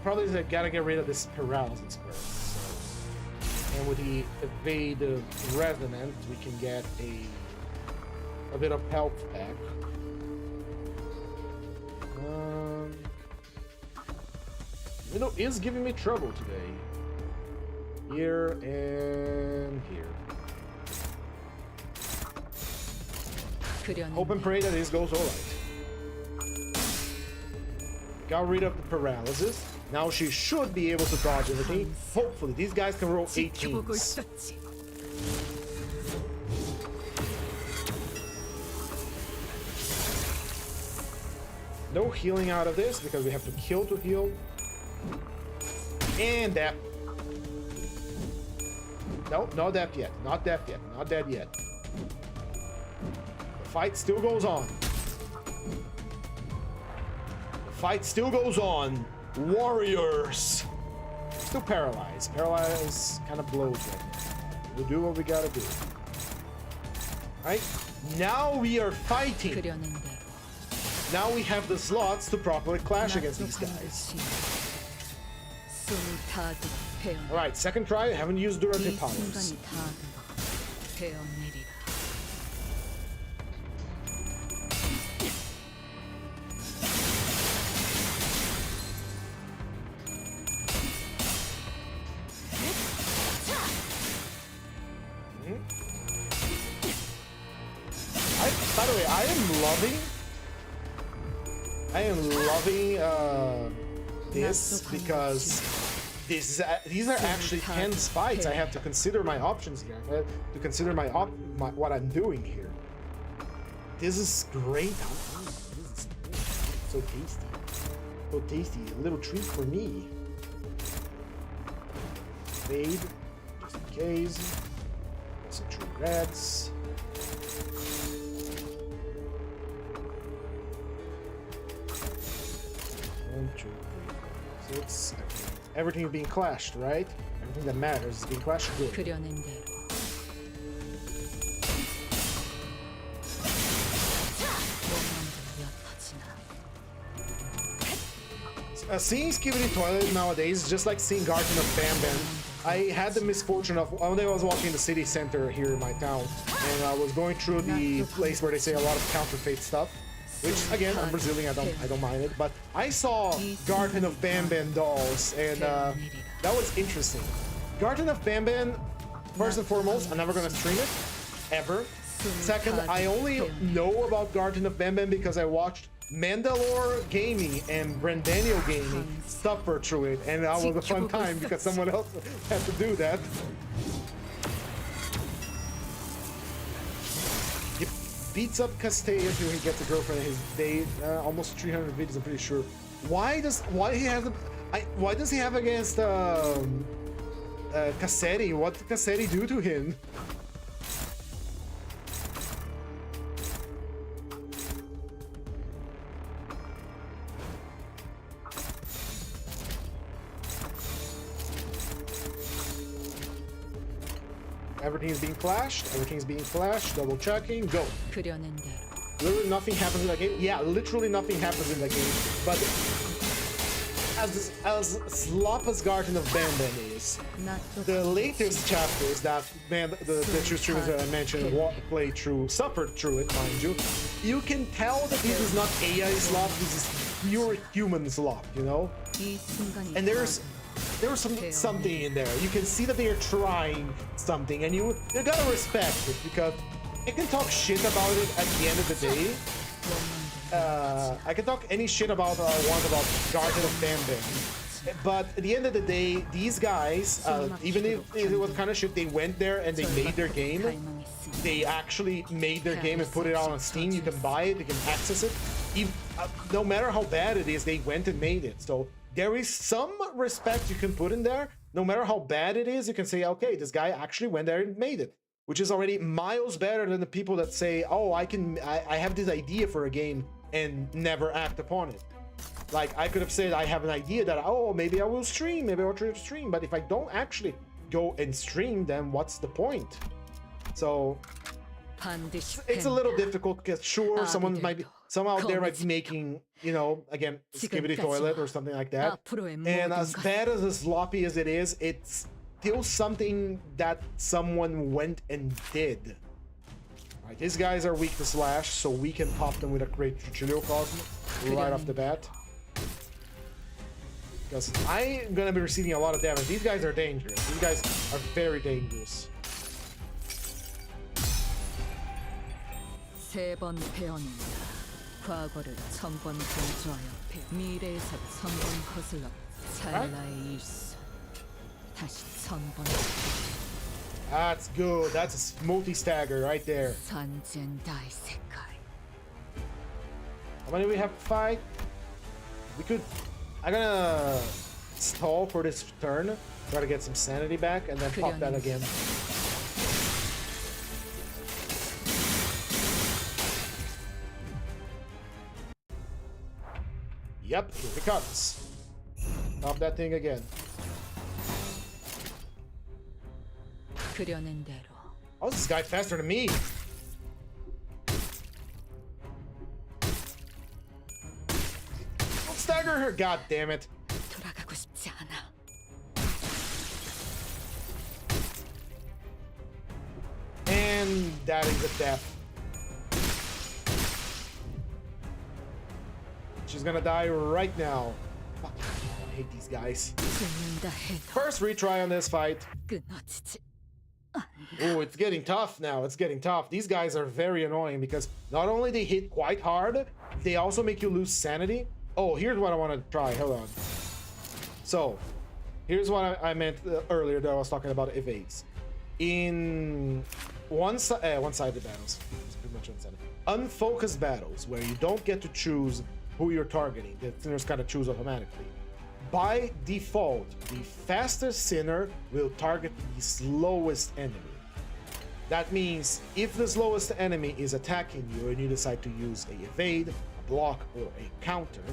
Probably is gotta get rid of this paralysis first. So, and with the evade resonant, we can get a bit of health back. Widow is giving me trouble today. Here and here. Hope and pray that this goes alright. Got rid of the paralysis. Now she should be able to dodge everything. Hopefully, these guys can roll 18s. No healing out of this because we have to kill to heal. And that. No, not death yet. Not death yet. Not dead yet. The fight still goes on. The fight still goes on. Warriors. Still paralyzed. Paralyzed kind of blows right now. We'll do what we gotta do. Alright? Now we are fighting. Now we have the slots to properly clash against these guys. Alright, second try. I haven't used Durante powers. I am loving this because these are actually tense fights. I have to consider my options here. I have to consider what I'm doing here. This is great. This is so tasty. So tasty. A little treat for me. Fade, just in case. Some true reds. One, two, three, 4, 6. Everything is being clashed, right? Everything that matters is being clashed. Good. 그려낸 대로. Seeing Skibidi Toilet nowadays is just like seeing Garden of Bam. I had the misfortune of one day I was walking the city center here in my town, and I was going through the place where they say a lot of counterfeit stuff. Which again, I'm Brazilian, I don't mind it, but I saw Garden of Bam dolls, and that was interesting. Garden of Bam, first and foremost, I'm never gonna stream it, ever. Second, I only know about Garden of Bam because I watched Mandalore Gaming and Brandaniel Gaming suffer through it, and that was a fun time because someone else had to do that. He beats up Castella until he gets a girlfriend. His day, almost 300 videos. I'm pretty sure. Why does he have against Cassetti? What did Cassetti do to him? Everything's being flashed, double checking, go. 그려낸 대로. Literally nothing happens in that game. Yeah, literally nothing happens in that game. But as slop as Garden of Bam is, the latest chapters that the two streamers that I mentioned played through, suffered through it, mind you, you can tell that this is not AI slop, this is pure human slop, you know? And there's something in there. You can see that they are trying something, and you gotta respect it because I can talk shit about it at the end of the day. I can talk any shit about I want about Garden of Bam, but at the end of the day, these guys, even if it was kind of shit, they went there and they made their game. They actually made their game and put it out on Steam. You can buy it, you can access it. No matter how bad it is, they went and made it. So there is some respect you can put in there. No matter how bad it is, you can say, okay, this guy actually went there and made it, which is already miles better than the people that say, oh, I have this idea for a game and never act upon it. Like, I could have said I have an idea that, oh, maybe I will stream, maybe I'll try to stream, but if I don't actually go and stream, then what's the point? So it's a little difficult because sure, some out there might be making, you know, again, Skibidi Toilet or something like that. And as bad as sloppy as it is, it's still something that someone went and did. All right, these guys are weak to slash, so we can pop them with a great Trujillo Cosmo right off the bat. Because I'm gonna be receiving a lot of damage. These guys are dangerous. These guys are very dangerous. 세 번 배웠는다. 과거를 1000번 경주하여 미래에서 1000번 거슬러 찰나의 일수. 다시 1000번. That's good. That's a multi-stagger right there. 선진다의 색깔. How many do we have to fight? We could... I'm gonna stall for this turn. Try to get some sanity back and then pop that again. Yep, here it comes. Pop that thing again. 그려낸 대로. Oh, this guy faster than me. Don't stagger her, god damn it. 돌아가고 싶지 않아. And that is a death. She's gonna die right now. Fuck, I hate these guys. 죽는다 해도 First retry on this fight. 끊어지지. Oh, it's getting tough now. It's getting tough. These guys are very annoying because not only they hit quite hard, they also make you lose sanity. Oh, here's what I want to try. Hold on. So, here's what I meant earlier that I was talking about evades. In one-sided battles, it's pretty much one-sided. Unfocused battles, where you don't get to choose who you're targeting, the sinners kind of choose automatically. By default, the fastest sinner will target the slowest enemy. That means if the slowest enemy is attacking you and you decide to use a evade, a block, or a counter,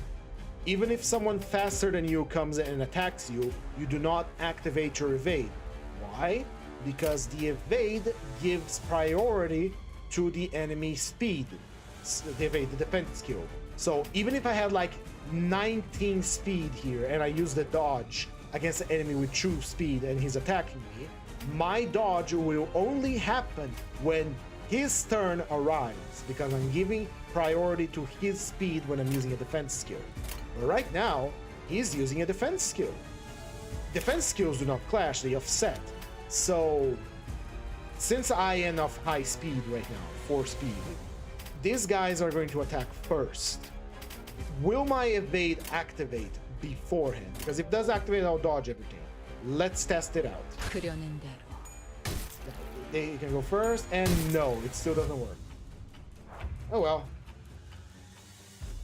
even if someone faster than you comes in and attacks you, you do not activate your evade. Why? Because the evade gives priority to the enemy speed. The evade, the defense skill. So even if I had like 19 speed here and I use the dodge against the enemy with true speed and he's attacking me, my dodge will only happen when his turn arrives, because I'm giving priority to his speed when I'm using a defense skill. But right now, he's using a defense skill. Defense skills do not clash, they offset. So, since I am of high speed right now, 4 speed, these guys are going to attack first. Will my evade activate beforehand? Because if it does activate, I'll dodge everything. Let's test it out. They can go first, and no, it still doesn't work. Oh well.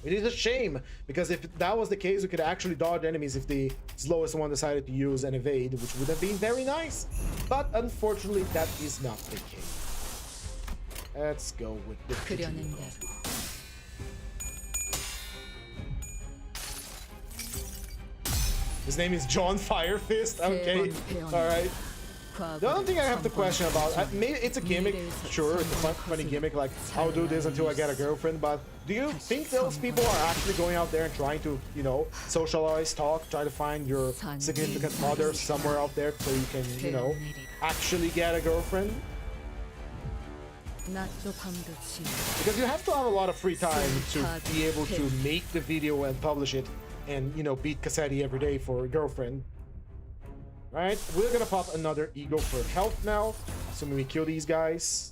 It is a shame, because if that was the case, we could actually dodge enemies if the slowest one decided to use an evade, which would have been very nice. But unfortunately, that is not the case. Let's go with the His name is John Firefist. Okay, all right. The only thing I have to question about, maybe it's a gimmick, sure, it's a funny gimmick, like, I'll do this until I get a girlfriend, but do you think those people are actually going out there and trying to, you know, socialize, talk, try to find your significant other somewhere out there so you can, you know, actually get a girlfriend? Because you have to have a lot of free time to be able to make the video and publish it and, you know, beat Cassetti every day for a girlfriend. Right, we're gonna pop another ego for health now, assuming we kill these guys.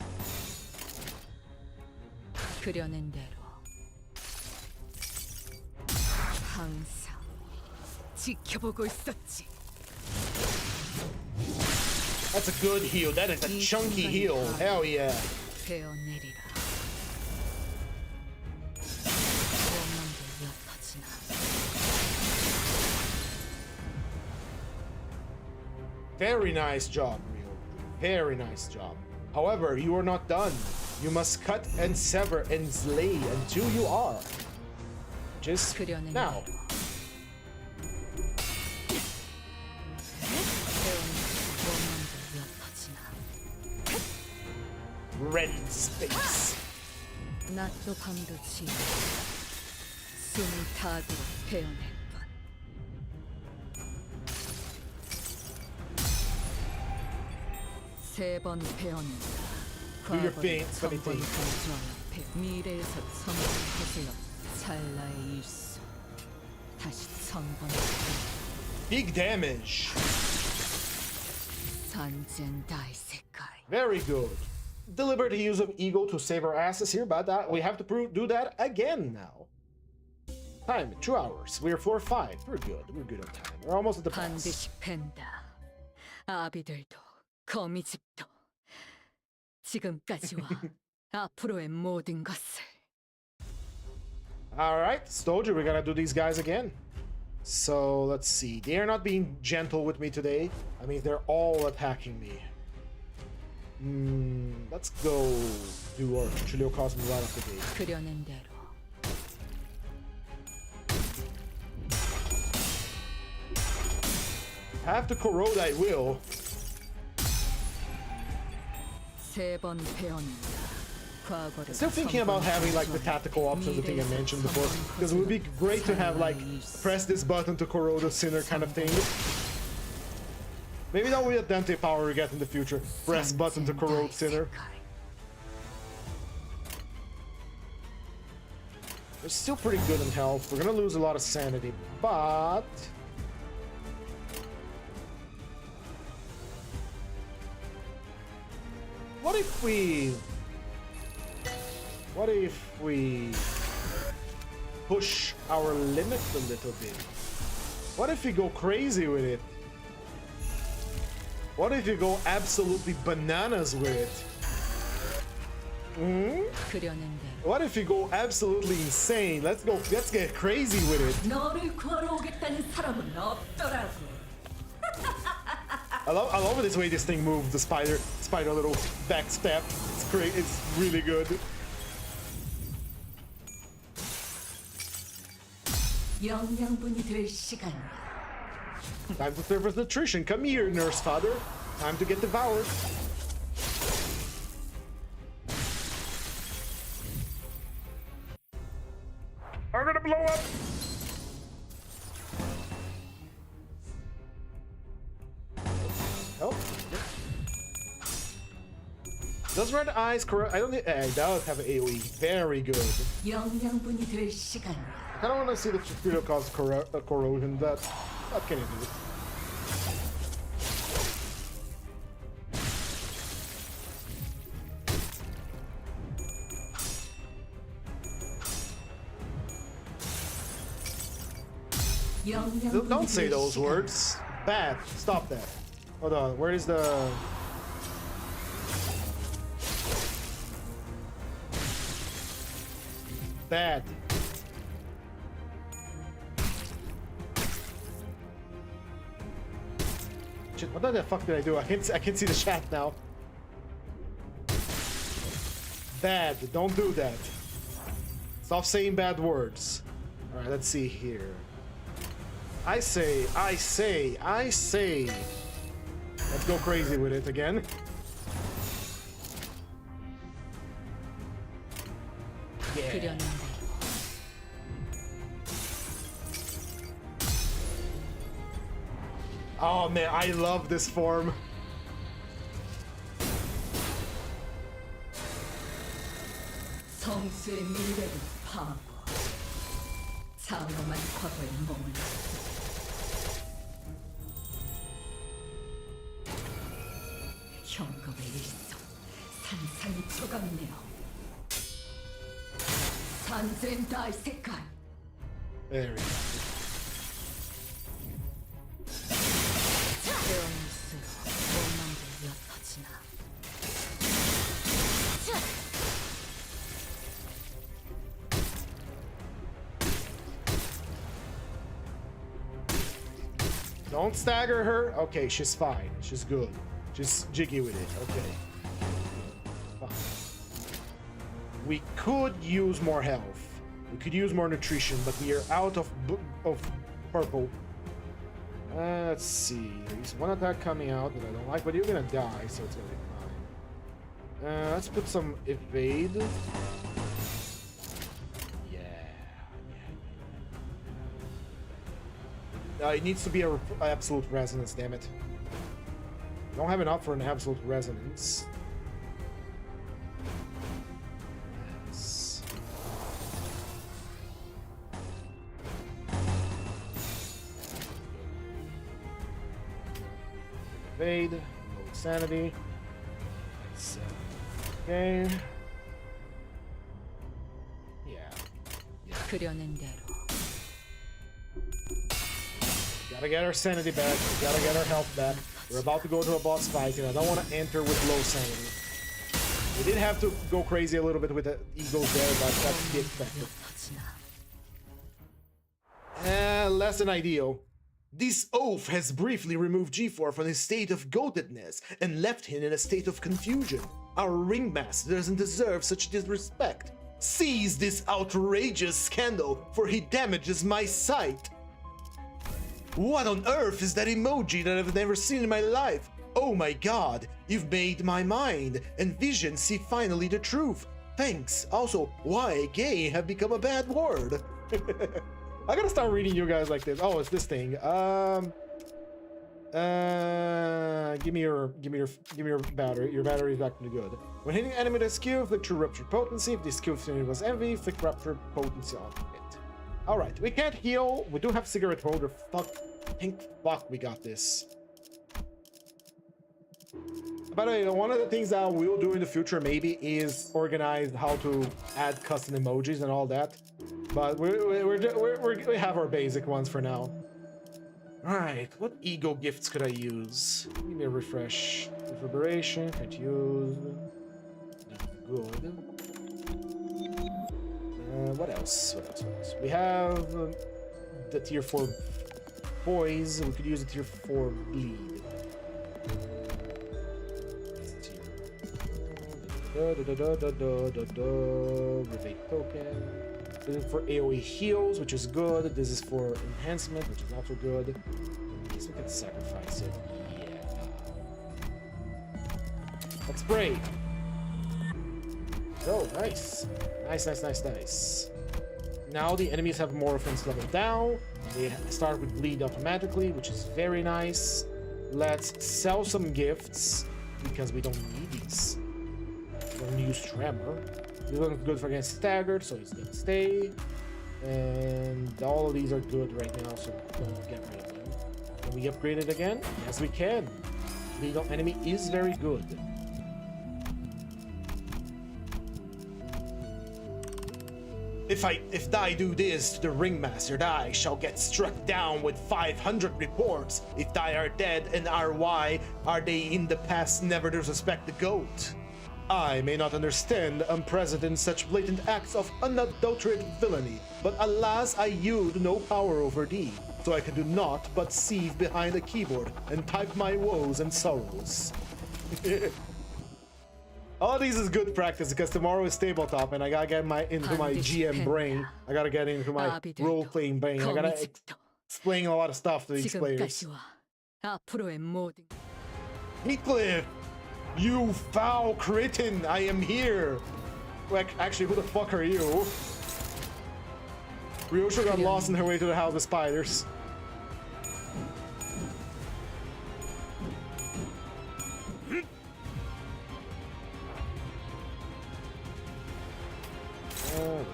That's a good heal. That is a chunky heal. Hell yeah. Very nice job, Rio. Very nice job. However, you are not done. You must cut and sever and slay until you are. Just now. Red space. Do your thing, funny thing. Big damage. Very good. Deliberate use of ego to save our asses here, but we have to do that again now. Time, 2 hours. We're floor 5. We're good. We're good on time. We're almost at the boss. 거미집도 지금까지와 앞으로의 모든 것을. Alright, told you we're gonna do these guys again. So let's see. They are not being gentle with me today. I mean, they're all attacking me. Let's go do our Chilio Cosmo right off the gate. 그려낸 대로. Have to corrode, I will. Still thinking about having like the tactical options, the thing I mentioned before, because it would be great to have like press this button to corrode a sinner kind of thing. Maybe that will be a Dante power we get in the future. Press button to corrode sinner. We're still pretty good in health. We're gonna lose a lot of sanity, but what if we push our limit a little bit? What if you go crazy with it? What if you go absolutely bananas with it? Hmm? 그려낸 대로 What if you go absolutely insane? Let's get crazy with it. 너를 구하러 오겠다는 사람은 없더라고. I love this way this thing moves, the spider little backstep. It's great, it's really good. 영양분이 될 시간이야. Time to serve as nutrition. Come here, nurse father. Time to get devoured. I'm gonna blow up. Oh. Does red eyes corrode? I don't think it does have an AoE. Very good. 영양분이 될 시간이야. I don't want to see the torpedo cause corrosion. That can you do? Don't say those words. Bad. Stop that. Hold on. Where is the? Bad. Shit, what the fuck did I do? I can't see the chat now. Bad. Don't do that. Stop saying bad words. All right, let's see here. I say. Let's go crazy with it again. Yeah. 그려낸 대로 Oh man, I love this form. 성수의 미래를 파고 장엄한 과거의 몸을 현금의 일성 산산이 쪼갑네요. 산zen 다이 색깔 There we go. 태어날수록 오만들 옅어지나. Don't stagger her. Okay, she's fine. She's good. She's jiggy with it. Okay. Fine. We could use more health. We could use more nutrition, but we are out of purple. Let's see. There's one attack coming out that I don't like, but you're gonna die, so it's gonna be fine. Let's put some evade. It needs to be a absolute resonance, damn it. Don't have enough for an absolute resonance. Yes. Evade, low sanity. That's, okay. Yeah. 그려낸 대로 Gotta get our sanity back. Gotta get our health back. We're about to go to a boss fight, and I don't want to enter with low sanity. We did have to go crazy a little bit with the eagles there, but that's to be expected. Less than ideal. This oaf has briefly removed G4 from his state of goatedness and left him in a state of confusion. Our ringmaster doesn't deserve such disrespect. Seize this outrageous scandal, for he damages my sight. What on earth is that emoji that I've never seen in my life? Oh my god, you've made my mind and vision see finally the truth. Thanks. Also, why gay have become a bad word? I gotta start reading you guys like this. Oh, it's this thing. Give me your battery. Your battery is actually good. When hitting enemy with a skill, flick through ruptured potency. If this skill was envy, flick ruptured potency on it. Alright, we can't heal. We do have cigarette holder. Fuck, we got this. By the way, one of the things that we'll do in the future maybe is organize how to add custom emojis and all that. But we have our basic ones for now. Alright, what ego gifts could I use? Give me a refresh. Reverberation, can't use. Good. What else? What else? What else? We have the tier 4 boys. We could use the tier 4 bleed. Rebate token. This is for AoE heals, which is good. This is for enhancement, which is not so good. I guess we can sacrifice it. Yeah. Let's spray. Oh, nice. Nice. Now the enemies have more offense level down. They start with bleed automatically, which is very nice. Let's sell some gifts because we don't need these. We don't use Tremor. This one's good for getting staggered, so he's gonna stay. And all of these are good right now, so don't get rid of them. Can we upgrade it again? Yes, we can. Bleed on enemy is very good. If I do this to the ringmaster, I shall get struck down with 500 reports. If I are dead, and are why are they in the past never to suspect the goat? I may not understand unprecedented such blatant acts of unadulterated villainy, but alas, I yield no power over thee, so I can do naught but seethe behind a keyboard and type my woes and sorrows. All these is good practice because tomorrow is tabletop and I gotta get into my GM brain. I gotta get into my role-playing brain. I gotta explain a lot of stuff to these players. Heathcliff! You foul cretin! I am here! Like, actually, who the fuck are you? Ryosho got lost in her way to the House of Spiders. Alright.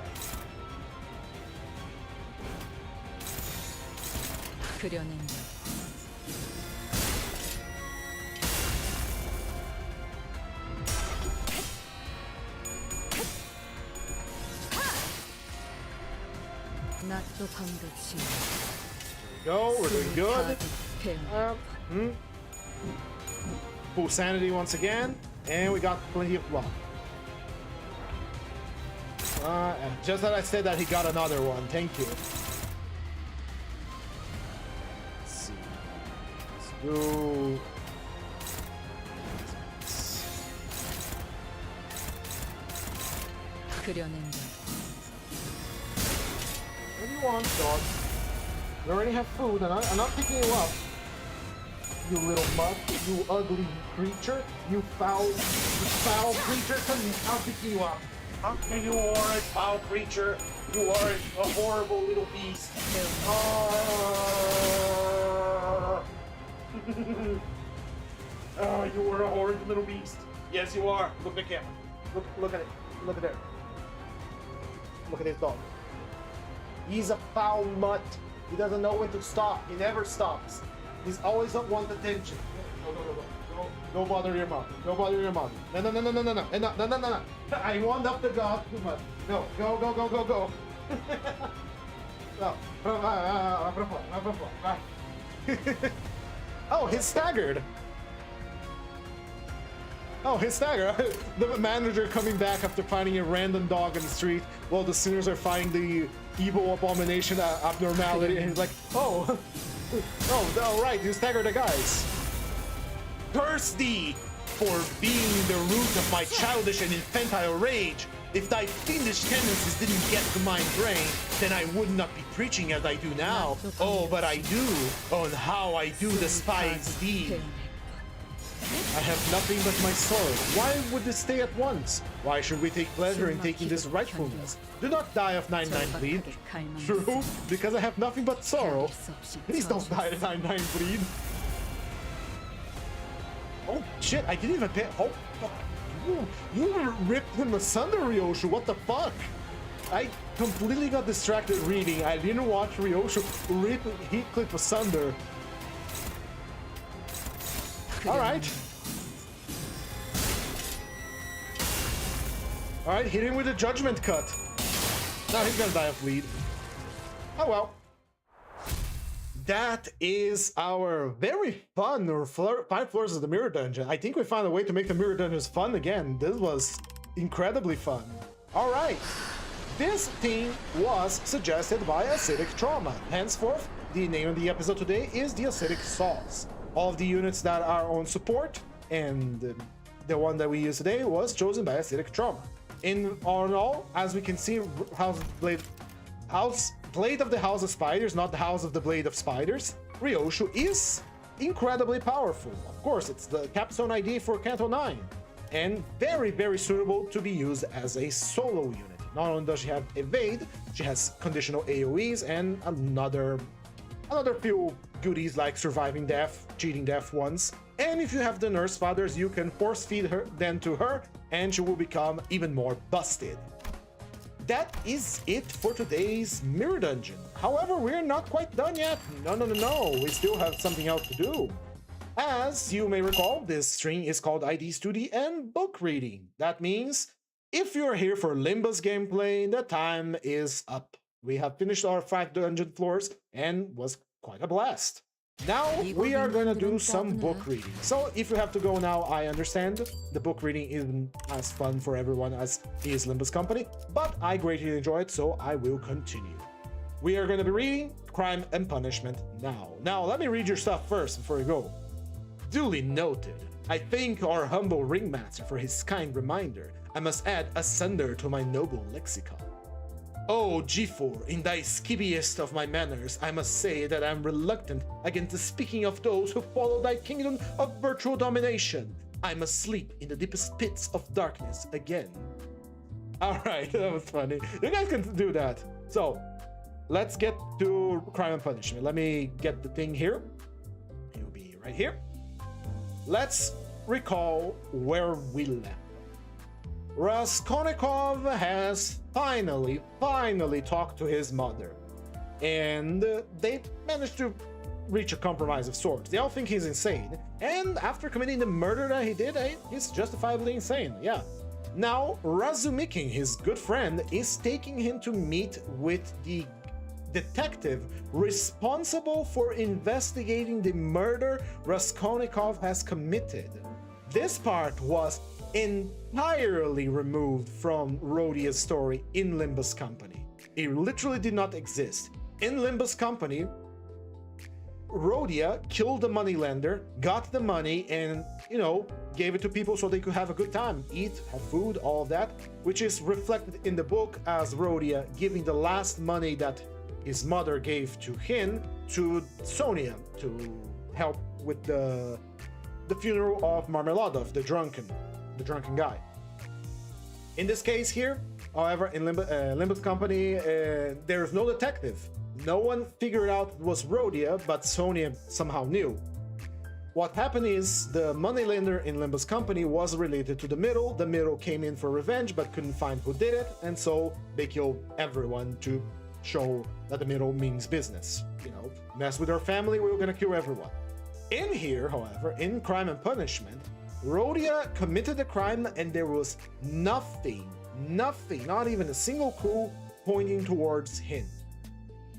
Go, we're doing good. Full sanity once again, and we got plenty of block. Just as I said that, he got another one. Thank you. Let's see. Let's go. What do you want, dog? We already have food, and I'm not picking you up. You little mutt, you ugly creature, you foul creature. Come here, I'll pick you up. You are a foul creature. You are a horrible little beast. Oh, you are a horrid little beast. Yes, you are. Look at the camera. Look at it. Look at there. Look at his dog. He's a foul mutt. He doesn't know when to stop. He never stops. He's always at want attention. Go bother your mom. Go bother your mom. No. I want up the god too much. No, go. No. Oh, he's staggered. The manager coming back after finding a random dog in the street while the sinners are fighting the evil abomination abnormality, and he's like, oh, right, you staggered the guys. Curse thee for being the root of my childish and infantile rage. If thy fiendish tendencies didn't get to my brain, then I would not be preaching as I do now. Oh, but I do. Oh, and how I do despise thee. I have nothing but my sorrow. Why would this stay at once? Why should we take pleasure in taking this rightfulness? Do not die of 99 bleed. True, because I have nothing but sorrow. Please don't die of 99 bleed. Oh shit, I didn't even pay. Oh, fuck. You ripped him asunder, Ryoshu. What the fuck? I completely got distracted reading. I didn't watch Ryoshu rip Heathcliff asunder. Alright. Alright, hit him with a judgment cut. Now he's gonna die of bleed. Oh well. that is our very fun 5 floors of the Mirror Dungeon. I think we found a way to make the Mirror Dungeons fun again. This was incredibly fun. All right, this theme was suggested by Acidic Trauma. Henceforth, the name of the episode today is the Acidic Sauce. All of the units that are on support and the one that we use today was chosen by Acidic Trauma. In all, as we can see, Blade of the House of Spiders, not the House of the Blade of Spiders, Ryoshu is incredibly powerful. Of course, it's the capstone ID for Canto 9, and very, very suitable to be used as a solo unit. Not only does she have evade, she has conditional AoEs and another few goodies like surviving death, cheating death once. And if you have the Nurse Fathers, you can force feed them to her and she will become even more busted. That is it for today's Mirror Dungeon. However, we're not quite done yet. No, we still have something else to do. As you may recall, this string is called ID Study and Book Reading. That means if you're here for Limbus gameplay, the time is up. We have finished our 5 dungeon floors and was quite a blast. Now we are going to do some book reading. So if you have to go now, I understand. The book reading isn't as fun for everyone as is Limbus Company, but I greatly enjoy it, so I will continue. We are going to be reading Crime and Punishment now. Now let me read your stuff first before we go. Duly noted. I thank our humble ringmaster for his kind reminder. I must add asunder to my noble lexicon. Oh, G4, in thy skibbiest of my manners, I must say that I am reluctant against speaking of those who follow thy kingdom of virtual domination. I must sleep in the deepest pits of darkness again. Alright, that was funny. You guys can do that. So, let's get to Crime and Punishment. Let me get the thing here. It'll be right here. Let's recall where we left. Raskolnikov has finally talked to his mother, and they managed to reach a compromise of sorts. They all think he's insane, and after committing the murder that he did, he's justifiably insane, yeah. Now, Razumikin, his good friend, is taking him to meet with the detective responsible for investigating the murder Raskolnikov has committed. This part was entirely removed from Rhodia's story in Limbus Company. It literally did not exist. In Limbus Company, Rhodia killed the moneylender, got the money, and, gave it to people so they could have a good time, eat, have food, all of that, which is reflected in the book as Rhodia giving the last money that his mother gave to him to Sonia to help with the funeral of Marmeladov, the drunken guy. In this case here, however, in Limbus Company, there's no detective. No one figured out it was Rhodia, but Sonia somehow knew. What happened is the moneylender in Limbus Company was related to the Middle. The Middle came in for revenge but couldn't find who did it, and so they killed everyone to show that the Middle means business. Mess with our family, we're gonna kill everyone. In here, however, in Crime and Punishment, Rhodia committed a crime and there was nothing, not even a single clue pointing towards him.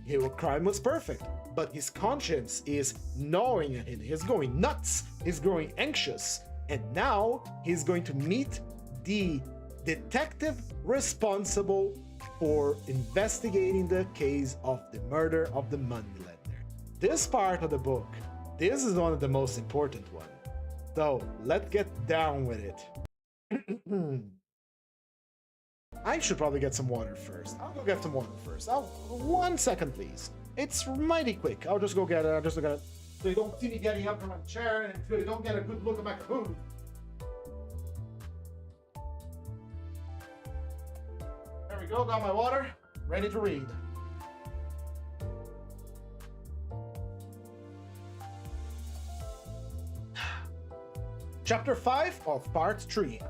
His crime was perfect, but his conscience is gnawing at him. He's going nuts, he's growing anxious, and now he's going to meet the detective responsible for investigating the case of the murder of the moneylender. This part of the book, this is one of the most important ones. So let's get down with it. I should probably get some water first. I'll go get some water first. 1 second, please. It's mighty quick. I'll just go get it. I'll just look at it. So you don't see me getting up from my chair and so you don't get a good look at my food. There we go. Got my water. Ready to read. Chapter 5 of Part 3.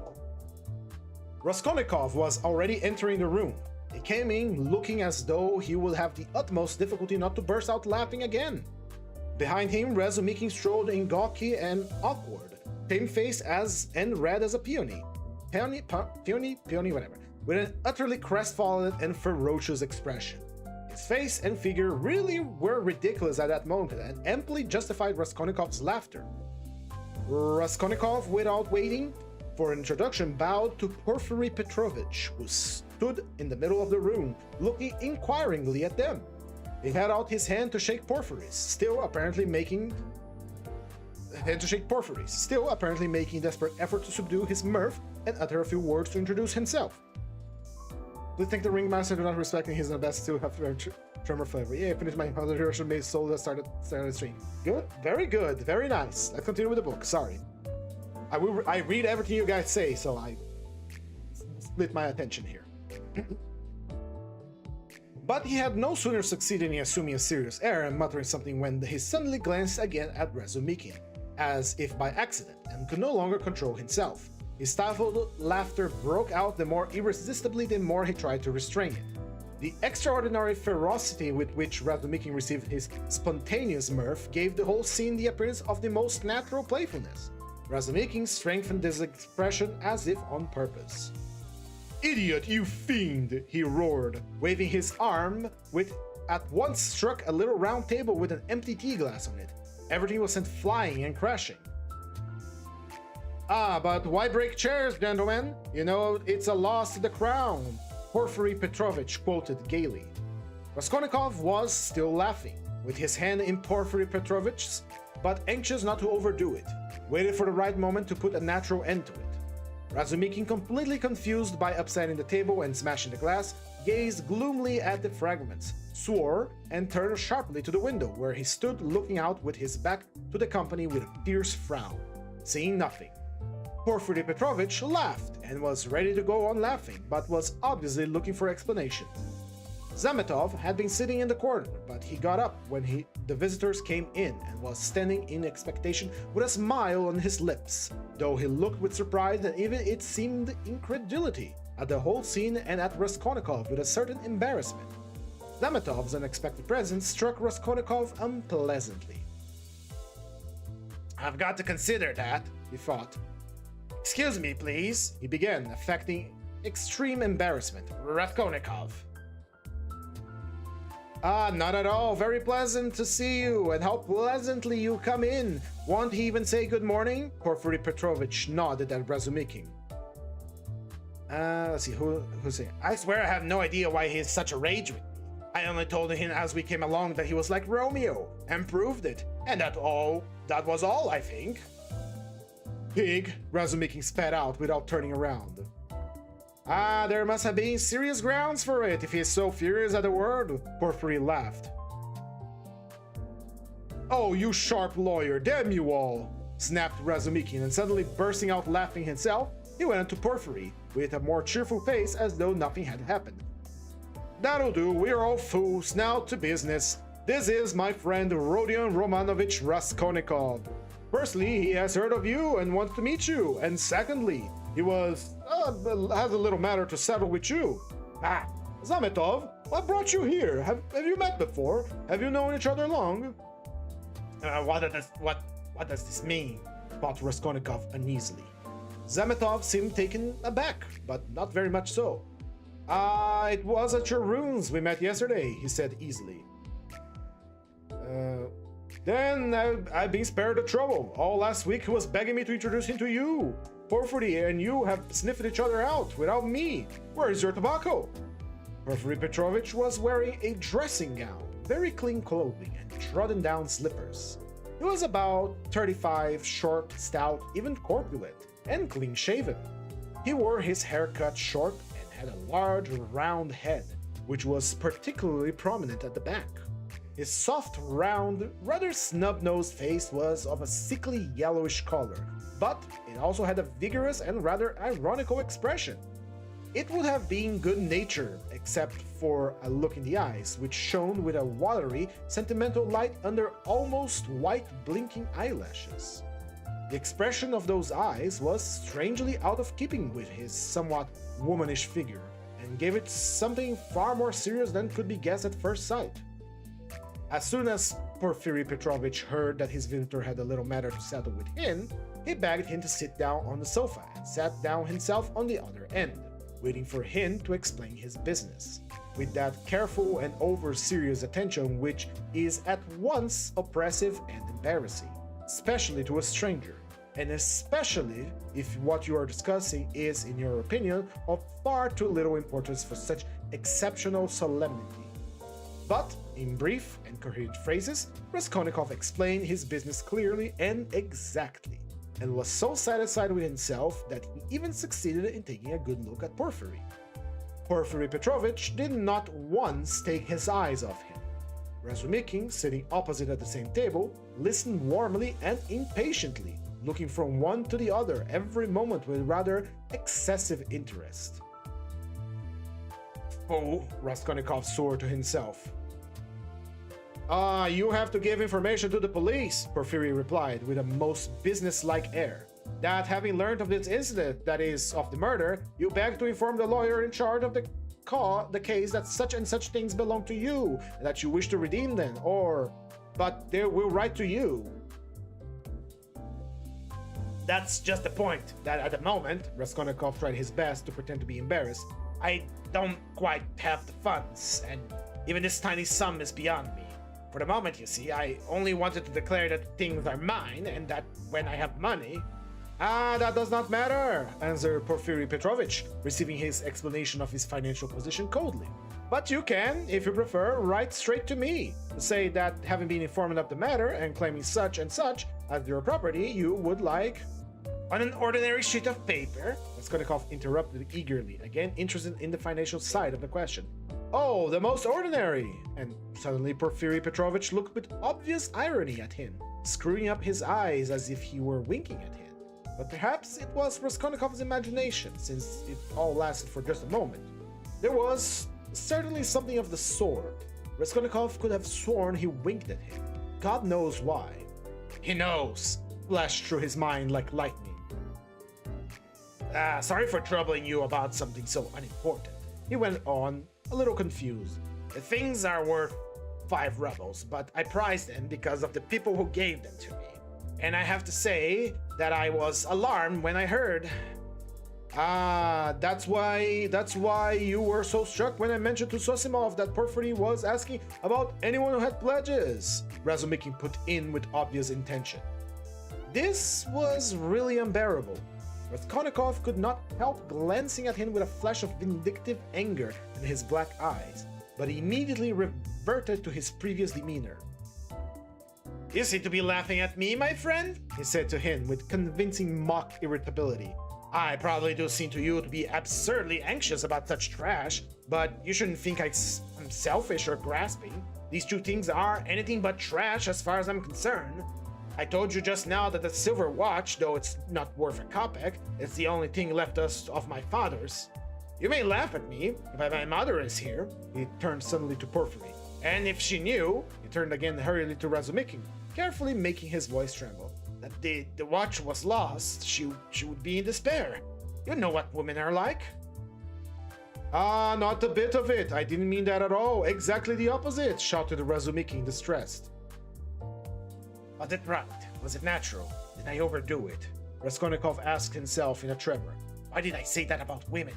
Raskolnikov was already entering the room. He came in looking as though he would have the utmost difficulty not to burst out laughing again. Behind him, Razumikin strolled in gawky and awkward, shamefaced and red as a peony, whatever, with an utterly crestfallen and ferocious expression. His face and figure really were ridiculous at that moment and amply justified Raskolnikov's laughter. Raskolnikov, without waiting for an introduction, bowed to Porfiry Petrovich, who stood in the middle of the room, looking inquiringly at them. He had out his hand to shake Porfiry's, still apparently making a desperate effort to subdue his mirth and utter a few words to introduce himself. Please thank the ringmaster for not respecting his best to have tremor flavor. Yeah, I finished my Russian made soul that started stream. Good, very good, very nice. Let's continue with the book. Sorry, I read everything you guys say, so I split my attention here. But he had no sooner succeeded in assuming a serious air and muttering something when he suddenly glanced again at Razumikin, as if by accident, and could no longer control himself. His stifled laughter broke out the more irresistibly the more he tried to restrain it. The extraordinary ferocity with which Razumikin received his spontaneous mirth gave the whole scene the appearance of the most natural playfulness. Razumikin strengthened this expression as if on purpose. "Idiot, you fiend!" he roared, waving his arm, which at once struck a little round table with an empty tea glass on it. Everything was sent flying and crashing. "Ah, but why break chairs, gentlemen? You know, it's a loss to the crown," Porfiry Petrovich quoted gaily. Raskolnikov was still laughing, with his hand in Porfiry Petrovich's, but anxious not to overdo it, waited for the right moment to put a natural end to it. Razumikin, completely confused by upsetting the table and smashing the glass, gazed gloomily at the fragments, swore, and turned sharply to the window, where he stood looking out with his back to the company with a fierce frown, seeing nothing. Porfiry Petrovich laughed and was ready to go on laughing, but was obviously looking for explanation. Zametov had been sitting in the corner, but he got up when the visitors came in and was standing in expectation with a smile on his lips, though he looked with surprise and even it seemed incredulity at the whole scene and at Raskolnikov with a certain embarrassment. Zametov's unexpected presence struck Raskolnikov unpleasantly. "I've got to consider that," he thought. "Excuse me, please," he began, affecting extreme embarrassment. "Raskolnikov." "Ah, not at all. Very pleasant to see you, and how pleasantly you come in. Won't he even say good morning?" Porfiry Petrovich nodded at Razumikin. Let's see, who's saying? "I swear I have no idea why he is such a rage with me. I only told him as we came along that he was like Romeo, and proved it. And that was all, I think." "Pig," Razumikin spat out without turning around. "Ah, there must have been serious grounds for it, if he is so furious at the word," Porfiry laughed. "Oh, you sharp lawyer, damn you all!" snapped Razumikin, and suddenly bursting out laughing himself, he went on to Porfiry, with a more cheerful face as though nothing had happened. "That'll do, we're all fools, now to business. This is my friend Rodion Romanovich Raskolnikov. Firstly, he has heard of you and wants to meet you, and secondly, he has a little matter to settle with you. Ah, Zametov, what brought you here? Have you met before? Have you known each other long?" What does this mean?" thought Raskolnikov uneasily. Zametov seemed taken aback, but not very much so. It was at your rooms we met yesterday," he said easily. Then I've been spared the trouble. All last week he was begging me to introduce him to you. Porfiry and you have sniffed each other out without me. Where is your tobacco?" Porfiry Petrovich was wearing a dressing gown, very clean clothing, and trodden down slippers. He was about 35, short, stout, even corpulent, and clean-shaven. He wore his hair cut short and had a large, round head, which was particularly prominent at the back. His soft, round, rather snub-nosed face was of a sickly yellowish color, but it also had a vigorous and rather ironical expression. It would have been good-natured, except for a look in the eyes, which shone with a watery, sentimental light under almost white, blinking eyelashes. The expression of those eyes was strangely out of keeping with his somewhat womanish figure, and gave it something far more serious than could be guessed at first sight. As soon as Porfiry Petrovich heard that his visitor had a little matter to settle with him, he begged him to sit down on the sofa and sat down himself on the other end, waiting for him to explain his business. with that careful and over-serious attention which is at once oppressive and embarrassing, especially to a stranger, and especially if what you are discussing is, in your opinion, of far too little importance for such exceptional solemnity. But, in brief and coherent phrases, Raskolnikov explained his business clearly and exactly, and was so satisfied with himself that he even succeeded in taking a good look at Porfiry. Porfiry Petrovich did not once take his eyes off him. Razumikin, sitting opposite at the same table, listened warmly and impatiently, looking from one to the other every moment with rather excessive interest. "Fool," Raskolnikov swore to himself. You have to give information to the police," Porfiry replied with a most businesslike air. "That having learned of this incident, that is, of the murder, you beg to inform the lawyer in charge of the case that such and such things belong to you, and that you wish to redeem them, but they will write to you." "That's just the point, that at the moment," Raskolnikov tried his best to pretend to be embarrassed, "I don't quite have the funds, and even this tiny sum is beyond me. For the moment, you see, I only wanted to declare that things are mine, and that when I have money..." That does not matter," answered Porfiry Petrovich, receiving his explanation of his financial position coldly. "But you can, if you prefer, write straight to me, to say that, having been informed of the matter, and claiming such and such as your property, you would like..." "On an ordinary sheet of paper?" Raskolnikov interrupted eagerly, again interested in the financial side of the question. "Oh, the most ordinary!" And suddenly Porfiry Petrovich looked with obvious irony at him, screwing up his eyes as if he were winking at him. But perhaps it was Raskolnikov's imagination, since it all lasted for just a moment. There was certainly something of the sort. Raskolnikov could have sworn he winked at him. God knows why. "He knows!" flashed through his mind like lightning. "Sorry for troubling you about something so unimportant," he went on, a little confused. "The things are worth 5 rubles, but I prized them because of the people who gave them to me. And I have to say that I was alarmed when I heard..." That's why you were so struck when I mentioned to Sosimov that Porfiry was asking about anyone who had pledges," Razumikin put in with obvious intention. This was really unbearable. Raskolnikov could not help glancing at him with a flash of vindictive anger in his black eyes, but he immediately reverted to his previous demeanor. "You seem to be laughing at me, my friend," he said to him with convincing mock irritability. "I probably do seem to you to be absurdly anxious about such trash, but you shouldn't think I'm selfish or grasping. These two things are anything but trash as far as I'm concerned. I told you just now that the silver watch, though it's not worth a kopeck, is the only thing left us of my father's. You may laugh at me, if my mother is here," he turned suddenly to Porfiry, "and if she knew," he turned again hurriedly to Razumikin, carefully making his voice tremble, "that the watch was lost, she would be in despair. You know what women are like." Not a bit of it. I didn't mean that at all. Exactly the opposite," shouted Razumikin, distressed. "Was it right? Was it natural? Did I overdo it?" Raskolnikov asked himself in a tremor. "Why did I say that about women?"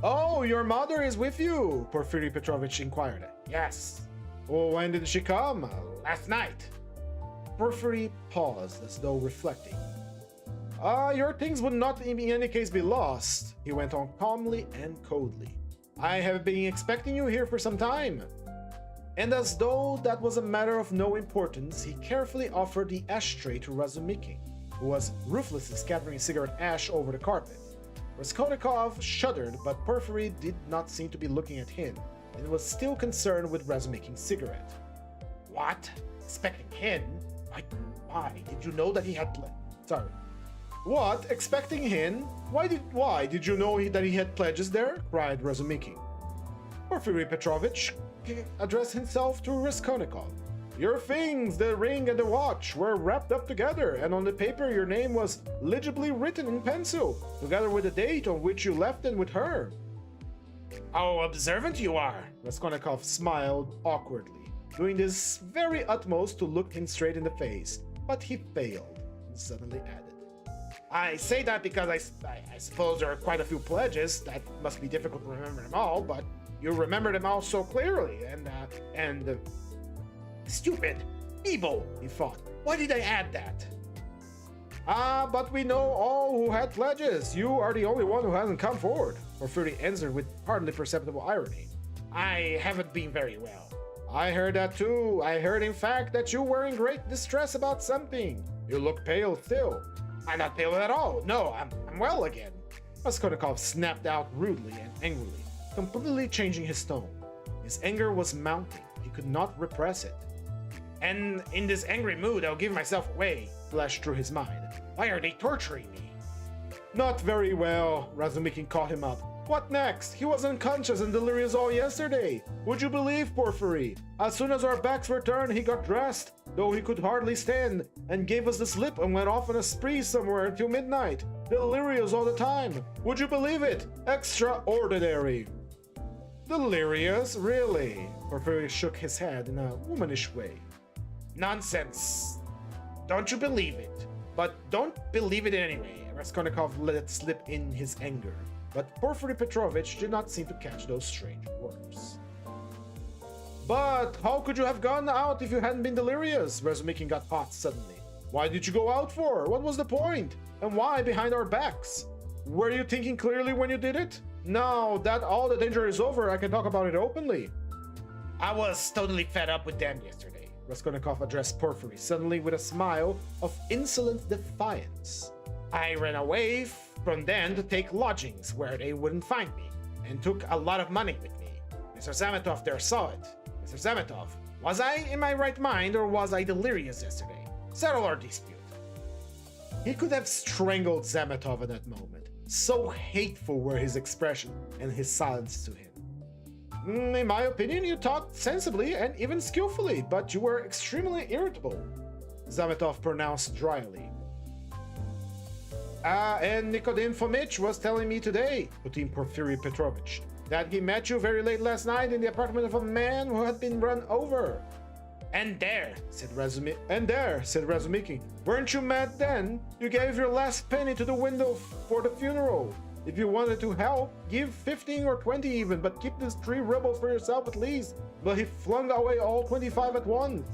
"Oh, your mother is with you?" Porfiry Petrovich inquired. "Yes." "Oh, when did she come?" "Last night." Porfiry paused, as though reflecting. Your things would not in any case be lost," he went on calmly and coldly. "I have been expecting you here for some time." And as though that was a matter of no importance, he carefully offered the ashtray to Razumikin, who was ruthlessly scattering cigarette ash over the carpet. Raskolnikov shuddered, but Porfiry did not seem to be looking at him, and was still concerned with Razumikin's cigarette. "What? Expecting him? Why? Did you know that he had... Sorry. What? Expecting him? Why did you know that he had pledges there?" cried Razumikin. Porfiry Petrovich addressed himself to Raskolnikov. "Your things, the ring and the watch, were wrapped up together, and on the paper your name was legibly written in pencil, together with the date on which you left them with her." "How observant you are!" Raskolnikov smiled awkwardly, doing his very utmost to look him straight in the face, but he failed, and suddenly added, "I say that because I suppose there are quite a few pledges. That must be difficult to remember them all, but You remember them all so clearly, and stupid, evil, he thought. Why did I add that? But we know all who had pledges. You are the only one who hasn't come forward. Porphyry answered with hardly perceptible irony. I haven't been very well. I heard that too. I heard, in fact, that you were in great distress about something. You look pale still. I'm not pale at all. No, I'm well again. Raskolnikov snapped out rudely and angrily, completely changing his tone. His anger was mounting. He could not repress it. And in this angry mood, I'll give myself away, flashed through his mind. Why are they torturing me? Not very well, Razumikin caught him up. What next? He was unconscious and delirious all yesterday. Would you believe, Porphyry? As soon as our backs were turned, he got dressed, though he could hardly stand, and gave us the slip and went off on a spree somewhere until midnight. Delirious all the time. Would you believe it? Extraordinary. Delirious? Really? Porphyry shook his head in a womanish way. Nonsense. Don't you believe it? But don't believe it anyway. Raskolnikov let it slip in his anger. But Porphyry Petrovich did not seem to catch those strange words. But how could you have gone out if you hadn't been delirious? Razumikin got hot suddenly. Why did you go out for? What was the point? And why behind our backs? Were you thinking clearly when you did it? Now that all the danger is over, I can talk about it openly. I was totally fed up with them yesterday. Raskolnikov addressed Porphyry suddenly with a smile of insolent defiance. I ran away from them to take lodgings where they wouldn't find me, and took a lot of money with me. Mr. Zametov there saw it. Mr. Zametov, was I in my right mind or was I delirious yesterday? Settle our dispute. He could have strangled Zametov in that moment. So hateful were his expression and his silence to him. In my opinion, you talked sensibly and even skillfully, but you were extremely irritable, Zametov pronounced dryly. And Nikodim Fomich was telling me today, put in Porphyry Petrovich, that he met you very late last night in the apartment of a man who had been run over. And there, said Razumikin. Weren't you mad then? You gave your last penny to the window for the funeral. If you wanted to help, give 15 or 20 even, but keep this 3 rubles for yourself at least. But he flung away all 25 at once.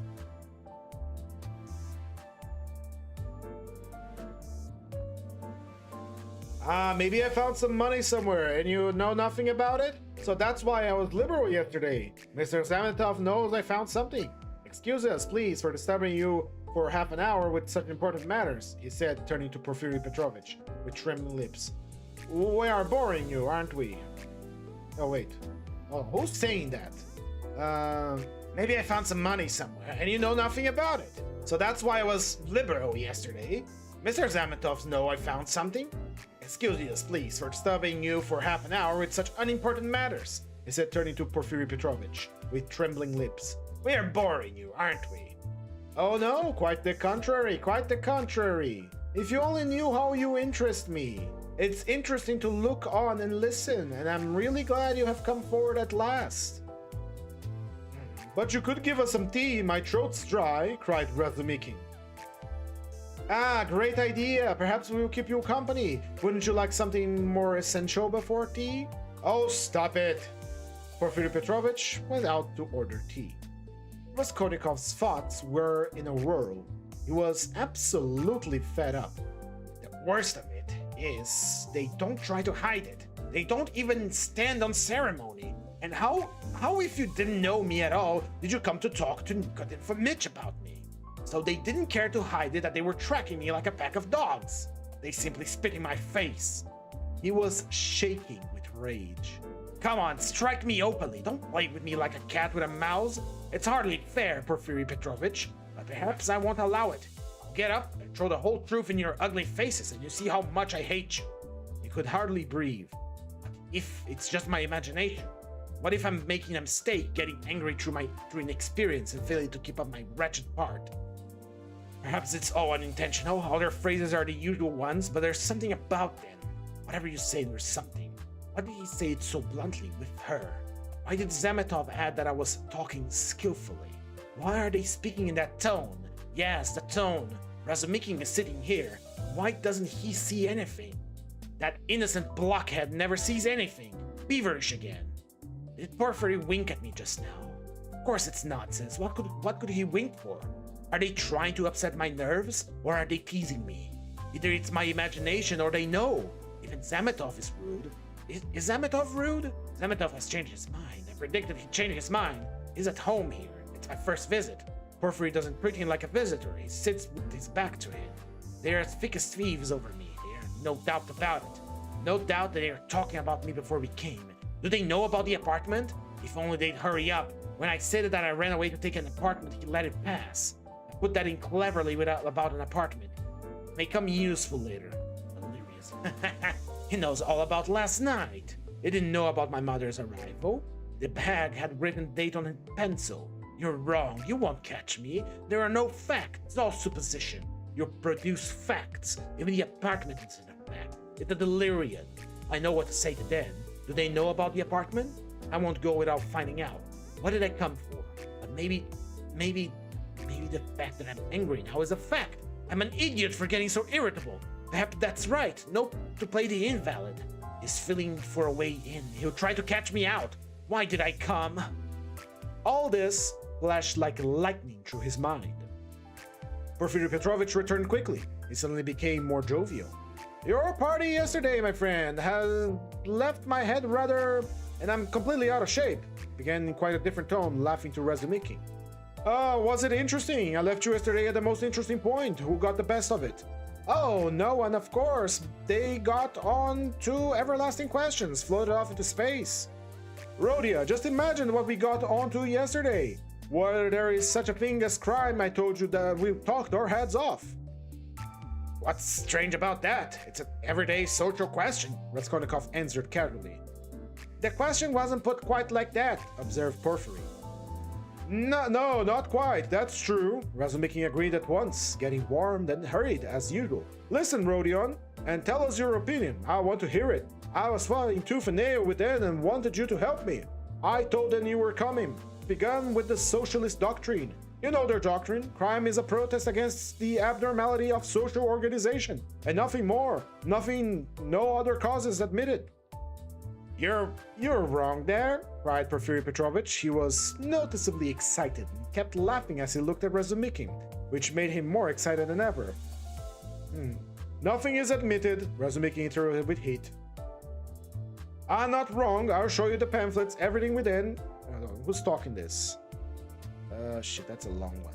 Maybe I found some money somewhere and you know nothing about it? So that's why I was liberal yesterday. Mr. Zametov knows I found something. Excuse us, please, for disturbing you for half an hour with such important matters, he said, turning to Porphyry Petrovich with trembling lips. We are boring you, aren't we? Oh, wait. Oh, who's saying that? Maybe I found some money somewhere and you know nothing about it. So that's why I was liberal yesterday. Mr. Zametov knows I found something. Excuse us, please, for disturbing you for half an hour with such unimportant matters, he said, turning to Porphyry Petrovich with trembling lips. We are boring you, aren't we? Oh no, quite the contrary, quite the contrary. If you only knew how you interest me. It's interesting to look on and listen, and I'm really glad you have come forward at last. But you could give us some tea, my throat's dry, cried Razumikin. Great idea. Perhaps we will keep you company. Wouldn't you like something more essential before tea? Oh, stop it. Porphyry Petrovich went out to order tea. Raskolnikov's thoughts were in a whirl. He was absolutely fed up. The worst of it is they don't try to hide it. They don't even stand on ceremony. And how if you didn't know me at all, did you come to talk to Nikodim Fomich about me? So they didn't care to hide it that they were tracking me like a pack of dogs. They simply spit in my face. He was shaking with rage. Come on, strike me openly. Don't play with me like a cat with a mouse. It's hardly fair, Porphyry Petrovich, but perhaps I won't allow it. I'll get up and throw the whole truth in your ugly faces and you see how much I hate you. He could hardly breathe. But if it's just my imagination, what if I'm making a mistake, getting angry through inexperience and failing to keep up my wretched part? Perhaps it's all unintentional. All their phrases are the usual ones, but there's something about them. Whatever you say, there's something. Why did he say it so bluntly with her? Why did Zametov add that I was talking skillfully? Why are they speaking in that tone? Yes, the tone. Razumikin is sitting here. Why doesn't he see anything? That innocent blockhead never sees anything. Feverish again. Did Porphyry wink at me just now? Of course it's nonsense. What could he wink for? Are they trying to upset my nerves, or are they teasing me? Either it's my imagination or they know. Even Zametov is rude. Is Zametov rude? Zametov has changed his mind. I predicted he'd change his mind. He's at home here. It's my first visit. Porphyry doesn't treat him like a visitor. He sits with his back to him. They're as thick as thieves over me. There's no doubt about it. No doubt that they are talking about me before we came. Do they know about the apartment? If only they'd hurry up. When I said that I ran away to take an apartment, he let it pass. I put that in cleverly about an apartment. It may come useful later. Delirious. He knows all about last night. He didn't know about my mother's arrival. The bag had written date on it in pencil. You're wrong. You won't catch me. There are no facts. It's all supposition. You produce facts. Even the apartment isn't a fact. It's a delirium. I know what to say to them. Do they know about the apartment? I won't go without finding out. What did I come for? But maybe the fact that I'm angry now is a fact. I'm an idiot for getting so irritable. Perhaps that's right. Nope, to play the invalid. He's feeling for a way in. He'll try to catch me out. Why did I come? All this flashed like lightning through his mind. Porfiry Petrovich returned quickly. He suddenly became more jovial. Your party yesterday, my friend, has left my head rather... and I'm completely out of shape. Began in quite a different tone, laughing to Razumiki. Was it interesting? I left you yesterday at the most interesting point. Who got the best of it? Oh, no one, of course. They got on two everlasting questions, floated off into space. Rhodia, just imagine what we got onto yesterday. Whether there is such a thing as crime, I told you that we talked our heads off. What's strange about that? It's an everyday social question, Raskolnikov answered casually. The question wasn't put quite like that, observed Porfiry. No, not quite, that's true. Razumiki agreed at once, getting warm then hurried as usual. Listen, Rodion, and tell us your opinion. I want to hear it. I was fighting tooth and nail with them and wanted you to help me. I told them you were coming. Begun with the socialist doctrine. You know their doctrine. Crime is a protest against the abnormality of social organization. And nothing more. Nothing, no other causes admitted. You're wrong there, cried Porfiry Petrovich. He was noticeably excited and kept laughing as he looked at Razumiki, which made him more excited than ever. Nothing is admitted, Razumiki interrupted with heat. I'm not wrong. I'll show you the pamphlets, everything within. Who's talking this? Shit, that's a long one.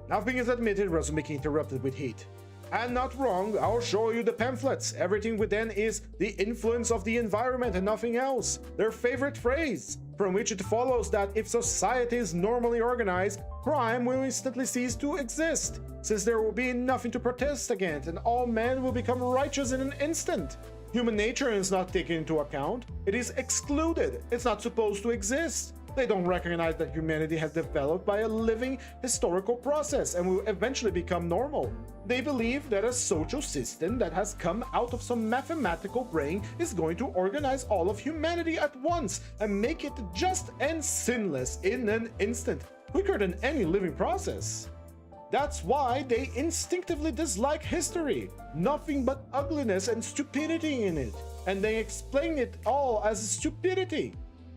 Nothing is admitted, Razumiki interrupted with heat. I'm not wrong. I'll show you the pamphlets. Everything within is the influence of the environment and nothing else. Their favorite phrase, from which it follows that if society is normally organized, crime will instantly cease to exist, since there will be nothing to protest against and all men will become righteous in an instant. Human nature is not taken into account. It is excluded. It's not supposed to exist. They don't recognize that humanity has developed by a living historical process and will eventually become normal. They believe that a social system that has come out of some mathematical brain is going to organize all of humanity at once and make it just and sinless in an instant, quicker than any living process. That's why they instinctively dislike history, nothing but ugliness and stupidity in it, and they explain it all as stupidity.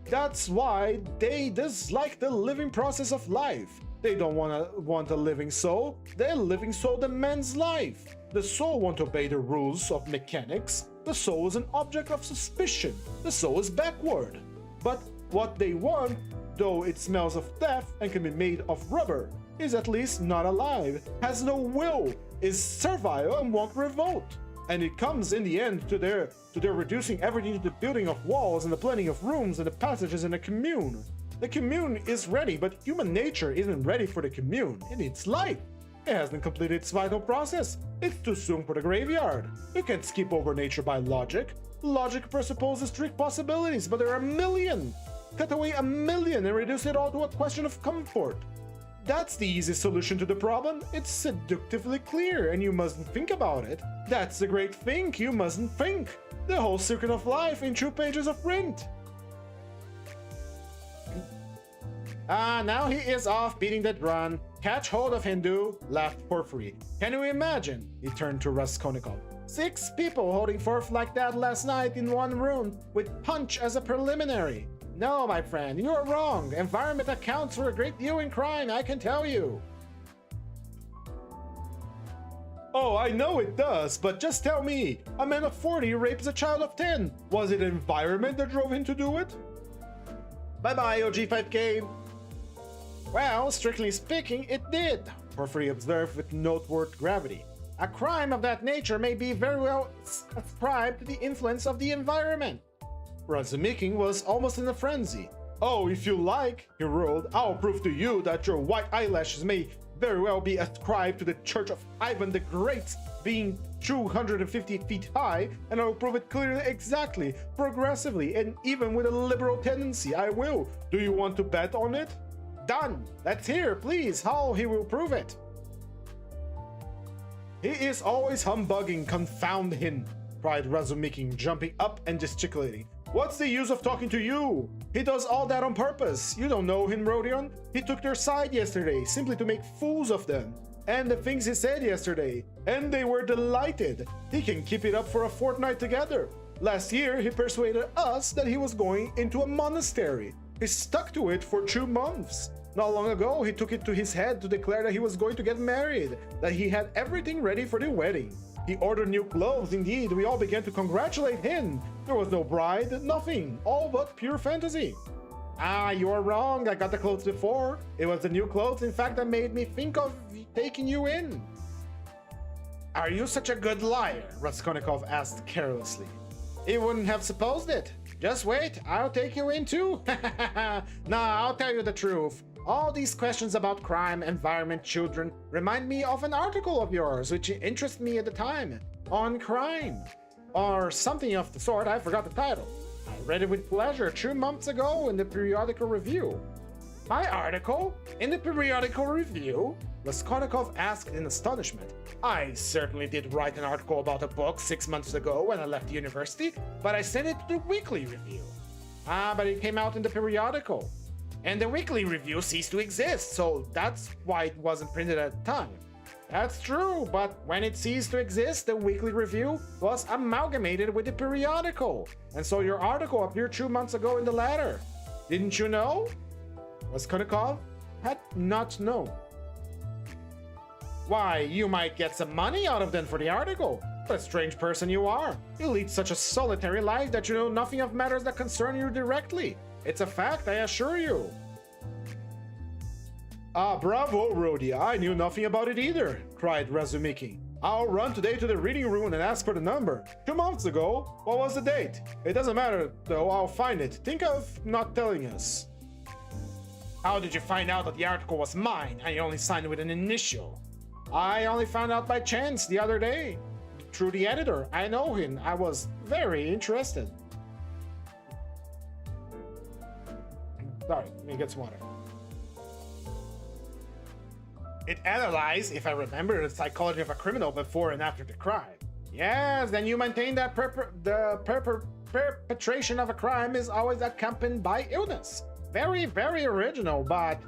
That's why they dislike the living process of life. They don't want a living soul. Their living soul demands life. The soul won't obey the rules of mechanics. The soul is an object of suspicion. The soul is backward. But what they want, though it smells of death and can be made of rubber, is at least not alive, has no will, is servile and won't revolt. And it comes in the end to their reducing everything to the building of walls and the planning of rooms and the passages in a commune. The commune is ready, but human nature isn't ready for the commune. It needs life. It hasn't completed its vital process. It's too soon for the graveyard. You can't skip over nature by logic. Logic presupposes strict possibilities, but there are a million. Cut away a million and reduce it all to a question of comfort. That's the easy solution to the problem. It's seductively clear, and you mustn't think about it. That's the great thing, you mustn't think. The whole circuit of life in 2 pages of print. Now he is off beating that drum. Catch hold of Hindu, laughed Porfiry. Can you imagine? He turned to Raskolnikov. 6 people holding forth like that last night in one room, with punch as a preliminary. No, my friend, you are wrong. Environment accounts for a great deal in crime, I can tell you. Oh, I know it does, but just tell me, a man of 40 rapes a child of 10. Was it environment that drove him to do it? Bye-bye, OG5K. Well, strictly speaking, it did, Porphyry observed with noteworthy gravity. A crime of that nature may be very well ascribed to the influence of the environment. Razumikin was almost in a frenzy. Oh, if you like, he rolled, I'll prove to you that your white eyelashes may very well be ascribed to the Church of Ivan the Great being 250 feet high, and I'll prove it clearly, exactly, progressively, and even with a liberal tendency. I will. Do you want to bet on it? Done. Let's hear, please, how he will prove it. He is always humbugging, confound him, cried Razumikin, jumping up and gesticulating. What's the use of talking to you? He does all that on purpose. You don't know him, Rodion. He took their side yesterday, simply to make fools of them. And the things he said yesterday. And they were delighted. He can keep it up for a fortnight together. Last year, he persuaded us that he was going into a monastery. He stuck to it for 2 months. Not long ago, he took it to his head to declare that he was going to get married, that he had everything ready for the wedding. He ordered new clothes, indeed. We all began to congratulate him. There was no bride, nothing, all but pure fantasy. Ah, you are wrong. I got the clothes before. It was the new clothes, in fact, that made me think of taking you in. Are you such a good liar? Raskolnikov asked carelessly. He wouldn't have supposed it. Just wait, I'll take you in too. Nah, I'll tell you the truth. All these questions about crime, environment, children remind me of an article of yours which interested me at the time, on crime. Or something of the sort, I forgot the title. I read it with pleasure 2 months ago in the periodical review. My article? In the periodical review? Raskolnikov asked in astonishment. I certainly did write an article about a book 6 months ago when I left the university, but I sent it to the weekly review. Ah, but it came out in the periodical. And the weekly review ceased to exist, so that's why it wasn't printed at the time. That's true, but when it ceased to exist, the weekly review was amalgamated with the periodical, and so your article appeared 2 months ago in the latter. Didn't you know? Raskolnikov had not known. Why, you might get some money out of them for the article. What a strange person you are. You lead such a solitary life that you know nothing of matters that concern you directly. It's a fact, I assure you. Ah, bravo, Rhodia. I knew nothing about it either, cried Razumikin. I'll run today to the reading room and ask for the number. 2 months ago? What was the date? It doesn't matter, though. I'll find it. Think of not telling us. How did you find out that the article was mine? I only signed with an initial. I only found out by chance the other day. Through the editor. I know him. I was very interested. Sorry, let me get some water. It analyzed, if I remember, the psychology of a criminal before and after the crime. Yes, then you maintain that perpetration of a crime is always accompanied by illness. Very, very original, but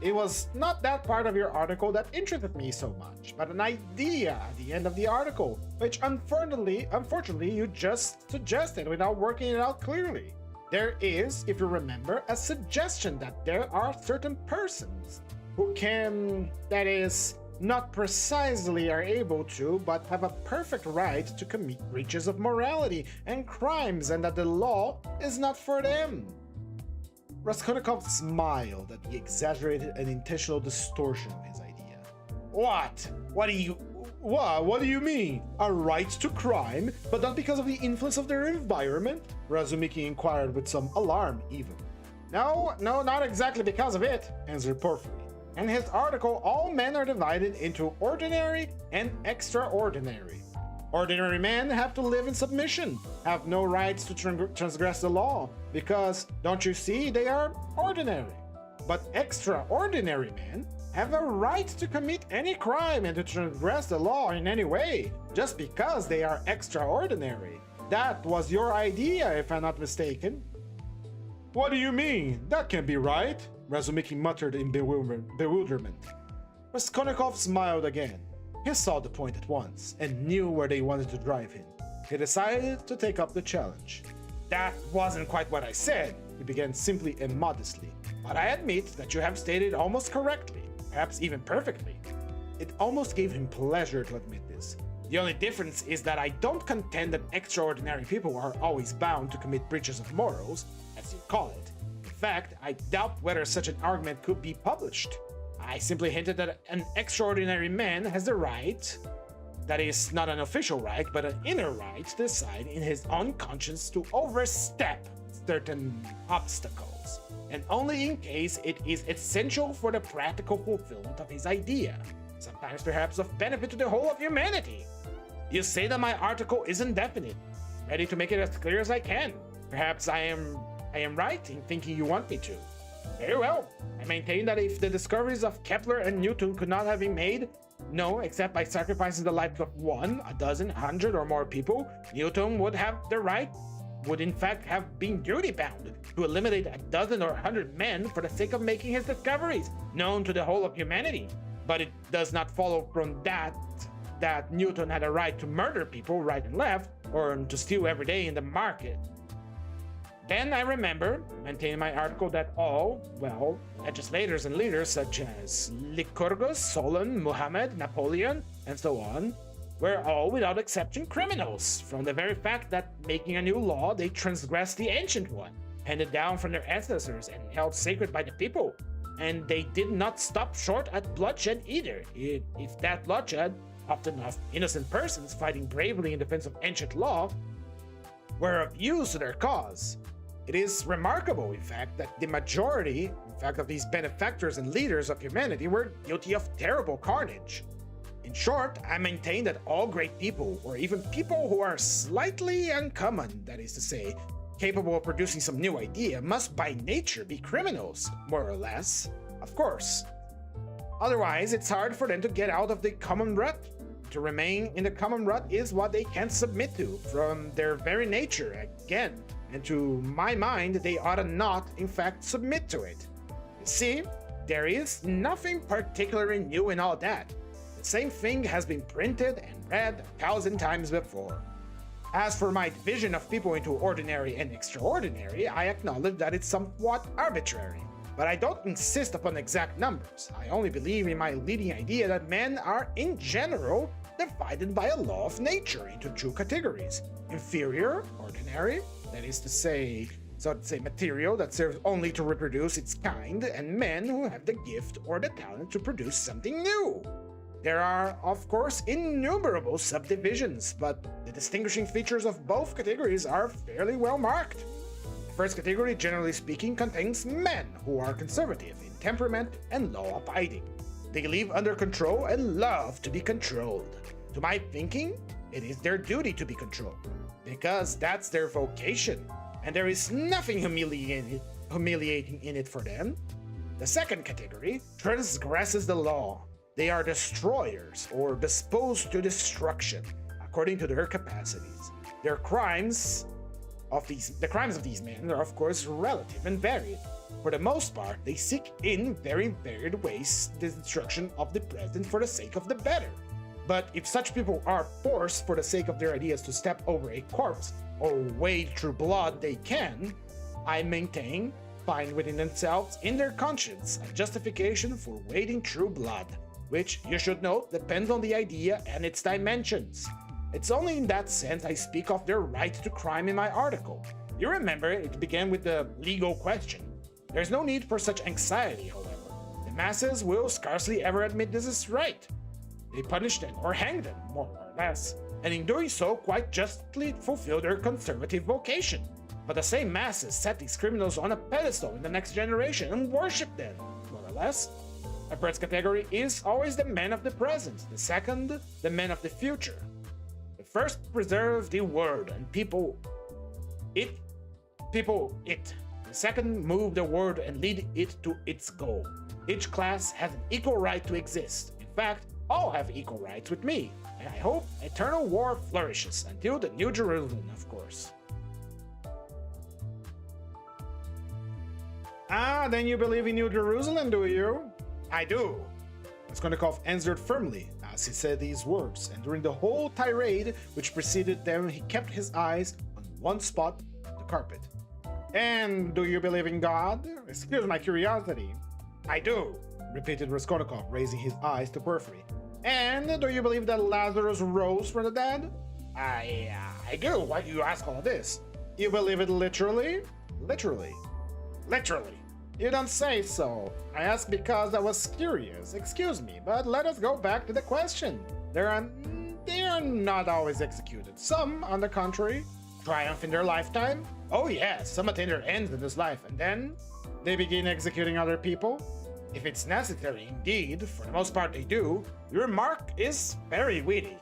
it was not that part of your article that interested me so much, but an idea at the end of the article, which unfortunately you just suggested without working it out clearly. There is, if you remember, a suggestion that there are certain persons who can, that is, not precisely are able to, but have a perfect right to commit breaches of morality and crimes, and that the law is not for them. Raskolnikov smiled at the exaggerated and intentional distortion of his idea. What? What do you mean? A right to crime, but not because of the influence of their environment? Razumikin inquired with some alarm even. No, not exactly because of it, answered Porphyry. In his article, all men are divided into ordinary and extraordinary. Ordinary men have to live in submission, have no rights to transgress the law, because, don't you see, they are ordinary. But extraordinary men have a right to commit any crime and to transgress the law in any way, just because they are extraordinary. That was your idea, if I'm not mistaken. What do you mean? That can't be right, Razumikin muttered in bewilderment. Raskolnikov smiled again. He saw the point at once, and knew where they wanted to drive him. He decided to take up the challenge. That wasn't quite what I said. he began simply and modestly. But I admit that you have stated almost correctly, perhaps even perfectly. It almost gave him pleasure to admit this. The only difference is that I don't contend that extraordinary people are always bound to commit breaches of morals, as you call it. In fact, I doubt whether such an argument could be published. I simply hinted that an extraordinary man has the right, that is, not an official right, but an inner right to decide in his own conscience to overstep certain obstacles, and only in case it is essential for the practical fulfillment of his idea, sometimes perhaps of benefit to the whole of humanity. You say that my article is indefinite, ready to make it as clear as I can. Perhaps I am right in thinking you want me to. Very well. I maintain that if the discoveries of Kepler and Newton could not have been made, no, except by sacrificing the lives of 1, a dozen, 100 or more people, Newton would in fact have been duty bound to eliminate a dozen or 100 men for the sake of making his discoveries known to the whole of humanity. But it does not follow from that Newton had a right to murder people right and left, or to steal every day in the market. Then I remember, maintaining my article, that all, well, legislators and leaders such as Lycurgus, Solon, Muhammad, Napoleon, and so on, were all without exception criminals, from the very fact that making a new law they transgressed the ancient one, handed down from their ancestors and held sacred by the people. And they did not stop short at bloodshed either, if that bloodshed, often of innocent persons fighting bravely in defense of ancient law, were of use to their cause. It is remarkable, in fact, that the majority, in fact, of these benefactors and leaders of humanity were guilty of terrible carnage. In short, I maintain that all great people, or even people who are slightly uncommon, that is to say, capable of producing some new idea, must by nature be criminals, more or less, of course. Otherwise, it's hard for them to get out of the common rut. To remain in the common rut is what they can't submit to from their very nature, again. And to my mind, they ought not, in fact, submit to it. You see, there is nothing particularly new in all that. The same thing has been printed and read 1,000 times before. As for my division of people into ordinary and extraordinary, I acknowledge that it's somewhat arbitrary. But I don't insist upon exact numbers. I only believe in my leading idea that men are, in general, divided by a law of nature into 2 categories: inferior, ordinary, that is to say, material that serves only to reproduce its kind, and men who have the gift or the talent to produce something new. There are, of course, innumerable subdivisions, but the distinguishing features of both categories are fairly well marked. The first category, generally speaking, contains men who are conservative in temperament and law-abiding. They live under control and love to be controlled. To my thinking, it is their duty to be controlled, because that's their vocation, and there is nothing humiliating in it for them. The second category transgresses the law. They are destroyers, or disposed to destruction, according to their capacities. The crimes of these men are, of course, relative and varied. For the most part, they seek in very varied ways the destruction of the present for the sake of the better. But if such people are forced for the sake of their ideas to step over a corpse or wade through blood, they can, I maintain, find within themselves, in their conscience, a justification for wading through blood, which, you should note, depends on the idea and its dimensions. It's only in that sense I speak of their right to crime in my article. You remember, it began with the legal question. There's no need for such anxiety, however. The masses will scarcely ever admit this is right. They punish them or hang them, more or less, and in doing so quite justly fulfill their conservative vocation. But the same masses set these criminals on a pedestal in the next generation and worship them, more or less. A first category is always the men of the present, the second, the men of the future. The first preserve the world and people it. The second move the world and lead it to its goal. Each class has an equal right to exist. In fact, all have equal rights with me, and I hope eternal war flourishes until the New Jerusalem, of course. Ah, then you believe in New Jerusalem, do you? I do. Raskolnikov answered firmly as he said these words, and during the whole tirade which preceded them, he kept his eyes on one spot, the carpet. And do you believe in God? Excuse my curiosity. I do. Repeated Raskolnikov, raising his eyes to Porphyry. And do you believe that Lazarus rose from the dead? I do. Why do you ask all this? You believe it literally? Literally. You don't say so. I ask because I was curious. Excuse me, but let us go back to the question. They are not always executed. Some, on the contrary, triumph in their lifetime. Oh yes, some attain their ends in this life, and then they begin executing other people. If it's necessary, indeed, for the most part they do. Your remark is very witty.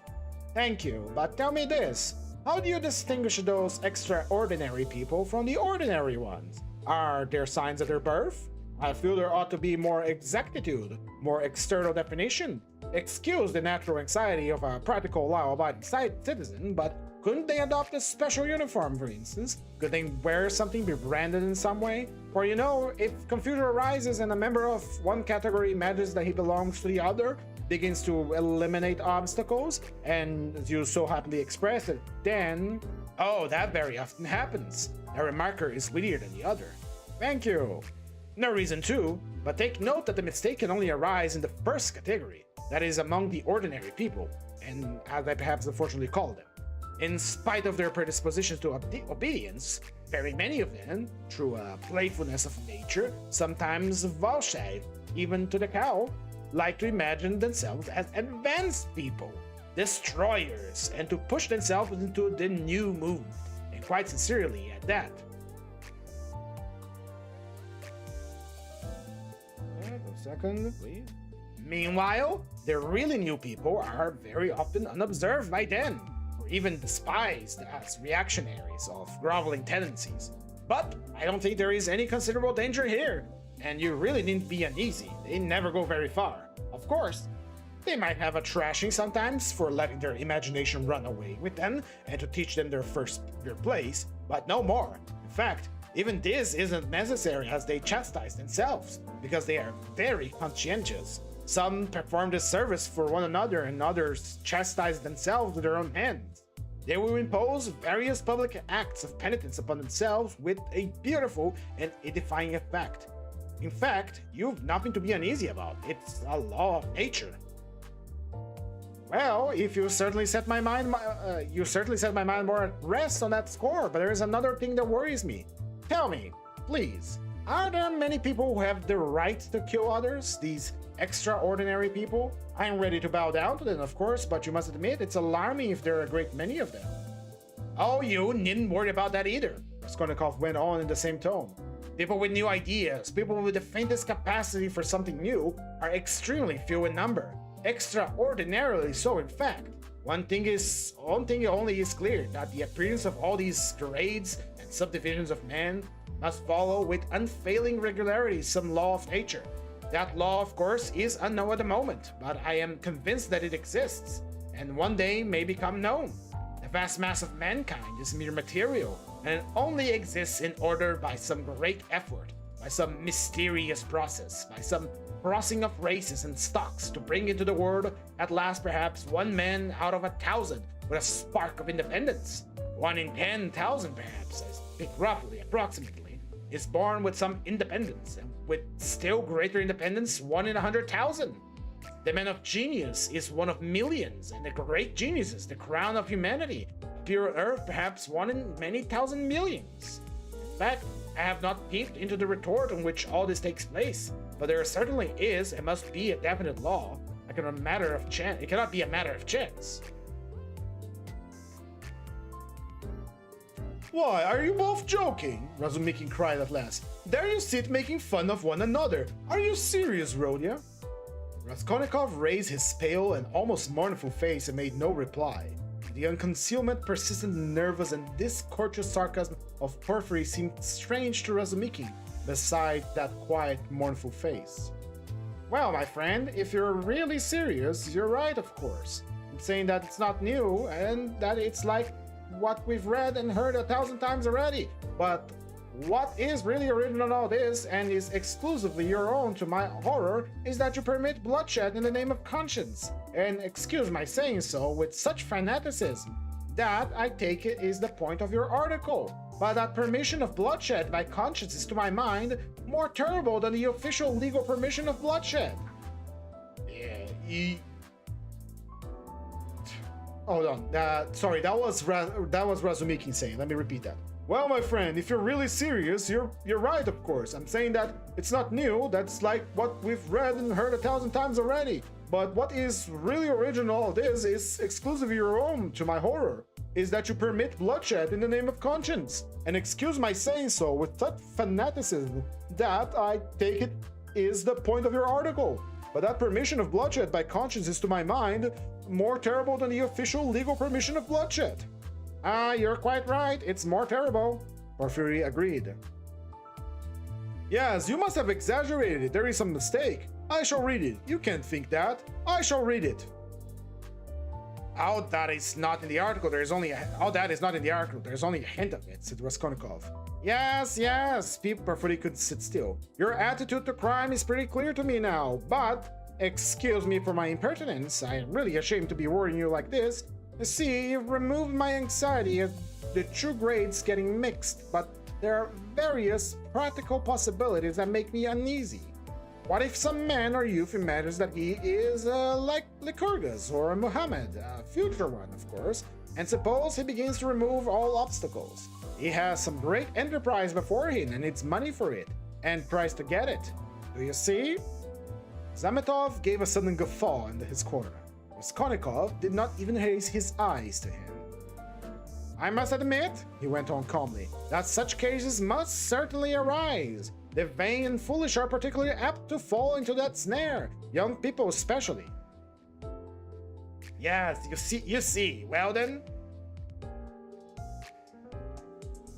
Thank you, but tell me this. How do you distinguish those extraordinary people from the ordinary ones? Are there signs of their birth? I feel there ought to be more exactitude, more external definition. Excuse the natural anxiety of a practical law-abiding citizen, but couldn't they adopt a special uniform, for instance? Could they wear something, be branded in some way? For you know, if confusion arises and a member of one category imagines that he belongs to the other, begins to eliminate obstacles, and as you so happily express it, then... Oh, that very often happens. A remarker is wittier than the other. Thank you. No reason to, but take note that the mistake can only arise in the first category, that is among the ordinary people, and as I perhaps unfortunately call them. In spite of their predispositions to obedience, very many of them, through a playfulness of nature, sometimes vouchsafe, even to the cow, like to imagine themselves as advanced people, destroyers, and to push themselves into the new movement, and quite sincerely at that. A second, please. Meanwhile, the really new people are very often unobserved by them, or even despised as reactionaries of groveling tendencies. But I don't think there is any considerable danger here, and you really needn't be uneasy. They never go very far. Of course, they might have a thrashing sometimes for letting their imagination run away with them and to teach them their place, but no more. In fact, even this isn't necessary, as they chastise themselves, because they are very conscientious. Some perform this service for one another, and others chastise themselves with their own hands. They will impose various public acts of penitence upon themselves with a beautiful and edifying effect. In fact, you've nothing to be uneasy about. It's a law of nature. Well, if you certainly set my mind, more at rest on that score. But there is another thing that worries me. Tell me, please, are there many people who have the right to kill others? These extraordinary people? I'm ready to bow down to them, of course, but you must admit it's alarming if there are a great many of them. Oh, you needn't worry about that either, Raskolnikov went on in the same tone. People with new ideas, people with the faintest capacity for something new, are extremely few in number. Extraordinarily so, in fact. One thing only is clear, that the appearance of all these grades and subdivisions of man must follow with unfailing regularity some law of nature. That law, of course, is unknown at the moment, but I am convinced that it exists, and one day may become known. The vast mass of mankind is mere material, and it only exists in order by some great effort, by some mysterious process, by some crossing of races and stocks to bring into the world at last perhaps one man out of 1,000 with a spark of independence. 1 in 10,000 perhaps, I speak roughly, approximately, is born with some independence, and with still greater independence 1 in 100,000. The man of genius is one of millions, and the great genius is the crown of humanity, appear on earth perhaps 1 in many thousand millions. In fact, I have not peeped into the retort on which all this takes place, but there certainly is and must be a definite law. It cannot be a matter of chance. Why, are you both joking? Razumikin cried at last. There you sit making fun of one another. Are you serious, Rodya? Raskolnikov raised his pale and almost mournful face and made no reply. The unconcealment, persistent, nervous, and discourteous sarcasm of Porphyry seemed strange to Razumikin, beside that quiet, mournful face. Well, my friend, if you're really serious, you're right, of course, in saying that it's not new, and that it's like what we've read and heard 1,000 times already. But what is really original in all this, and is exclusively your own to my horror, is that you permit bloodshed in the name of conscience, and excuse my saying so, with such fanaticism. That, I take it, is the point of your article. But that permission of bloodshed by conscience is, to my mind, more terrible than the official legal permission of bloodshed. Yeah, hold on. Sorry, that was Razumikin saying. Let me repeat that. Well, my friend, if you're really serious, you're right, of course. I'm saying that it's not new. That's like what we've read and heard 1,000 times already. But what is really original, this is exclusively your own, to my horror, is that you permit bloodshed in the name of conscience. And excuse my saying so with such fanaticism that I take it is the point of your article. But that permission of bloodshed by conscience is, to my mind, more terrible than the official legal permission of bloodshed. You're quite right. It's more terrible. Porphyry agreed. Yes, you must have exaggerated it. There is some mistake. I shall read it. You can't think that. I shall read it. That is not in the article. That is not in the article. There's only a hint of it, said Raskolnikov. Yes. Porphyry could sit still. Your attitude to crime is pretty clear to me now, but excuse me for my impertinence. I am really ashamed to be worrying you like this. You see, you've removed my anxiety of the true grades getting mixed, but there are various practical possibilities that make me uneasy. What if some man or youth imagines that he is like Lycurgus or Muhammad, a future one, of course, and suppose he begins to remove all obstacles? He has some great enterprise before him and needs money for it, and price to get it. Do you see? Zametov gave a sudden guffaw in his corner. Raskolnikov did not even raise his eyes to him. I must admit, he went on calmly, that such cases must certainly arise. The vain and foolish are particularly apt to fall into that snare, young people especially. Yes, you see, well then?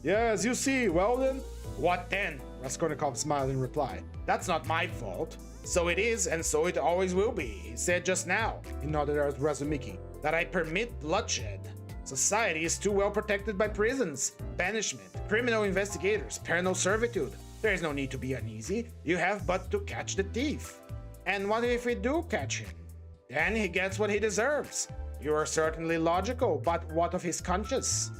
Yes, you see, well then? What then? Raskolnikov smiled in reply. That's not my fault. So it is, and so it always will be. He said just now, he nodded at Razumiki, that I permit bloodshed. Society is too well protected by prisons, banishment, criminal investigators, penal servitude. There is no need to be uneasy. You have but to catch the thief. And what if we do catch him? Then he gets what he deserves. You are certainly logical, but what of his conscience?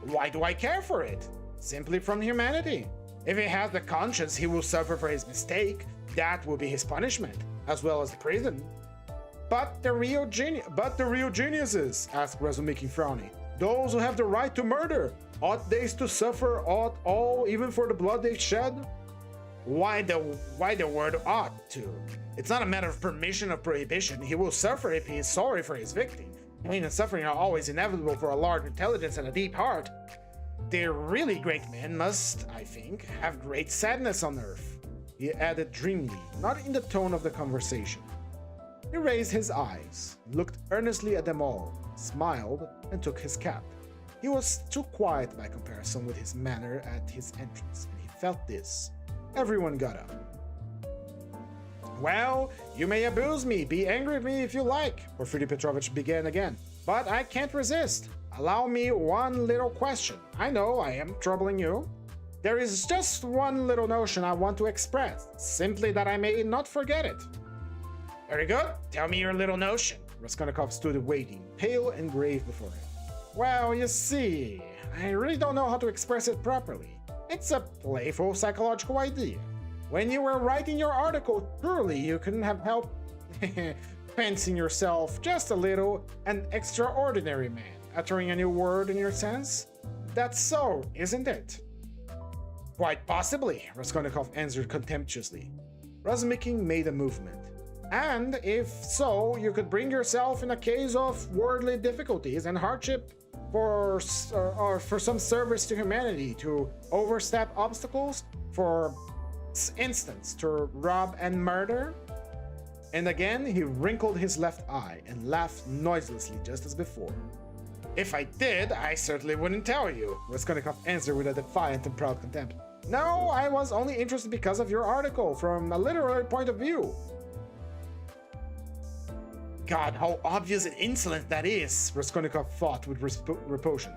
Why do I care for it? Simply from humanity. If he has the conscience, he will suffer for his mistake. That will be his punishment, as well as the prison. But the real geniuses, asked Razumiki frowning. Those who have the right to murder, ought they to suffer all, even for the blood they shed? Why the word ought to? It's not a matter of permission or prohibition. He will suffer if he is sorry for his victim. Pain and suffering are always inevitable for a large intelligence and a deep heart. The really great men must, I think, have great sadness on earth, he added dreamily, not in the tone of the conversation. He raised his eyes, looked earnestly at them all, smiled, and took his cap. He was too quiet by comparison with his manner at his entrance, and he felt this. Everyone got up. Well, you may abuse me, be angry at me if you like, Porfiry Petrovich began again, but I can't resist. Allow me one little question. I know I am troubling you. There is just one little notion I want to express, simply that I may not forget it. Very good. Tell me your little notion. Raskolnikov stood waiting, pale and grave before him. Well, you see, I really don't know how to express it properly. It's a playful psychological idea. When you were writing your article, surely you couldn't have helped fancying yourself just a little an extraordinary man, uttering a new word in your sense? That's so, isn't it? Quite possibly, Raskolnikov answered contemptuously. Razumikin made a movement. And if so, you could bring yourself in a case of worldly difficulties and hardship for some service to humanity, to overstep obstacles, for instance, to rob and murder. And again, he wrinkled his left eye and laughed noiselessly just as before. If I did, I certainly wouldn't tell you, Raskolnikov answered with a defiant and proud contempt. No, I was only interested because of your article, from a literary point of view. God, how obvious and insolent that is, Raskolnikov thought with repulsion.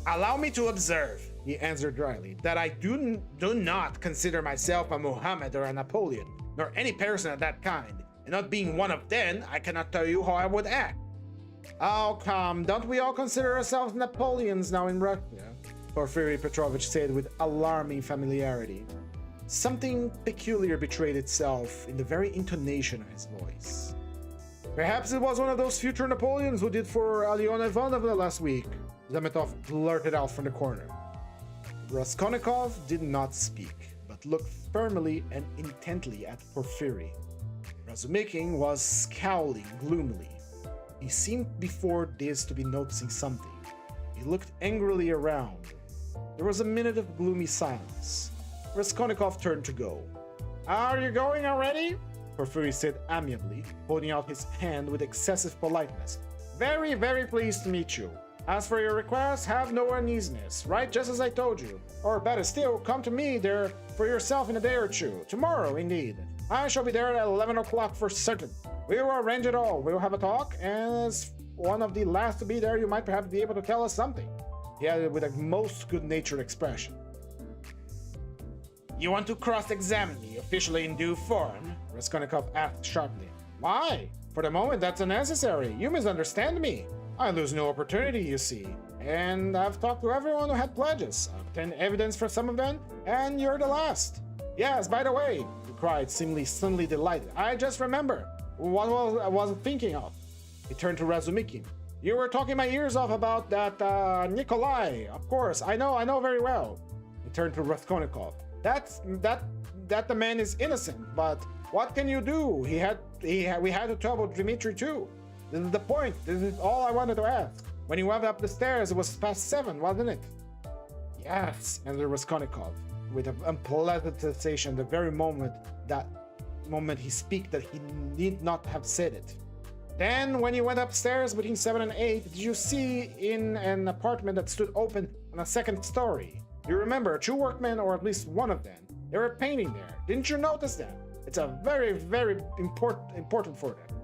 Allow me to observe, he answered dryly, that I do not consider myself a Muhammad or a Napoleon, nor any person of that kind, and not being one of them, I cannot tell you how I would act. Oh, come, don't we all consider ourselves Napoleons now in Russia? Porfiry Petrovich said with alarming familiarity. Something peculiar betrayed itself in the very intonation of his voice. Perhaps it was one of those future Napoleons who did for Alyona Ivanovna last week, Zametov blurted out from the corner. Raskolnikov did not speak, but looked firmly and intently at Porfiry. Razumikin was scowling gloomily. He seemed before this to be noticing something. He looked angrily around. There was a minute of gloomy silence. Raskolnikov turned to go. Are you going already? Porfiry said amiably, holding out his hand with excessive politeness. Very, very pleased to meet you. As for your request, have no uneasiness, right? Just as I told you. Or better still, come to me there for yourself in a day or two. Tomorrow, indeed. I shall be there at 11 o'clock for certain. We will arrange it all. We will have a talk, and as one of the last to be there, you might perhaps be able to tell us something. He added with a most good-natured expression. You want to cross-examine me officially in due form? Raskolnikov asked sharply. Why? For the moment, that's unnecessary. You misunderstand me. I lose no opportunity, you see. And I've talked to everyone who had pledges. I've obtained evidence for some of them, and you're the last. Yes, by the way, he cried, seemingly suddenly delighted. I just remember what I was thinking of. He turned to Razumikin. You were talking my ears off about that Nikolai. Of course, I know very well. He turned to Raskolnikov. That the man is innocent, but what can you do? We had to trouble Dmitri too. This is the point. This is all I wanted to ask. When you went up the stairs, it was past 7, wasn't it? Yes, answered Raskolnikov, with an unpleasant sensation the very moment he speak that he need not have said it. Then, when you went upstairs between 7 and 8, did you see in an apartment that stood open on a second story? You remember 2 workmen, or at least one of them. They were painting there. Didn't you notice that? It's a very, very important for them.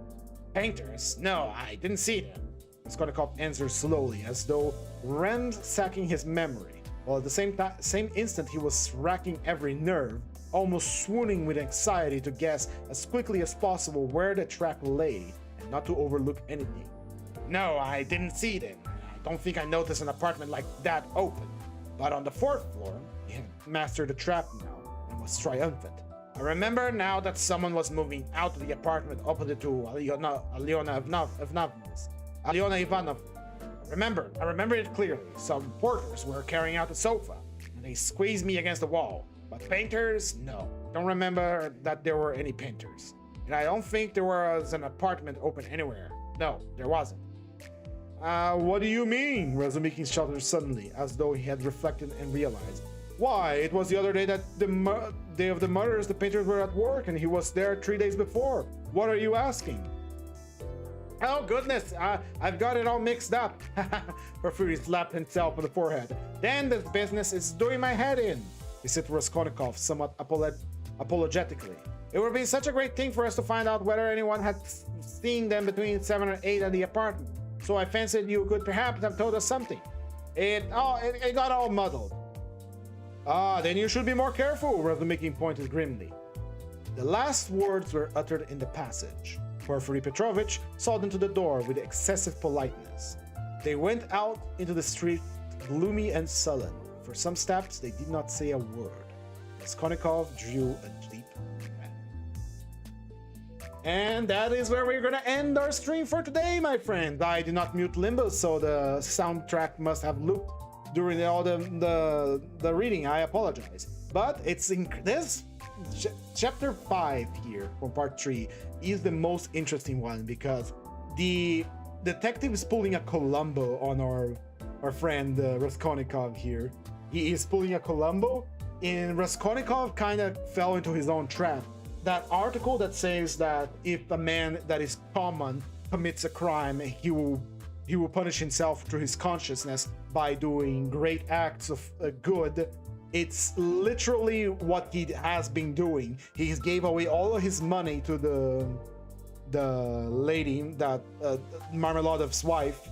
Painters? No, I didn't see them. Raskolnikov answered slowly, as though ransacking his memory, while at the same instant he was racking every nerve, almost swooning with anxiety to guess as quickly as possible where the trap lay, and not to overlook anything. No, I didn't see them. I don't think I noticed an apartment like that open. But on the 4th floor, he had mastered the trap now, and was triumphant. I remember now that someone was moving out of the apartment opposite to Alyona Ivanovna. I remember it clearly. Some porters were carrying out the sofa, and they squeezed me against the wall. But painters? No. Don't remember that there were any painters. And I don't think there was an apartment open anywhere. No, there wasn't. What do you mean? Razumikin shouted suddenly, as though he had reflected and realized. Why, it was the other day that the day of the murders, the painters were at work, and he was there 3 days before. What are you asking? Oh goodness, I've got it all mixed up. Porfiry slapped himself on the forehead. Then this business is doing my head in, he said to Raskolnikov somewhat apologetically. It would be such a great thing for us to find out whether anyone had seen them between 7 and 8 at the apartment. So I fancied you could perhaps have told us something. It got all muddled. Then you should be more careful, Razumikin pointed grimly. The last words were uttered in the passage. Porfiry Petrovich saw them to the door with excessive politeness. They went out into the street, gloomy and sullen. For some steps, they did not say a word. Raskolnikov drew a deep breath. And that is where we're gonna end our stream for today, my friends. I did not mute Limbus, so the soundtrack must have looped during all the reading. I apologize. But it's in this chapter 5 here from part 3 is the most interesting one, because the detective is pulling a Columbo on our friend Raskolnikov here. He is pulling a Columbo, and Raskolnikov kind of fell into his own trap. That article that says that if a man that is common commits a crime, he will punish himself through his consciousness by doing great acts of good. It's literally what he has been doing. He gave away all of his money to the lady, that Marmeladov's wife.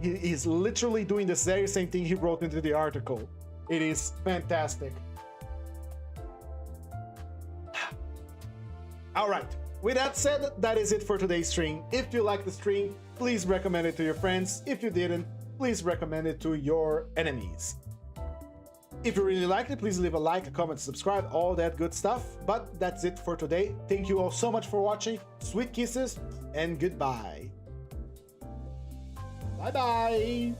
He's literally doing the very same thing he wrote into the article. It is fantastic. All right, With that said, that is it for today's stream. If you liked the stream, please recommend it to your friends. If you didn't, please recommend it to your enemies. If you really liked it, please leave a like, a comment, subscribe, all that good stuff. But that's it for today. Thank you all so much for watching. Sweet kisses and goodbye. Bye-bye.